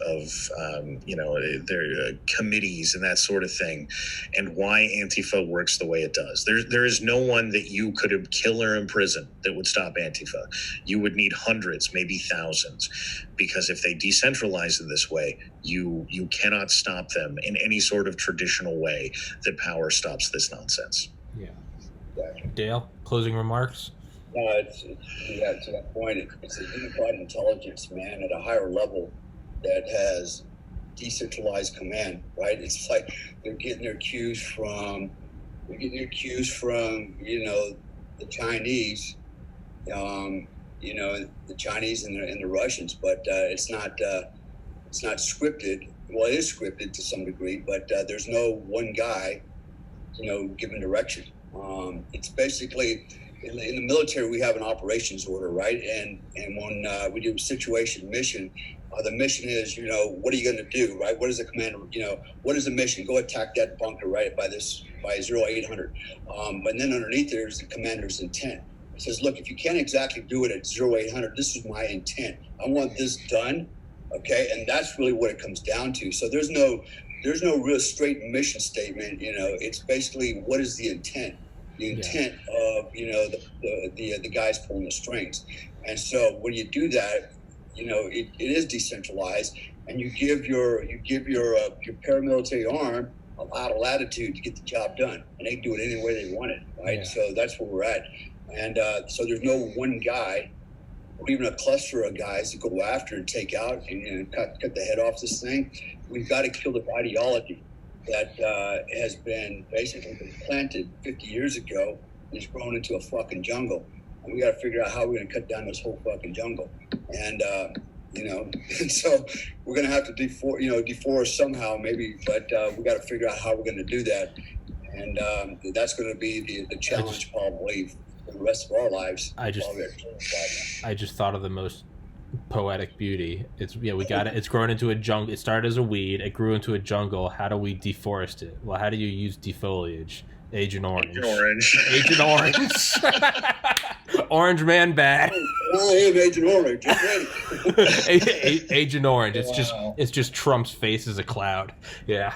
their committees and that sort of thing, and why Antifa works the way it does. There is no one that you could kill or imprison that would stop Antifa. You would need hundreds, maybe thousands, because if they decentralize in this way, you cannot stop them in any sort of traditional way that power stops this nonsense. Yeah. Dale, closing remarks? To that point, it's a unified intelligence, man, at a higher level that has decentralized command, right? It's like they're getting their cues from, the Chinese, the Chinese and the Russians, but it's not scripted. Well, it is scripted to some degree, but there's no one guy, giving direction. It's basically, in the military, we have an operations order, right? And when we do a situation mission, the mission is, what are you going to do, right? What is the commander, what is the mission? Go attack that bunker, right, by 0800. But then underneath there's the commander's intent. It says, look, if you can't exactly do it at 0800, this is my intent. I want this done, okay? And that's really what it comes down to. So there's no real straight mission statement. It's basically, what is the intent? The intent of the guys pulling the strings. And so when you do that, it is decentralized, and you give your paramilitary arm a lot of latitude to get the job done, and they do it any way they want it, right? Yeah. So that's where we're at. And so there's no one guy or even a cluster of guys to go after and take out and cut the head off this thing. We've got to kill the ideology that has been basically planted 50 years ago and it's grown into a fucking jungle. And we got to figure out how we're going to cut down this whole fucking jungle. And, and so we're going to have to deforest somehow maybe, but we got to figure out how we're going to do that. And that's going to be the challenge probably for the rest of our lives. I just thought of the most poetic beauty. It's we got it. It's grown into a jungle. It started as a weed. It grew into a jungle. How do we deforest it? Well, how do you use defoliage? Agent Orange. Agent Orange. Orange Man bad. I am Agent Orange. Agent Orange. It's just Trump's face as a cloud. Yeah.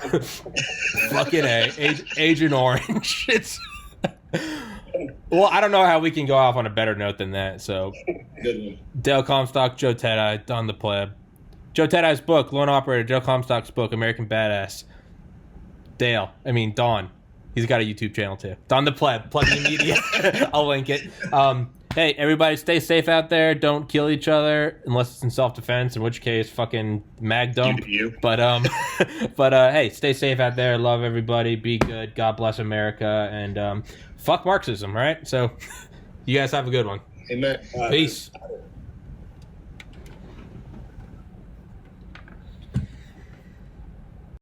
Fucking Agent Orange. It's. Well, I don't know how we can go off on a better note than that. So, Dale Comstock, Joe Teti, Don the Pleb. Joe Teti's book, Lone Operator. Joe Comstock's book, American Badass. Don. He's got a YouTube channel too. Don the Pleb, Plebeian Media. I'll link it. Hey, everybody, stay safe out there. Don't kill each other unless it's in self-defense. In which case, fucking mag dump. But hey, stay safe out there. Love everybody. Be good. God bless America. And fuck Marxism. Right. So, you guys have a good one. Amen. Peace.